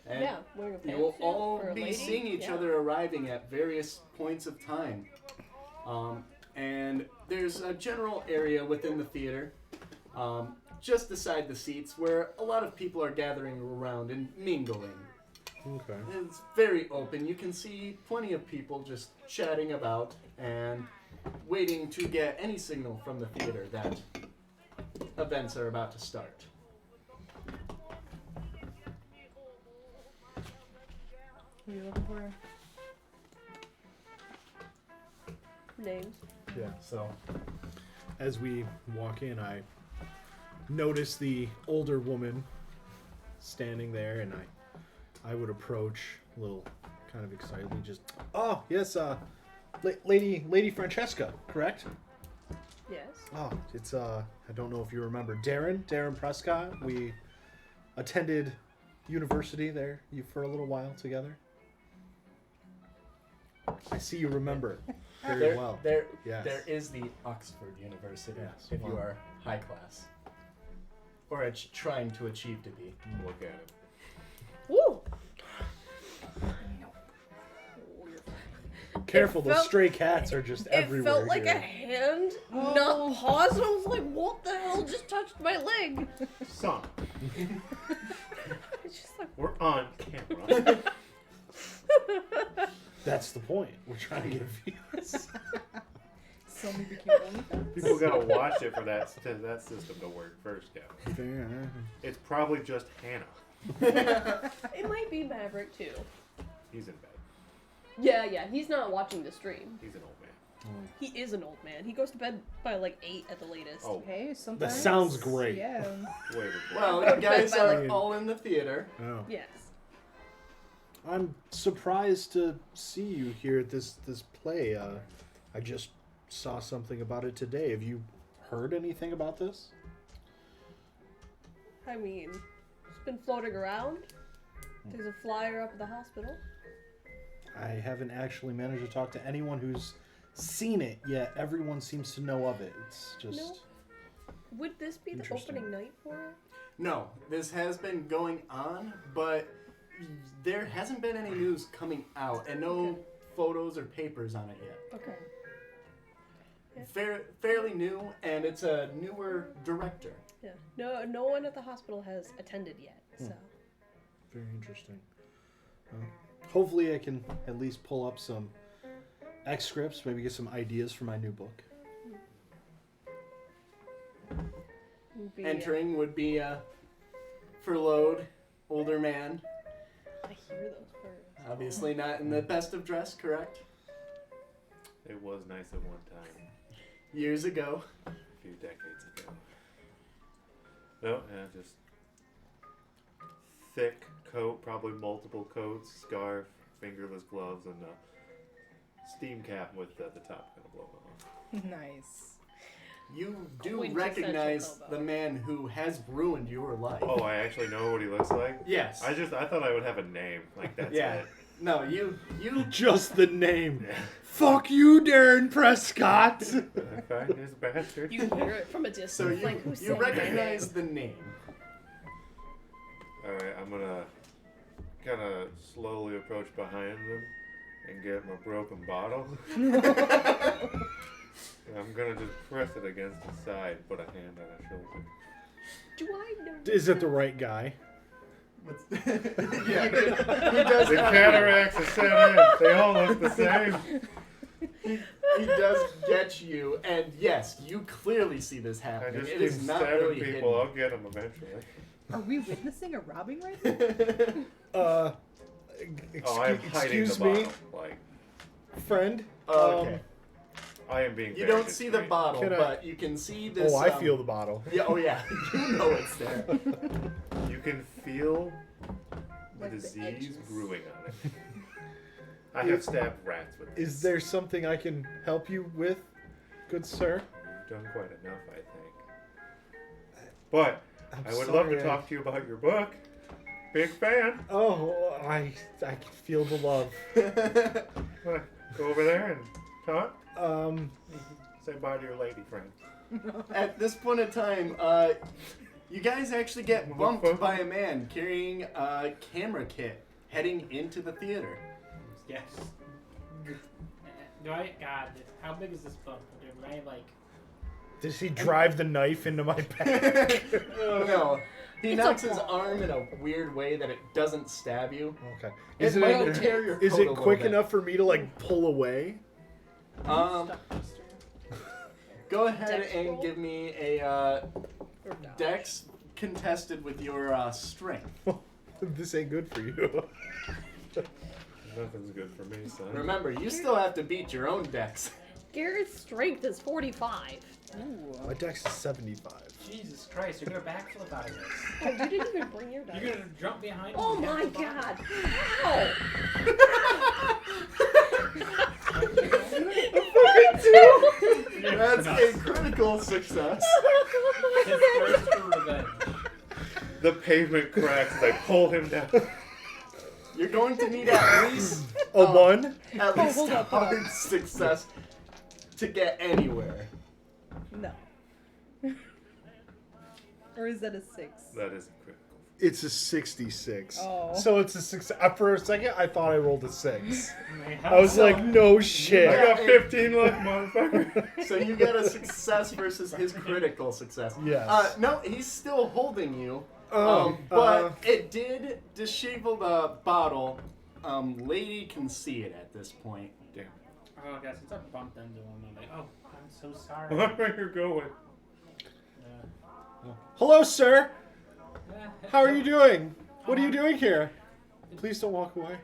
And Yeah, wearing a you will pantsuit all for a be lady? seeing each Yeah. other arriving at various points of time. And there's a general area within the theater, just beside the seats, where a lot of people are gathering around and mingling. Okay. It's very open. You can see plenty of people just chatting about and waiting to get any signal from the theater that events are about to start. What are you looking for? Names. Yeah, so as we walk in, I notice the older woman standing there, and I would approach a little kind of excitedly, just, oh, yes, Lady Francesca, correct? Yes. Oh, it's, I don't know if you remember, Darren Prescott. We attended university there for a little while together. I see you remember very well. There Yes. is the Oxford University, Yes, if you fun. are high class. Or trying to achieve to be. Look at it. Woo! Careful, It those felt- stray cats are just It everywhere felt like here. a hand Oh. not paused, and I was like, what the hell just touched my leg? Son, It's just like, we're on camera. That's the point. We're trying to get views. So we became OnlyFans? People still gotta watch it for that system to work first, Kevin. Fair. It's probably just Hannah. It might be Maverick too. He's in bed. Yeah, he's not watching the stream. He's an old man. He is an old man. He goes to bed by like 8 at the latest. Oh, Hey, sometimes. That sounds great. Yeah. way before. Well, you guys By, are like- all in the theater. Oh. Yes. I'm surprised to see you here at this play. I just saw something about it today. Have you heard anything about this? I mean, it's been floating around. There's a flyer up at the hospital. I haven't actually managed to talk to anyone who's seen it yet. Everyone seems to know of it. It's just No. Would this be the Interesting. opening night for it? No, this has been going on, but there hasn't been any news coming out, and no Okay. photos or papers on it yet. Okay. Fairly new, and it's a newer director. Yeah. No one at the hospital has attended yet. So. very interesting. Hopefully, I can at least pull up some excerpts, maybe get some ideas for my new book. Would be, Entering would be a furloughed older man, I hear those words. obviously not in the best of dress, correct? It was nice at one time, Years ago. a few decades ago. No, yeah, just thick coat, probably multiple coats, scarf, fingerless gloves, and a steam cap with the top kind of blown off. Nice. You do Quintessential recognize hobo. the man who has ruined your life. Oh, I actually know what he looks like? Yes. I thought I would have a name. Like, that's Yeah. it. No, you Just the name. Yeah. Fuck you, Darren Prescott. Okay, here's a bastard. You hear it from a distance. so you like, who's you saying my recognize name? the name. Alright, I'm gonna kind of slowly approach behind them and get my broken bottle. I'm gonna just press it against his side, put a hand on his shoulder. Do I know? Is it the right guy? Yeah, he does. The cataracts are set in. They all look the same. He does get you, and yes, you clearly see this I happening. just It keep is not stabbing really people. I'll get them eventually. Are we witnessing a robbing right now? hidden. Oh, I'm hiding excuse the me, bottle. Like, friend. Okay. I am being. You very don't see the discreet. bottle, Can I- but you can see this. I feel the bottle. Yeah. Oh yeah. You know it's there. You can feel the Like the disease edges. brewing on it. I have stabbed rats with this. Is there something I can help you with, good sir? You've done quite enough, I think. But I'm I would love sorry, to talk to you about your book. Big fan. Oh, I can feel the love. Wanna go over there and talk? Mm-hmm. Say bye to your lady friend. At this point in time, you guys actually get bumped by a man carrying a camera kit heading into the theater. Yes. Do I? God, how big is this book? Do I like? Does he drive the knife into my back? No. He It's knocks a his ball. arm in a weird way that it doesn't stab you. Okay. It might tear your Is coat a it little quick bit. enough for me to like pull away? Go ahead Dex and roll? give me a Or dodge. dex contested with your strength. This ain't good for you. Nothing's good for me, son. Remember, you still have to beat your own dex. Garrett's strength is 45. My dex is 75. Jesus Christ! You're gonna backflip out of this. Oh, you didn't even bring your dice. You're gonna jump behind. him Oh and my get the bottle? god! Ow! That's a critical success. His thirst for revenge. The pavement cracks as I pull him down. You're going to need at least A one? at least hold a up, hold up. hard success to get anywhere. No. Or is that a 6? That is critical. It's a 66. Oh. So it's a 6. For a second, I thought I rolled a 6. Man, I was like, no I shit. got 15 left, motherfucker. So you get a success versus his critical success. Yes. No, he's still holding you. Oh, But it did dishevel the bottle. Lady can see it at this point. Damn. Oh god, since I bumped into him, I'm like, oh, I'm so sorry. Where you're going? Hello, sir. How are you doing? What are you doing here? Please don't walk away.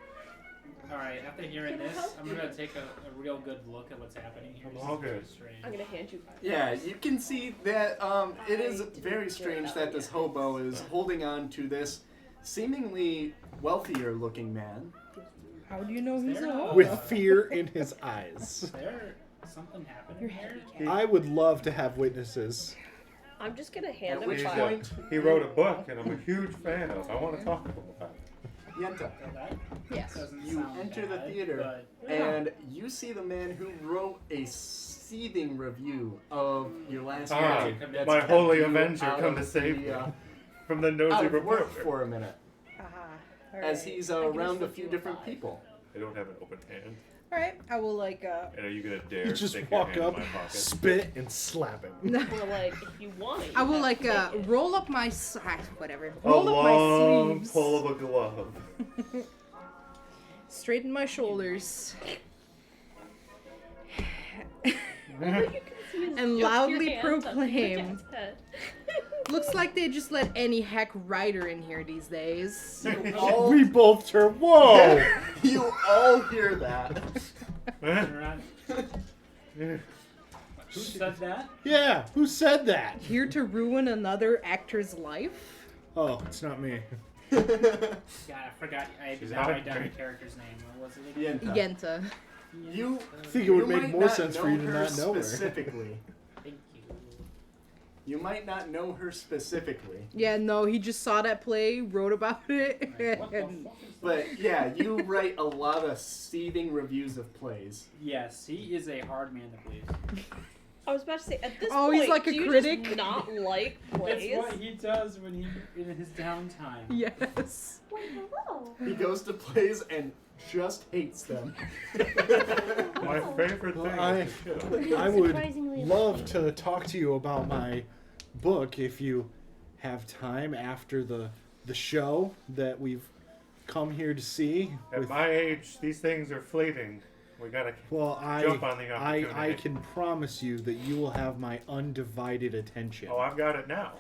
Alright, after hearing this, I'm gonna take a real good look at what's happening here. This is Okay. very strange. I'm gonna hand you 5. Yeah, you can see that it is very strange that this hobo is holding on to this seemingly wealthier looking man. How do you know he's a hobo? With fear in his eyes. Is there something happening here? I would love to have witnesses. I'm just gonna hand At him which 5. point, He wrote a book, and I'm a huge fan of. I want to talk to him about it. Yenta, So that Yes. doesn't you sound enter the bad, theater but- and you see the man who wrote a seething review of your last Ah, movie. that's my kept holy you Avenger out come to of save the, me from the nosy out of work reporter. for a minute, as he's around a few different people. I don't have an open hand. Alright, I will like And are you gonna dare You just stick your walk hand up, in my pocket? spit, and slap him. Or like, if you want it, I you will have like to take it. roll up my whatever. A Roll up my long sleeves. pull of a glove. Straighten my shoulders. All you can see is And just loudly your hand touching the proclaim. cat's head. Looks like they just let any heck writer in here these days. We both turn. Whoa! You all hear that. Who said that? Yeah, who said that? Here to ruin another actor's life? Oh, it's not me. God, I forgot. I did not not write down the great. character's name. What was it again? Yenta. Yenta. You I think it would you make might more not sense for you to know not know her. specifically. Thank you. You might not know her specifically, Yeah, no, he just saw that play, wrote about it, What the and fuck is that? but yeah, you write a lot of seething reviews of plays. Yes, he is a hard man to please. I was about to say, at this Oh, point, he's like a do you critic? just not like plays? It's what he does when he in his downtime. yes. Why, hello. He goes to plays and just hates them. My favorite thing Well, is to kill. I would Surprisingly love to talk to you about my book if you have time after the show that we've come here to see. At my age, these things are fleeting. We gotta Well, jump on the I opportunity. can promise you that you will have my undivided attention. Oh, I've got it now.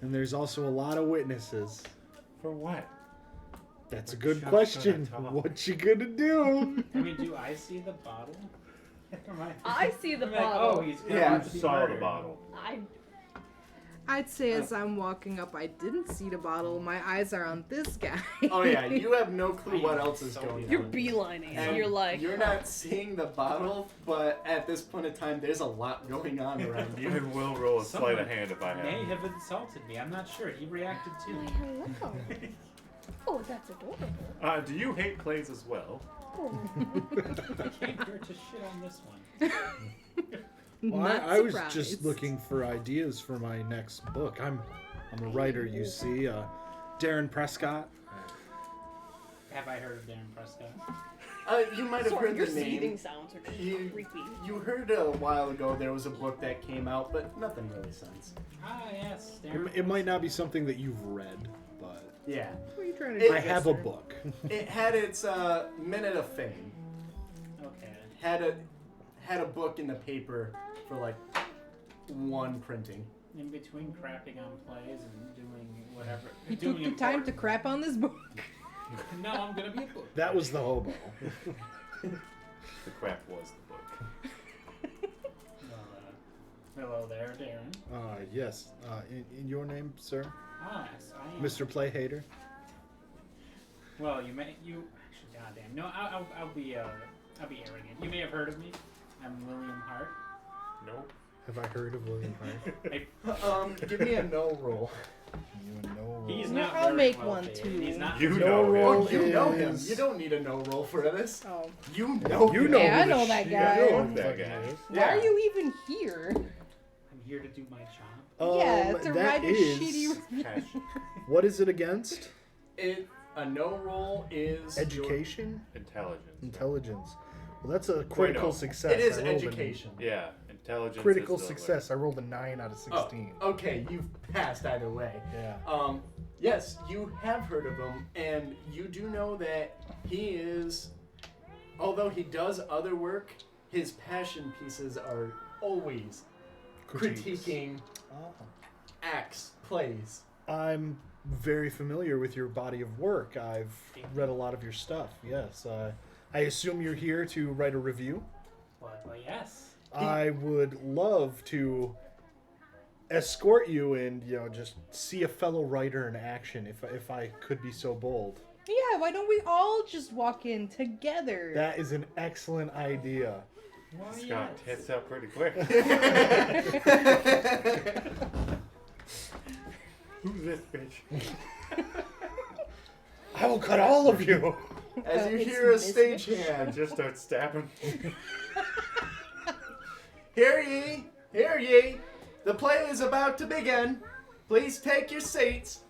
And there's also a lot of witnesses. For what? That's a We're good just question. gonna talk. What you gonna do? I mean, do I see the bottle? Am I see the I'm like, bottle. oh, he's going Yeah. to be Saw the murdered. bottle. I'd say as I'm walking up, I didn't see the bottle. My eyes are on this guy. Oh yeah, you have no clue what else is going You're on. beelining. And You're like, you're not seeing the bottle, but at this point in time, there's a lot going on around I you. will roll a sleight of Someone hand if I may have. have insulted me. I'm not sure. He reacted too. why, hello. Oh, that's adorable. Do you hate plays as well? Oh. I came here to shit on this one. Well, Not I was surprised. just looking for ideas for my next book. I'm a writer, you see. Darren Prescott. Have I heard of Darren Prescott? You might have Sorry, heard your the seething name. sounds are just You, creepy. you heard a while ago there was a book that came out, but nothing really since. Ah, yes, It, Darren. it might not be something that you've read, but Yeah. What are you trying to It- do? I have a sir? book. It had its minute of fame. Okay. Had a book in the paper for like one printing. In between crapping on plays and doing whatever. He doing took the time to important- crap on this book. No, I'm gonna be a book. That was the hobo. The crap was the book. Hello there, Darren. Yes. In your name, sir? Ah, yes, I am. Mr. Play Hater? Well, you actually, goddamn. No, I'll be arrogant. You may have heard of me. I'm William Hart. Nope. Have I heard of William Hart? Give me a no roll. You know. He's No, not I'll very make well one, paid. too. He's not. You No know roll. Oh, you know him. is- You don't need a no roll for this. Oh. You know You him. know Yeah, I who the know that shit- guy. you know Fuck who that fucking guy. is. Why are you even here? I'm here to do my job. Yeah, to that write a is- shitty review. Passion. What is it against? A no roll is Education? Intelligence. Intelligence. Well, that's a critical no. success. It is I rolled a- education. Yeah, intelligence. critical is the, success. I rolled a 9 out of 16. Okay, you've passed either way. Yeah. Yes, you have heard of him, and you do know that he is although he does other work, his passion pieces are always critiquing acts, plays. I'm very familiar with your body of work. I've read a lot of your stuff. Yes. I assume you're here to write a review? Well, yes. I would love to escort you and, just see a fellow writer in action if I could be so bold. Yeah, why don't we all just walk in together? That is an excellent idea. Well, Scott yes. hits up pretty quick. Who's this bitch? I will cut all of you. As you It's hear a Miss stagehand, I just start stabbing. hear ye, hear ye, the play is about to begin. Please take your seats.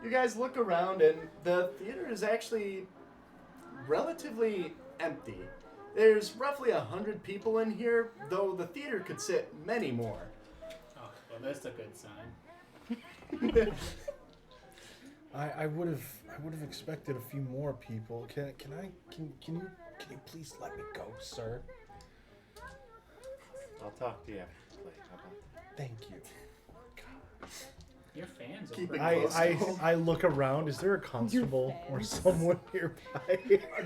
You guys look around and the theater is actually relatively empty. There's roughly 100 people in here, though the theater could sit many more. Oh, well, that's a good sign. I would have expected a few more people. Can you please let me go, sir? I'll talk to you after the play. How about that? Thank you. Your fans are Keep pretty it I close. I look around. Is there a constable or fans. someone nearby?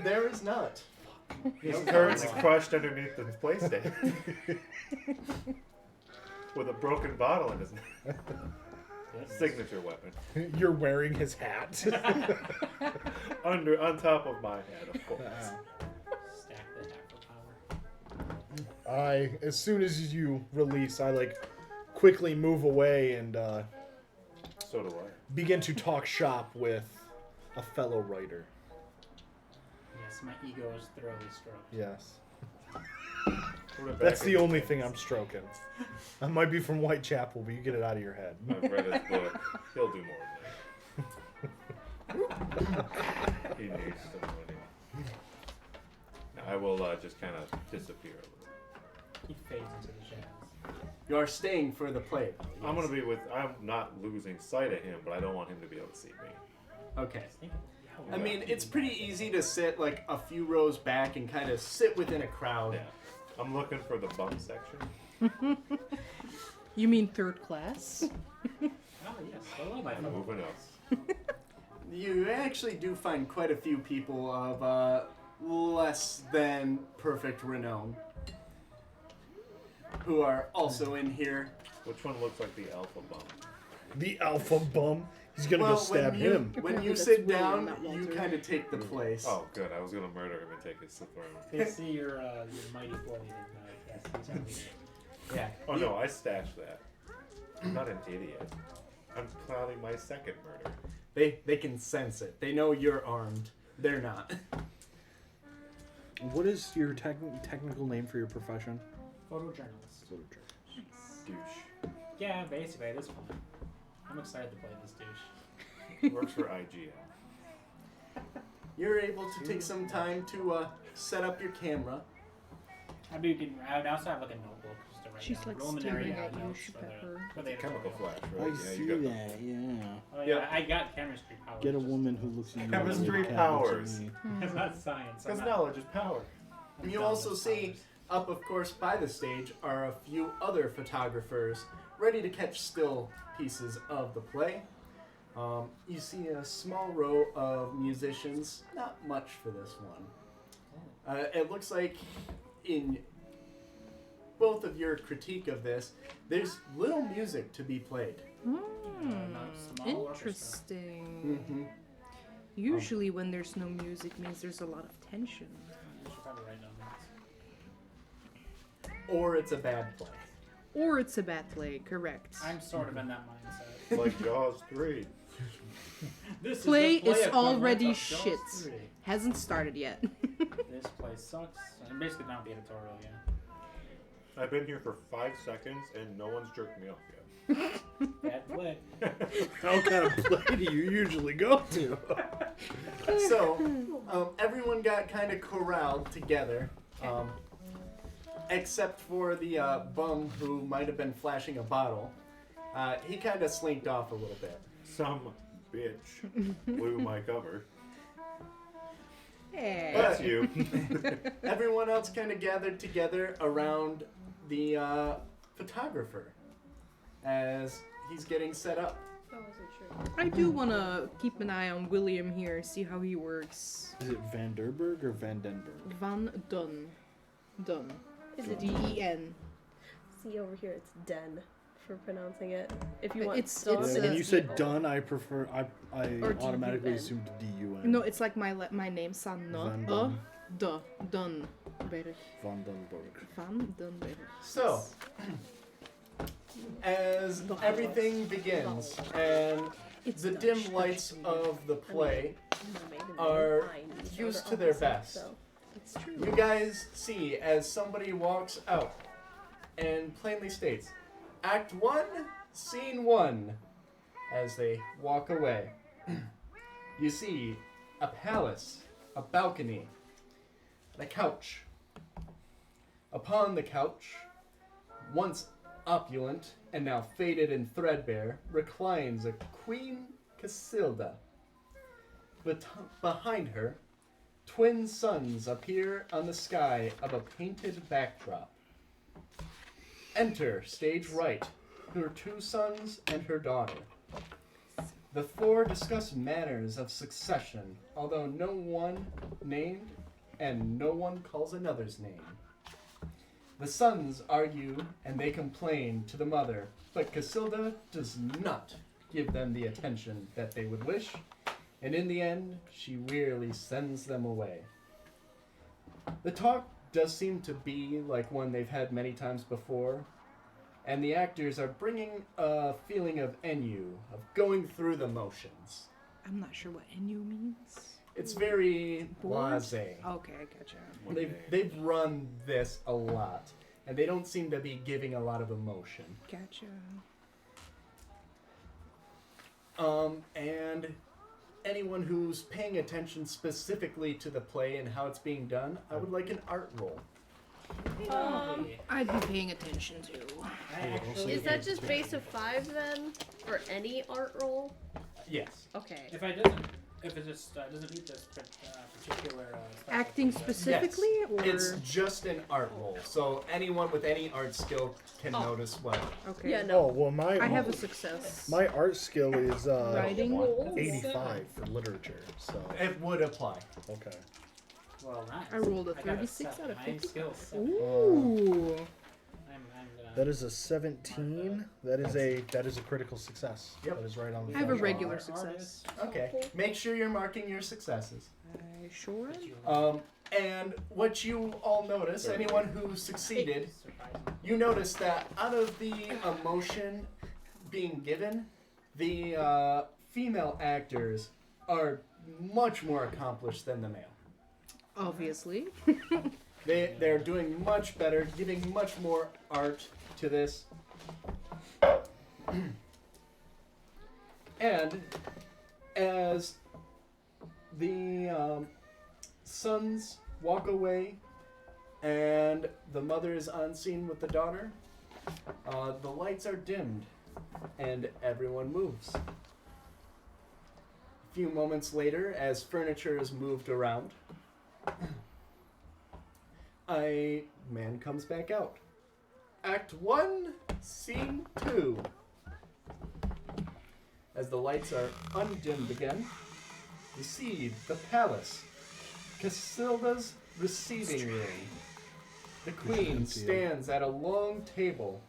There is not. His No curtain's constable. crushed underneath the PlayStation. With a broken bottle in his signature weapon. You're wearing his hat. On top of my head, of course. Stack the hat for power. As soon as you release, I quickly move away and So do I. begin to talk shop with a fellow writer. Yes, my ego is thoroughly stroked. Yes. Put it That's back the in- only thing I'm stroking. I might be from Whitechapel, but you get it out of your head. I've read his book. He'll do more than that. He needs some money. Now, I will just kind of disappear a little. He fades into the shadows. You are staying for the play. though, I'm yes. gonna be with. I'm not losing sight of him, but I don't want him to be able to see me. Okay. I was thinking, I mean, it's pretty easy to sit a few rows back and kind of sit within a crowd. Yeah. I'm looking for the bum section. You mean third class? oh yes, hello, my I'm fellow. moving else. You actually do find quite a few people of less than perfect renown who are also in here. Which one looks like the alpha bum? The alpha bum. He's gonna go stab when him. when Apparently you that's sit William, down, not you Walter. kind of take the place. Oh, good. I was gonna murder him and take his throne. They see your mighty blade and yes, he's our leader. Yeah. Oh no, I stashed that. I'm not an idiot. I'm planning my second murder. They can sense it. They know you're armed. They're not. What is your technical name for your profession? Photojournalist. Douche. Yeah, basically, this one. I'm excited to play this douche. Works for IGN. You're able to take some time to set up your camera. I also have like a notebook just to write She's down like preliminary staring at you, notes for Pepper. the Chemical editorial. flash, right? I Yeah, see you got that, yeah. Oh yeah, Yeah. I got chemistry powers. Get a just- woman who looks at you. Chemistry like a cat looks at powers. me. It's not science. Because I'm not- knowledge is power. I'm You dumb also with see, powers. up of course by the stage, are a few other photographers ready to catch still pieces of the play. You see a small row of musicians, not much for this one. It looks like in both of your critique of this, there's little music to be played. Not a small orchestra. Interesting. Mm-hmm. Usually, when there's no music, means there's a lot of tension. I should probably write down notes. Or it's a bad play. Or it's a bad play, correct. I'm sort of in that mindset. Like Jaws 3. This Play is, the play is equivalent already of Jaws shit. 3. Hasn't started yet. This play sucks. I'm basically not the editorial yet. I've been here for 5 seconds and no one's jerked me off yet. Bad play. How kind of play do you usually go to? So, everyone got kind of corralled together, except for the bum who might have been flashing a bottle. He kind of slinked off a little bit. Some bitch blew my cover. Yeah. That's you. Everyone else kind of gathered together around the photographer as he's getting set up. I wasn't sure. I do want to keep an eye on William here, see how he works. Is it Van der Berg or Van den Berg? Van Dun. Dun. Is it D-E-N. See over here? It's Den for pronouncing it. If you want It's- done, it's, Yeah, when uh, you said done, I prefer. I Or automatically D-U-N. assumed D-U-N. No, it's like my name, Sanna. Van Dun. Dun. Berg. Van den Berg. Van Dun Berg. So, as everything begins and It's the Dutch, dim Dutch lights to me. of the play mermaid and are pine, so used they're to their opposite, best. so- It's true. you guys see as somebody walks out and plainly states, Act 1, Scene 1, as they walk away. You see a palace, a balcony, and a couch. Upon the couch, once opulent and now faded and threadbare, reclines a Queen Casilda. Behind her, twin suns appear on the sky of a painted backdrop. Enter, stage right, her two sons and her daughter. The four discuss manners of succession, although no one named and no one calls another's name. The sons argue and they complain to the mother, but Casilda does not give them the attention that they would wish, and in the end, she wearily sends them away. The talk does seem to be like one they've had many times before, and the actors are bringing a feeling of ennui, of going through the motions. I'm not sure what ennui means. It's very Bored? blasé. Okay, I gotcha. They've run this a lot, and they don't seem to be giving a lot of emotion. Gotcha. And anyone who's paying attention specifically to the play and how it's being done, I would like an art roll. I'd be paying attention to. Is that just base of 5 then? For any art roll? Yes. Okay. If it just doesn't meet this particular special Acting thing, specifically, or It's just an art roll, so anyone with any art skill can Oh. notice what. okay. Yeah, Oh no. well, I have a success. my art skill is Writing. 85 for literature. So It would apply. okay. Well, nice. I rolled a got 36 7. out of My 50. skill's 7. Ooh. That is a 17. That is a critical success. Yep. That is right on the. I have a threshold. regular success. Okay. Make sure you're marking your successes. I sure am. And what you all notice, anyone who succeeded, you notice that out of the emotion being given, the female actors are much more accomplished than the male. Obviously. They're doing much better, giving much more art to this. And as the sons walk away and the mother is on scene with the daughter, the lights are dimmed and everyone moves. A few moments later, as furniture is moved around, a man comes back out. Act 1, Scene 2. As the lights are undimmed again, you see the palace, Casilda's receiving room. The queen stands at a long table.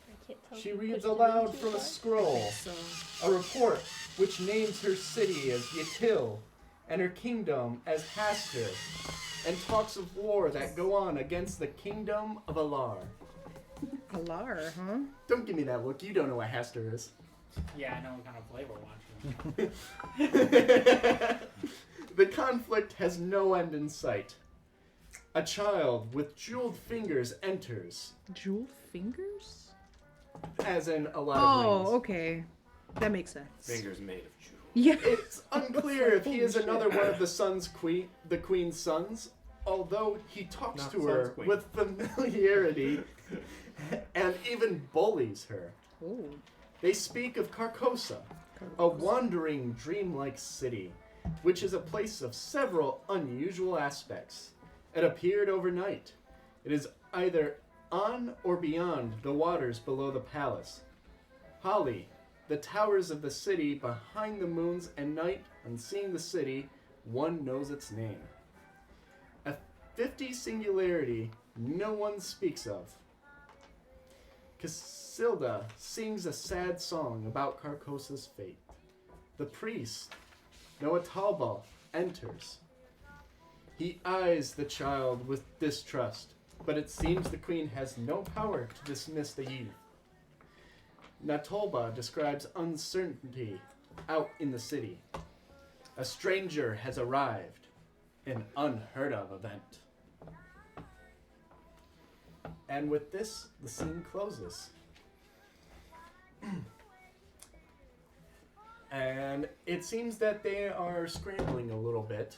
I can't tell She if you reads pushed it aloud in too from a far. scroll So a report which names her city as Yatil and her kingdom as Haster, and talks of war that go on against the kingdom of Alar. Alar, huh? Don't give me that look. You don't know what Haster is. Yeah, I know what kind of play we're watching. The conflict has no end in sight. A child with jeweled fingers enters, Jeweled fingers? as in a lot of Oh, rings. okay. That makes sense. Fingers made of jewels. Yeah. It's unclear if he is Holy shit. another one of the queen's sons, although he talks Not to son's her queen. with familiarity and even bullies her. Oh. They speak of Carcosa, a wandering, dreamlike city, which is a place of several unusual aspects. It appeared overnight. It is either on or beyond the waters below the palace. Holly, the towers of the city behind the moons, and night, on seeing the city, one knows its name. A 50 singularity no one speaks of. Casilda sings a sad song about Carcosa's fate. The priest, Noatalba, enters. He eyes the child with distrust, but it seems the queen has no power to dismiss the youth. Natolba describes uncertainty out in the city. A stranger has arrived, an unheard of event. And with this, the scene closes. And it seems that they are scrambling a little bit.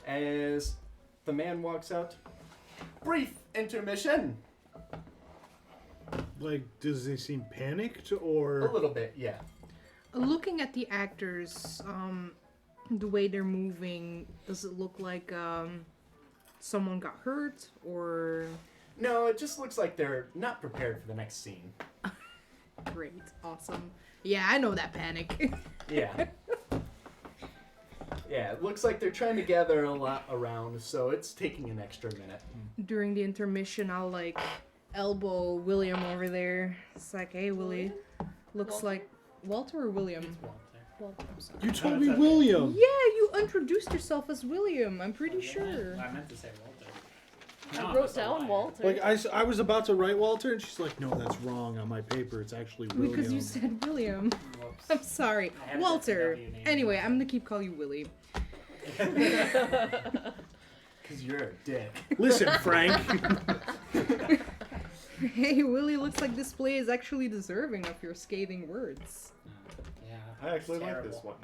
As the man walks out, brief intermission. Like, does he seem panicked or? A little bit, yeah. Looking at the actors, the way they're moving, does it look like someone got hurt or? No, it just looks like they're not prepared for the next scene. Great, awesome. Yeah, I know that panic. Yeah. Yeah, it looks like they're trying to gather a lot around, so it's taking an extra minute. During the intermission, I'll like elbow William over there. It's like, hey, Willie, looks Walter. like Walter or William? It's Walter. Walter. I'm sorry. You told me William. Yeah, you introduced yourself as William. I'm pretty sure. I meant to say Walter. No, I I'm wrote just a down liar. Walter. Like I was about to write Walter, and she's like, "No, that's wrong on my paper. It's actually William." Because you said William. Whoops. I'm sorry. I have a Walter. W name. Anyway, I'm gonna keep calling you Willie. Because you're a dick. Listen, Frank. Hey, Willie, looks like this play is actually deserving of your scathing words. Yeah. I actually it's like this terrible.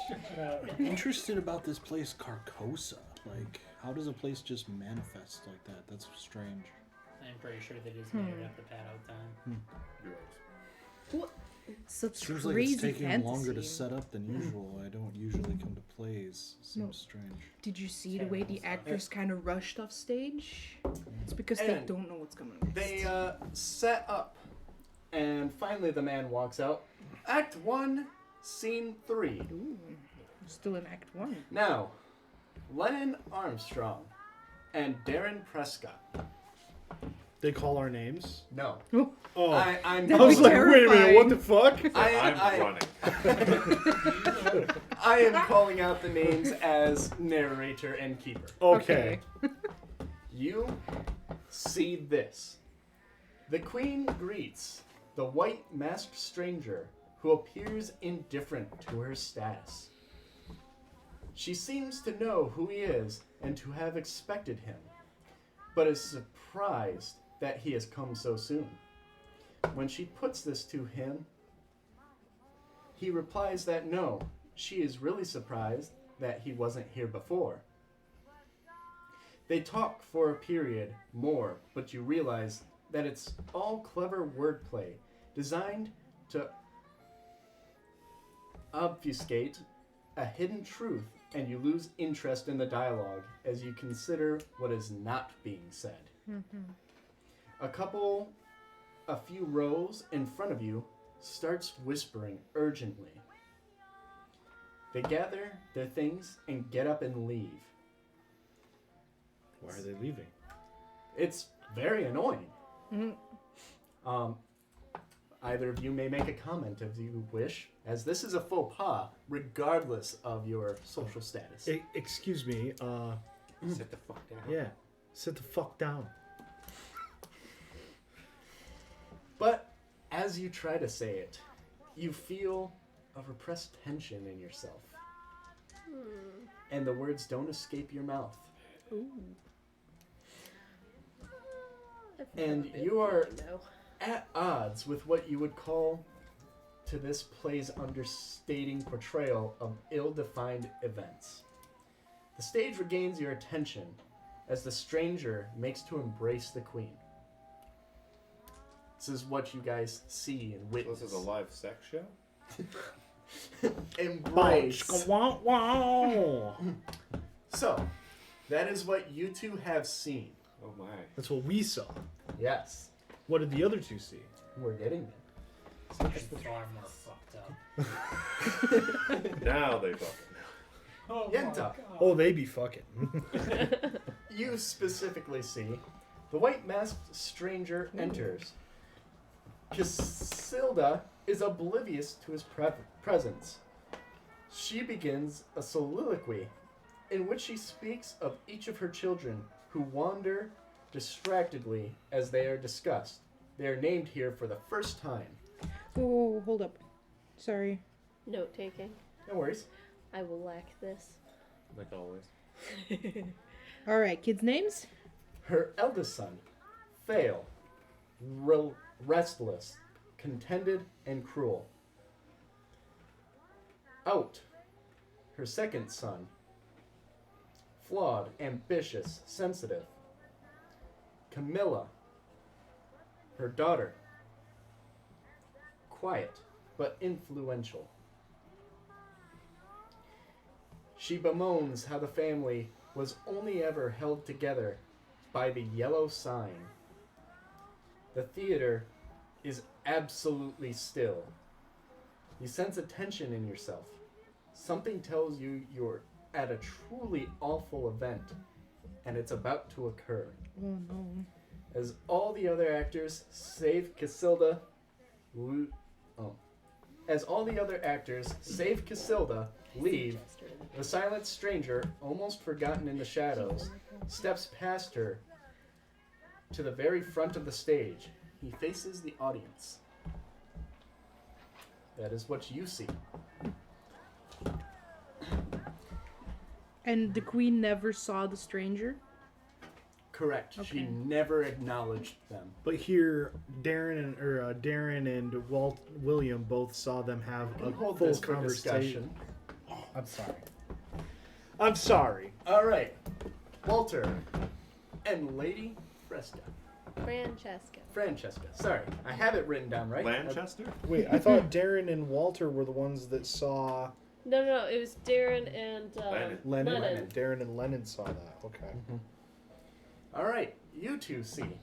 one now. Interested about this place, Carcosa. Like, how does a place just manifest like that? That's strange. I'm pretty sure they just made it up to pad out time. Such Seems like crazy it's taking fantasy. longer to set up than usual. I don't usually come to plays. Seems strange. Did you see the way the actors kind of rushed off stage? It's because they And don't know what's coming next. They set up, and finally the man walks out. Act 1, Scene 3. Ooh, still in Act 1. Now, Lennon Armstrong and Darren Prescott. They call our names. No. Oh, I I'm was like, wait a minute, what the fuck? I'm running. I am calling out the names as narrator and keeper. Okay. You see this. The queen greets the white masked stranger who appears indifferent to her status. She seems to know who he is and to have expected him, but is surprised that he has come so soon. When she puts this to him, he replies that no, she is really surprised that he wasn't here before. They talk for a period more, but you realize that it's all clever wordplay designed to obfuscate a hidden truth, and you lose interest in the dialogue as you consider what is not being said. A few rows in front of you starts whispering urgently. They gather their things and get up and leave. Why are they leaving? It's very annoying. Either of you may make a comment if you wish, as this is a faux pas, regardless of your social status. Excuse me, Sit the fuck down. yeah, sit the fuck down. But as you try to say it, you feel a repressed tension in yourself. And the words don't escape your mouth. And you are at odds with what you would call to this play's understating portrayal of ill-defined events. The stage regains your attention as the stranger makes to embrace the queen. This is what you guys see and witness. This is a live sex show? embrace. Wow, wow. So, that is what you two have seen. Oh my. That's what we saw. Yes, What did the other two see? we're getting there. It's far more fucked up. Now they fucking. Oh Yenta, Oh, they be fucking. you specifically see the white masked stranger enters. Casilda is oblivious to his presence. She begins a soliloquy in which she speaks of each of her children who wander distractedly as they are discussed. They are named here for the first time. Oh, hold up. Sorry. Note taking. No worries. I will lack this. Like always. All right, kids' names? Her eldest son, Fail, restless, contented, and cruel. Out, her second son, flawed, ambitious, sensitive. Camilla, her daughter, quiet but influential. She bemoans how the family was only ever held together by the yellow sign. The theater is absolutely still. You sense a tension in yourself. Something tells you you're at a truly awful event, and it's about to occur. Oh no. As all the other actors, save Casilda, leave, the silent stranger, almost forgotten in the shadows, steps past her to the very front of the stage. He faces the audience. That is what you see. And the queen never saw the stranger? Correct. She Okay. never acknowledged them. But here, Darren and William both saw them have We a hold full this for conversation. discussion. I'm sorry. I'm sorry. All right, Walter and Lady Francesca. Sorry, I have it written down right. Lanchester? Wait, I thought Darren and Walter were the ones that saw No, it was Darren and Lennon. Lennon. Darren and Lennon saw that. Okay. All right, you two see.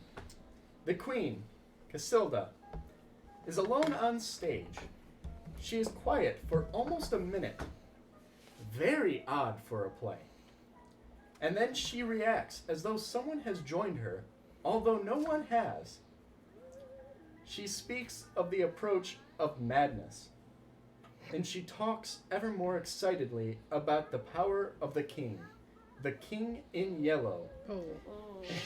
The Queen, Casilda, is alone on stage. She is quiet for almost a minute. Very odd for a play. And then she reacts as though someone has joined her, although no one has. She speaks of the approach of madness, and she talks ever more excitedly about the power of the king in yellow. Oh,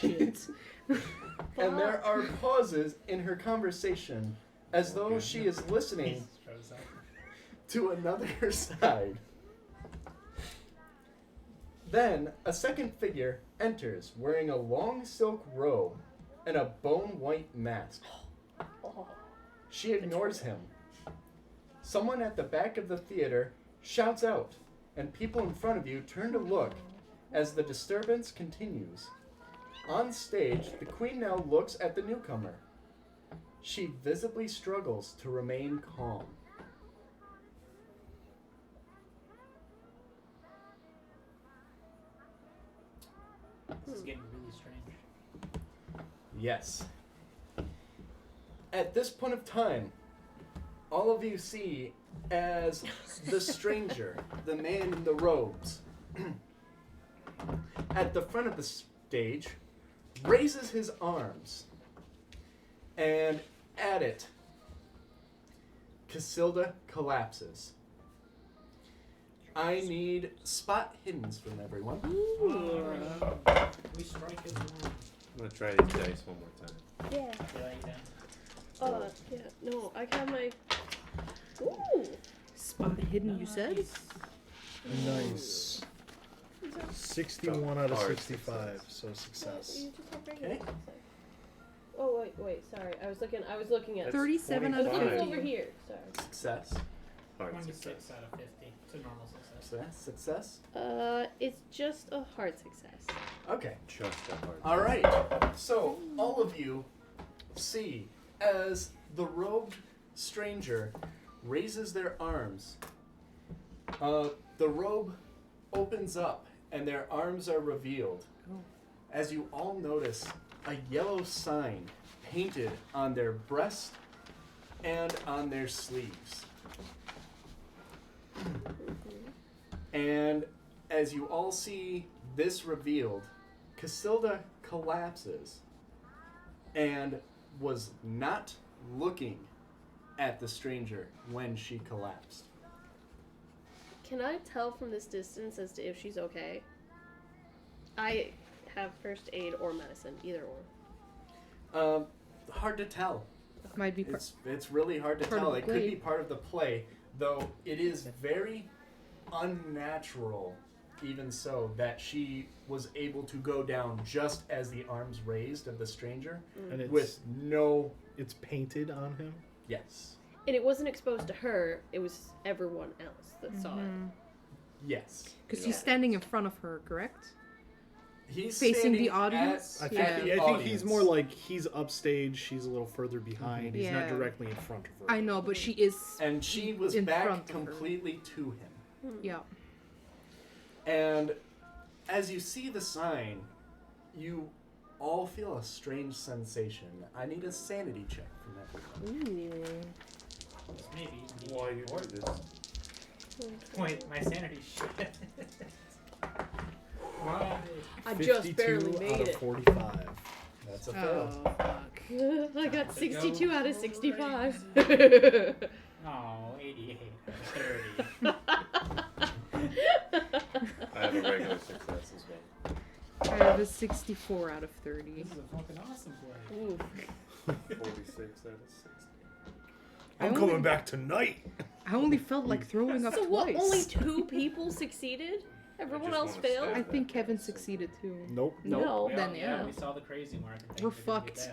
shit. And there are pauses in her conversation as though she is listening to another side. Then a second figure enters wearing a long silk robe and a bone white mask. She ignores him. Someone at the back of the theater shouts out, and people in front of you turn to look as the disturbance continues. On stage, the queen now looks at the newcomer. She visibly struggles to remain calm. This is getting really strange. Yes. At this point of time, all of you see as the stranger, the man in the robes, at the front of the stage, raises his arms, and at it, Casilda collapses. I need spot hiddens from everyone. We strike it. I'm gonna try these dice one more time. Yeah. Yeah. No, I got my. Ooh. Spot hidden, you said? Nice. 61 out of Hard 65, so success. You just have regular Okay. success. Oh wait. Sorry, I was looking at. That's 37 out of 25. 50. Over here. Sorry. Success. Hard 26 success. out of 50. It's a normal success. Success. It's just a hard success. Okay. Just that hard. All right. So all of you see as the robed stranger raises their arms. The robe opens up and their arms are revealed. As you all notice, a yellow sign painted on their breast and on their sleeves. And as you all see this revealed, Casilda collapses and was not looking at the stranger when she collapsed. Can I tell from this distance as to if she's okay? I have first aid or medicine, either or. Hard to tell. Might be. It's really hard to part of tell. the It could play. be part of the play, though it is very unnatural, even so, that she was able to go down just as the arms raised of the stranger And it's, with no... it's painted on him. Yes. And it wasn't exposed to her, it was everyone else that saw it. Yes. Because he's standing in front of her, correct? He's Facing the standing audience? I At, think, at the I think audience. he's more like he's upstage, she's a little further behind. He's not Yeah. directly in front of her. I know, but she is. And she was in back front of her. completely to him. Yeah. And as you see the sign, you all feel a strange sensation. I need a sanity check from everyone. Ooh. Maybe. Why you do this? Wait, my sanity shit. Why? I just 52 barely out made of it. 45. That's a fail. Oh, fuck. I got 62 out of 65. Oh, 88. 30. I have a regular success as well. I have a 64 out of 30. This is a fucking awesome play. Ooh. 46 out of 60. I'm only- coming back tonight. I only felt like throwing up So twice. what, only 2 people succeeded? Everyone just else wanna failed? stay. I think Kevin succeeded too. Nope. No. We Then all- yeah. we saw the crazy mark. And things We're are gonna be fucked.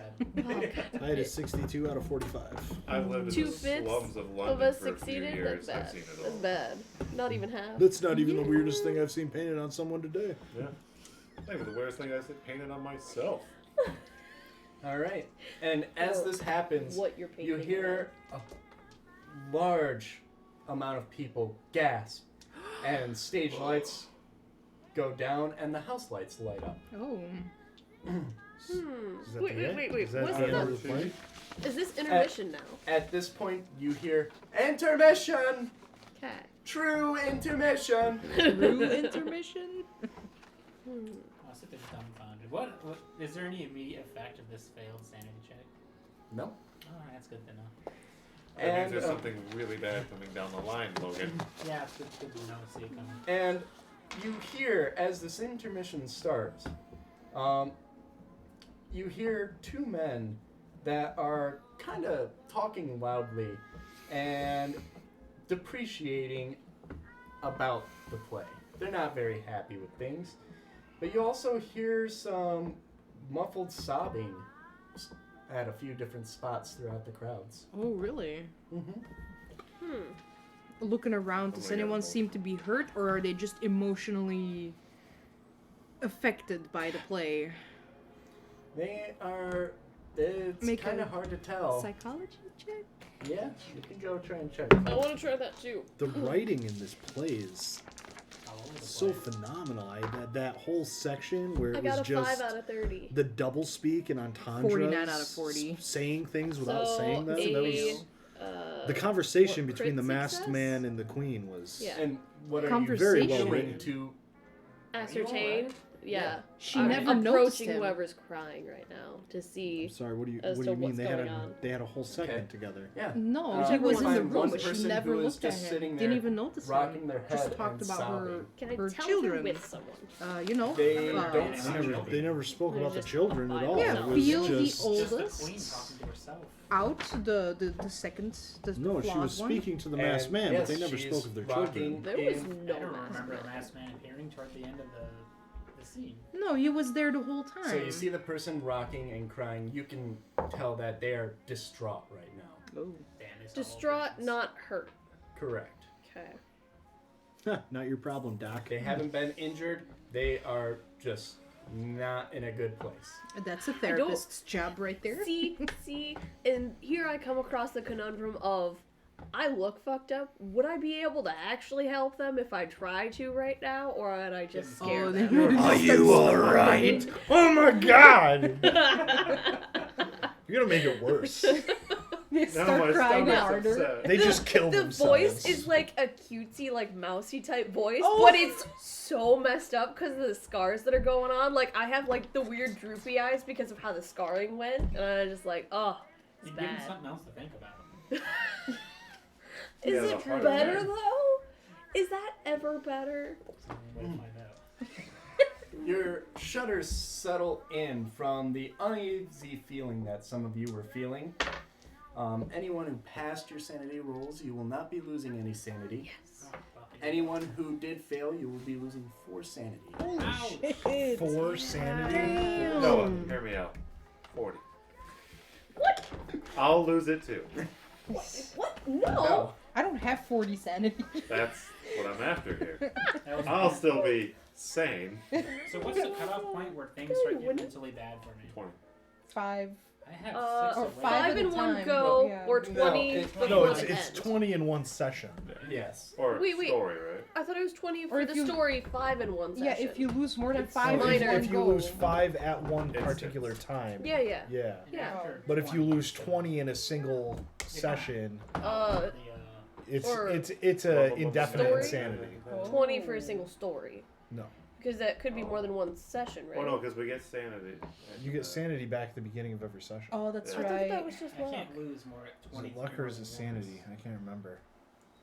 bad. I had a 62 out of 45. I've lived in the 2/5 slums of of London us for a few succeeded? years. That's I've bad. seen it That's all. bad. Not even half. That's not even the weirdest thing I've seen painted on someone today. Yeah. Not even the weirdest thing I said painted on myself. All right. And as Or this happens, what you're you painting hear a large amount of people gasp, and stage lights go down, and the house lights light up. Oh. Is that Wait, the wait, end? wait, wait. Is that What's the end the- of the play? Is this intermission now? At this point, you hear intermission. Okay. True intermission. True intermission? I'll sit there dumbfounded. What is there any immediate effect of this failed sanity check? No. Oh, that's good to know. That means And there's something really bad coming down the line, Logan. Yeah, it's good to know. See it coming. and you hear as this intermission starts, you hear 2 men that are kind of talking loudly and depreciating about the play. They're not very happy with things. But you also hear some muffled sobbing at a few different spots throughout the crowds. Oh, really? Mm-hmm. Looking around, Oh does my God, anyone no. seem to be hurt, or are they just emotionally affected by the play? They are. It's Make kind a of hard to tell. Psychology check? Yeah, you can go try and check. I want to try that too. The writing in this play is All over the so place. phenomenal. That whole section where I it was got a just 5 out of 30. the double speak and entendres, 49 out of 40. saying things without So saying them. That was, the the conversation what, between the crit masked success? man and the queen was Yeah. And what are you Conversation. very well Very well written to? ascertain. Yeah. She I'm never noticed approaching him. whoever's crying right now to see. I'm sorry, what do you as what to do you mean what's they had going a on. they had a whole segment Okay. together? Yeah. No, Uh, he was in the find one room, but she person never who is looked at just him. sitting Didn't there even notice rocking him. their head Just talked and about her, Can I her tell children. if you're with someone? You know, They uh, don't They never spoke They're about the just children at all. Yeah, It was feel the just old- Just the oldest? queen talking to herself. out the second, the no. She flawed was one. speaking to the And masked man, yes, but they never she's spoke of their rocking children. There was in- no I don't mask remember man. a masked man appearing toward the end of the scene. No, he was there the whole time. So you see the person rocking and crying. You can tell that they are distraught right now. Oh. Damn, they saw Distraught, all not hurt. Correct. Okay. Not your problem, Doc. They haven't been injured. They are just not in a good place. That's a therapist's job right there. See, and here I come across the conundrum of I look fucked up. Would I be able to actually help them if I try to right now, or would I just scare Oh, them? they would Are just you start alright? screaming. Oh my god! You're gonna make it worse. They Now start my crying stomach's harder. upset. They just kill The themselves. voice is like a cutesy, like mousy type voice, Oh. but it's so messed up because of the scars that are going on. Like I have like the weird droopy eyes because of how the scarring went, and I'm just like, oh, it's You give him bad. something else to think about. Is Yeah, it the heart better attack. though? Is that ever better? So we'll find out. Your shudders settle in from the uneasy feeling that some of you were feeling. Anyone who passed your sanity rolls, you will not be losing any sanity. Yes. Anyone who did fail, you will be losing 4 sanity. Holy Ow. shit. 4 sanity. Damn. Noah, hear me out. 40. What? I'll lose it too. What? No. I don't have 40 sanity. That's what I'm after here. That was I'll still be sane. So what's the cutoff point where things start getting mentally bad for me? 20. 5. I have 6 or away. 5 5 at a in one time, go, yeah. or No, 20 it's- before No, it's the it's end. 20 in one session. Yes. Or Wait. story, right? I thought it was 20 Or for if the you- story, 5 in one session. Yeah, if you lose more than It's 5 minor. in one If you go. lose 5 at one Instance. particular time. Yeah, yeah. Yeah. And Yeah. after But if you 20, lose 20 in a single session, it's Or it's a indefinite story? insanity. 20 for a single story. No. Because that could be more than one session, right? Oh no, because we get sanity. You get sanity back at the beginning of every session. Oh, that's Yeah. I thought right. that was just I luck. can't lose more at Is 20. it luck or is it sanity? I can't remember.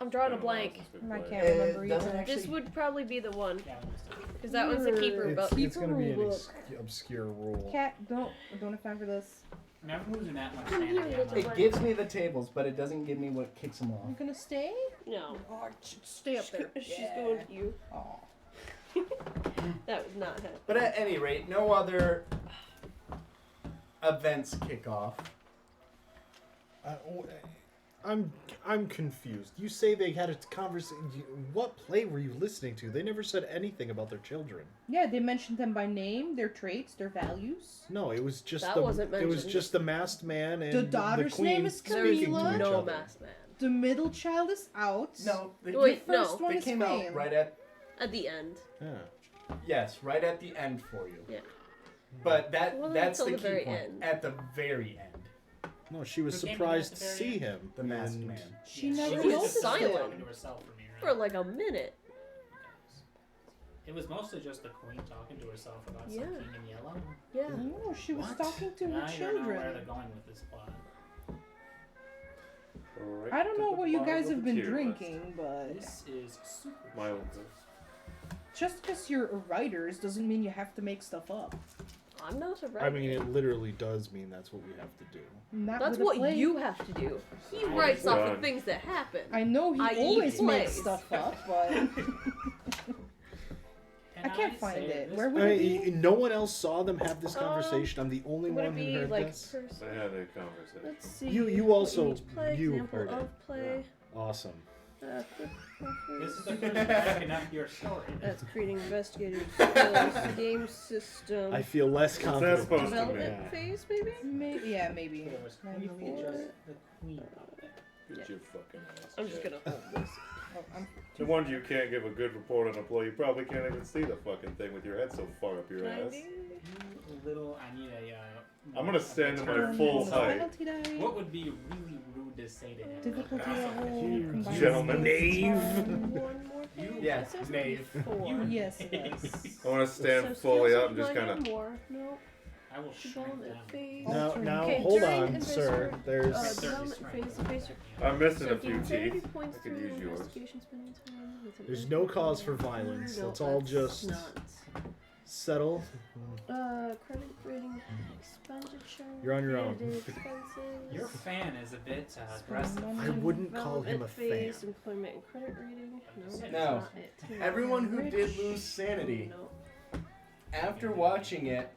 I'm drawing a blank. I can't remember doesn't either. actually- This would probably be the one. Yeah, I'm just- Because that one's the keeper, It's, but it's gonna be an Keeper obscure rule. Cat, don't have time for this. I'm never losing that much Come here, sanity. I'm little not- It gives me the tables, but it doesn't give me what kicks them You off. gonna stay? no. Oh, stay up there. She's going to you. Oh. That was not happening. But at any rate, no other events kick off. I'm confused. You say they had a conversation. What play were you listening to? They never said anything about their children. Yeah, they mentioned them by name, their traits, their values. No, it was just That the wasn't it was mentioned. just the masked man and The daughter's queen name is There is speaking to Camila. each no other. masked man. The middle child is out. No, they, Wait, The first no. one they is came failed. out right at At the end. Yeah. right at the end for you. Yeah. But It wasn't that's until the the key very point. end. At the very end, No, she was Who came in surprised at to the very see end? him. the masked and- man. She Yeah, never was just noticed silent. talking to herself for me, right? For like a minute. It was mostly just the queen talking to herself about Yeah. something in yellow. Yeah. No, she was What? talking to her I don't know where they're children. going with this plot. Right I don't to know the what you bottom guys of have the been tier list. drinking, but This is super. My own. just because you're writers doesn't mean you have to make stuff up. I'm not a writer. I mean, it literally does mean that's what we have to do. Not That's with a what play. you have to do. He Oh, writes off done. of things that happen. I know he I.e. always makes plays. stuff up, but I can't find say it. this Where would I it mean, be? no one else saw them have this conversation. I'm the only Would one it who be heard like this. person? They had a conversation. Let's see. You also- Each play, you example heard it. of play. Awesome. This is the first backing up your story. That's creating investigative skills, game system, I feel less that confident. supposed to development Yeah. phase, maybe. Yeah, maybe. It was creepy, just the queen about it. Get your fucking ass. I'm just Jack. gonna hold this. Oh, I'm No wonder you can't give a good report on a play. You probably can't even see the fucking thing with your head so far up your ass. 90. You little, I need a. I'm gonna stand in my term. full height. Difficulty die. What would be really rude to say to him? Difficulty That's level a huge combined Gentlemen. with Knave. One more thing. You- Yeah, It says knave. before. Yes, it does. I want to stand So fully skills up and just combined kind of. more. No. I will shrink Development down. phase. Now, Okay, hold during on, and sir. before, There's development phase, phase. I'm missing So a few gain 30 teeth. points I could through use yours. investigation spending time with an There's no cause for violence. No, Let's all that's just not. settle. Credit rating, expenditure. You're on your own. day-to-day expenses. Your fan is a bit aggressive. I wouldn't call him a Development phase, fan. employment and credit rating. No, that's No. not it. Everyone who Rich. did lose sanity, No. after watching it,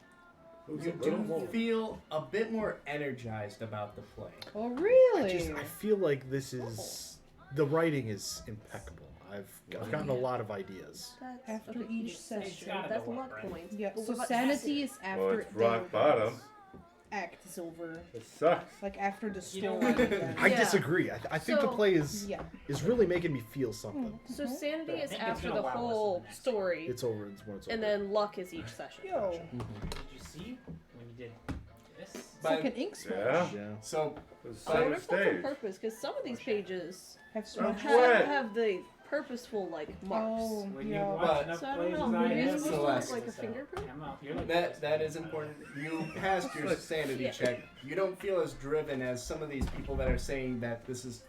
Who's you a little do more? feel a bit more energized about the play. Oh, really? I feel like this is the writing is impeccable. I've gotten a lot of ideas. That's After okay, each each session. gotta That's go up, luck right? points. Yeah, But so what about sanity is after Well, it's rock daily bottom. rolls. act is over. It sucks. Like after the You know story. what? then. I Yeah. disagree. I think the So- play is Yeah. really making me feel something. So sanity I is think it's after gonna the wow us in the whole next story, It's over. It's when it's over. and then luck is each session. Yo. Did you see when you did this? It's By- like an ink smash. Yeah. Yeah. So I Center wonder if that's on stage. purpose, because some of these pages Have Oh, smash. what? have the purposeful like marks. Oh, When you yeah. watch But- enough So I plays don't know, as I maybe have, it's supposed to you'll look figure like a this out. fingerprint? Come on, you're like that is important. You passed your sanity Yeah. check. You don't feel as driven as some of these people that are saying that this is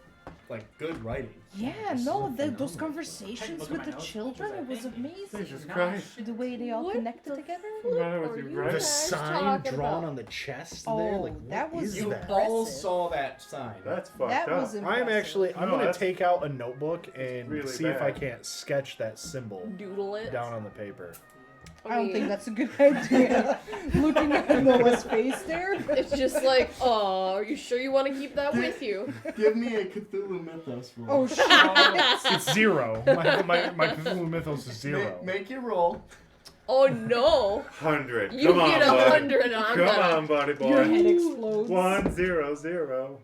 like good writing. Yeah, This is no, a those phenomenal conversations Look at with my the notes, children, it was because I think- amazing. Jesus Not Christ. shit. The way they all What connected the together. What's the matter with are you, you right? The guys sign talking drawn about? on the chest Oh, there, like that what was is You that? all Impressive. saw that sign. That's fucked That up. was impressive. I'm No, gonna that's- take out a notebook and really see if I bad. can't sketch that symbol Doodle it. down on the paper. I don't think that's a good idea. Looking at Noah's face there. It's just like, oh, are you sure you want to keep that with you? Give me a Cthulhu Mythos roll. Oh shit. It's 0. My Cthulhu Mythos is 0. Make your roll. Oh no! 100. You Come on, get buddy. 100 on Come that. on, buddy Your boy. head explodes. 100.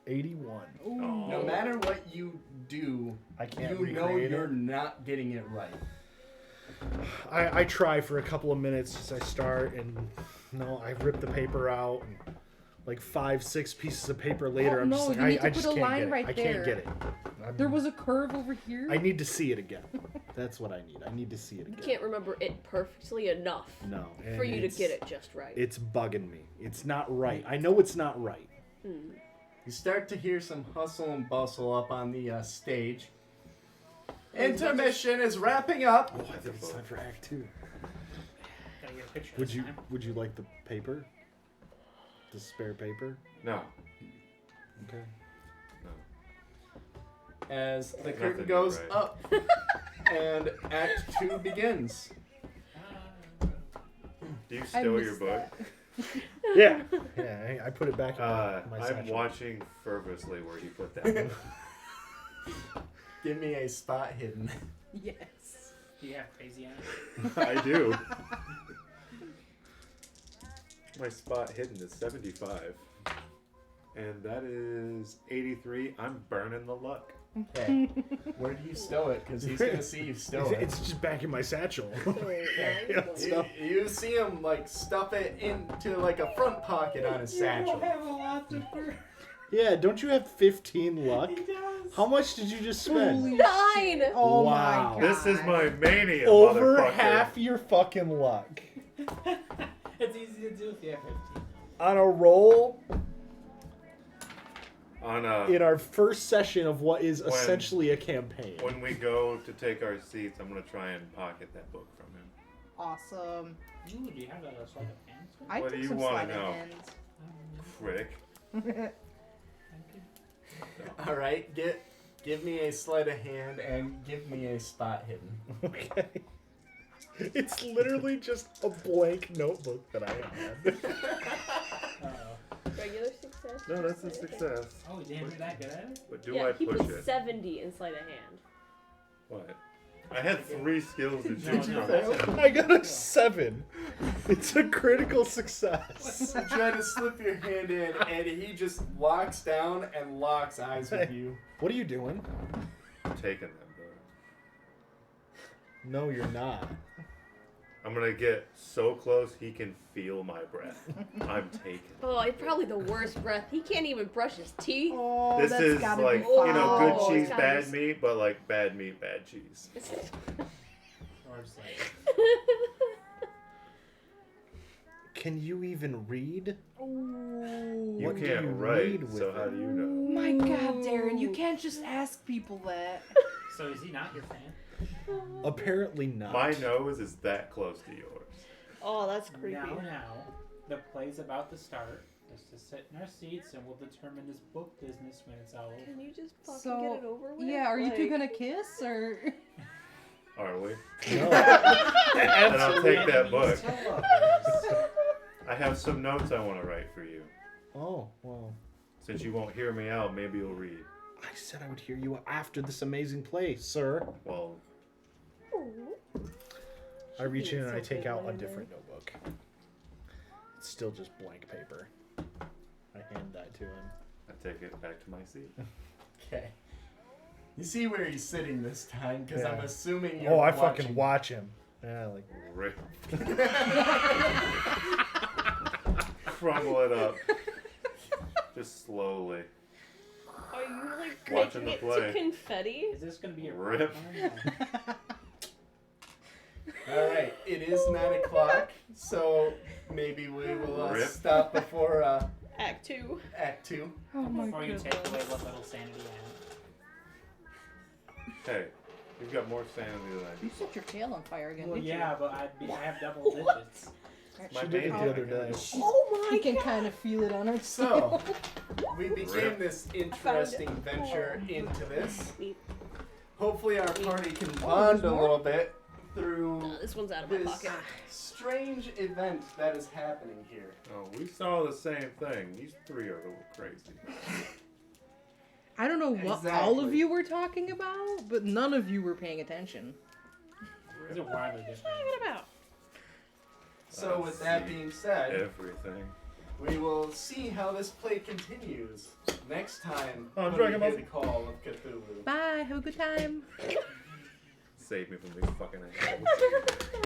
81. No matter what you do, I can't you know recreate you're it. not getting it right. I try for a couple of minutes as I start, and no, I rip the paper out, and like 5-6 pieces of paper later, Oh, I'm no, just like, you need to I just put a can't line get it. right I can't there. get it. I'm- There was a curve over here. I need to see it again. That's what I need. I need to see it You again. can't remember it perfectly enough No. and for you to it's- get it just right. It's bugging me. It's not right. I know it's not right. You start to hear some hustle and bustle up on the stage. Intermission is wrapping up. Oh, I think it's time for Act 2. Gotta get a picture Would this you time. Would you like the paper? The spare paper? No. Okay. As the Nothing curtain to goes write. up and Act 2 begins. Do you I steal your missed book? that. Yeah. Yeah. I put it back in my I'm satchel. watching fervently where he put that. Give me a spot hidden. Yes. Do you have crazy eyes? I do. My spot hidden is 75. And that is 83. I'm burning the luck. Okay. Where do you stow it? Because he's gonna see you stow it. It's just back in my satchel. Yeah. You see him like stuff it into like a front pocket on his satchel. Yeah, don't you have 15 luck? How much did you just spend? Holy 9! Oh Wow. my god. This is my mania, Over motherfucker. half your fucking luck. It's easy to do if you have 15. On a roll On in our first session of what is When- essentially a campaign. when we go to take our seats, I'm gonna try and pocket that book from him. Awesome. Ooh, do you have a sleight of hand? I What do took you some wanna sleight of know? hand. Critic. All right, give me a sleight of hand and give me a spot hidden. Okay. It's literally just a blank notebook that I had. Uh-oh. Regular success? No, that's a success. Oh, damn, you're that good at it? But do Yeah, I he push put it? 70 in sleight of hand. What? I had 3 skills to No, choose no, from. that's I got a 7. It's a critical success. You try to slip your hand in, and he just locks down and locks eyes with you. What are you doing? I'm taking that book. No, you're not. I'm gonna get so close he can feel my breath. I'm taking. Oh, it's probably the worst breath. He can't even brush his teeth. Oh, This that's is gotta like, be you know, good Oh, cheese, it's bad gotta meat, but like bad meat, bad cheese. Or just like, Can you even read? Ooh. You What do can't you write, read with so it? how do you know? My god, Darren, you can't just ask people that. so is he not your fan? Apparently not. My nose is that close to yours. Oh, that's creepy. Now, the play's about to start. Let's just sit in our seats and we'll determine this book business when it's all over. Can you just fucking So, get it over with? Yeah, are you two Like- gonna kiss or? Are we? No. And I'll take that book. Enemies to lovers. I have some notes I want to write for you. Oh, well. Since you won't hear me out, maybe you'll read. I said I would hear you after this amazing play, sir. Well, I reach in and I so take out a good-minded. different notebook. It's still just blank paper. hand die to him. I take it back to my seat. Okay. You see where he's sitting this time, because I'm Yeah. assuming you're Oh, I watching. fucking watch him. Yeah, like Rip. Crumble it up. Just slowly. Are you like Watching making the it play. to confetti? Is this gonna be your Rip. popcorn? All right, it is 9 o'clock, so maybe we will Rip. stop before Act 2. Act 2. Oh my Before you goodness. take away what little sanity I Hey, you've got more sanity than I do. You set your tail on fire again, have. Well, did yeah, but I have double digits. My she did it main the other thing. day. Oh my! You can kind of feel it on her So, tail. we begin Rip. this interesting venture into this. Neat. Hopefully our party can bond a little bit through This one's out of my this pocket. strange event that is happening here. Oh, we saw the same thing. These three are a little crazy. I don't know what all of Exactly. you were talking about, but none of you were paying attention. These are wildly different. What about? So with that being said, Everything. we will see how this play continues next time Oh, I'm when Dragon we Ball hear the call of Cthulhu. Bye. Have a good time. Save me from these fucking assholes.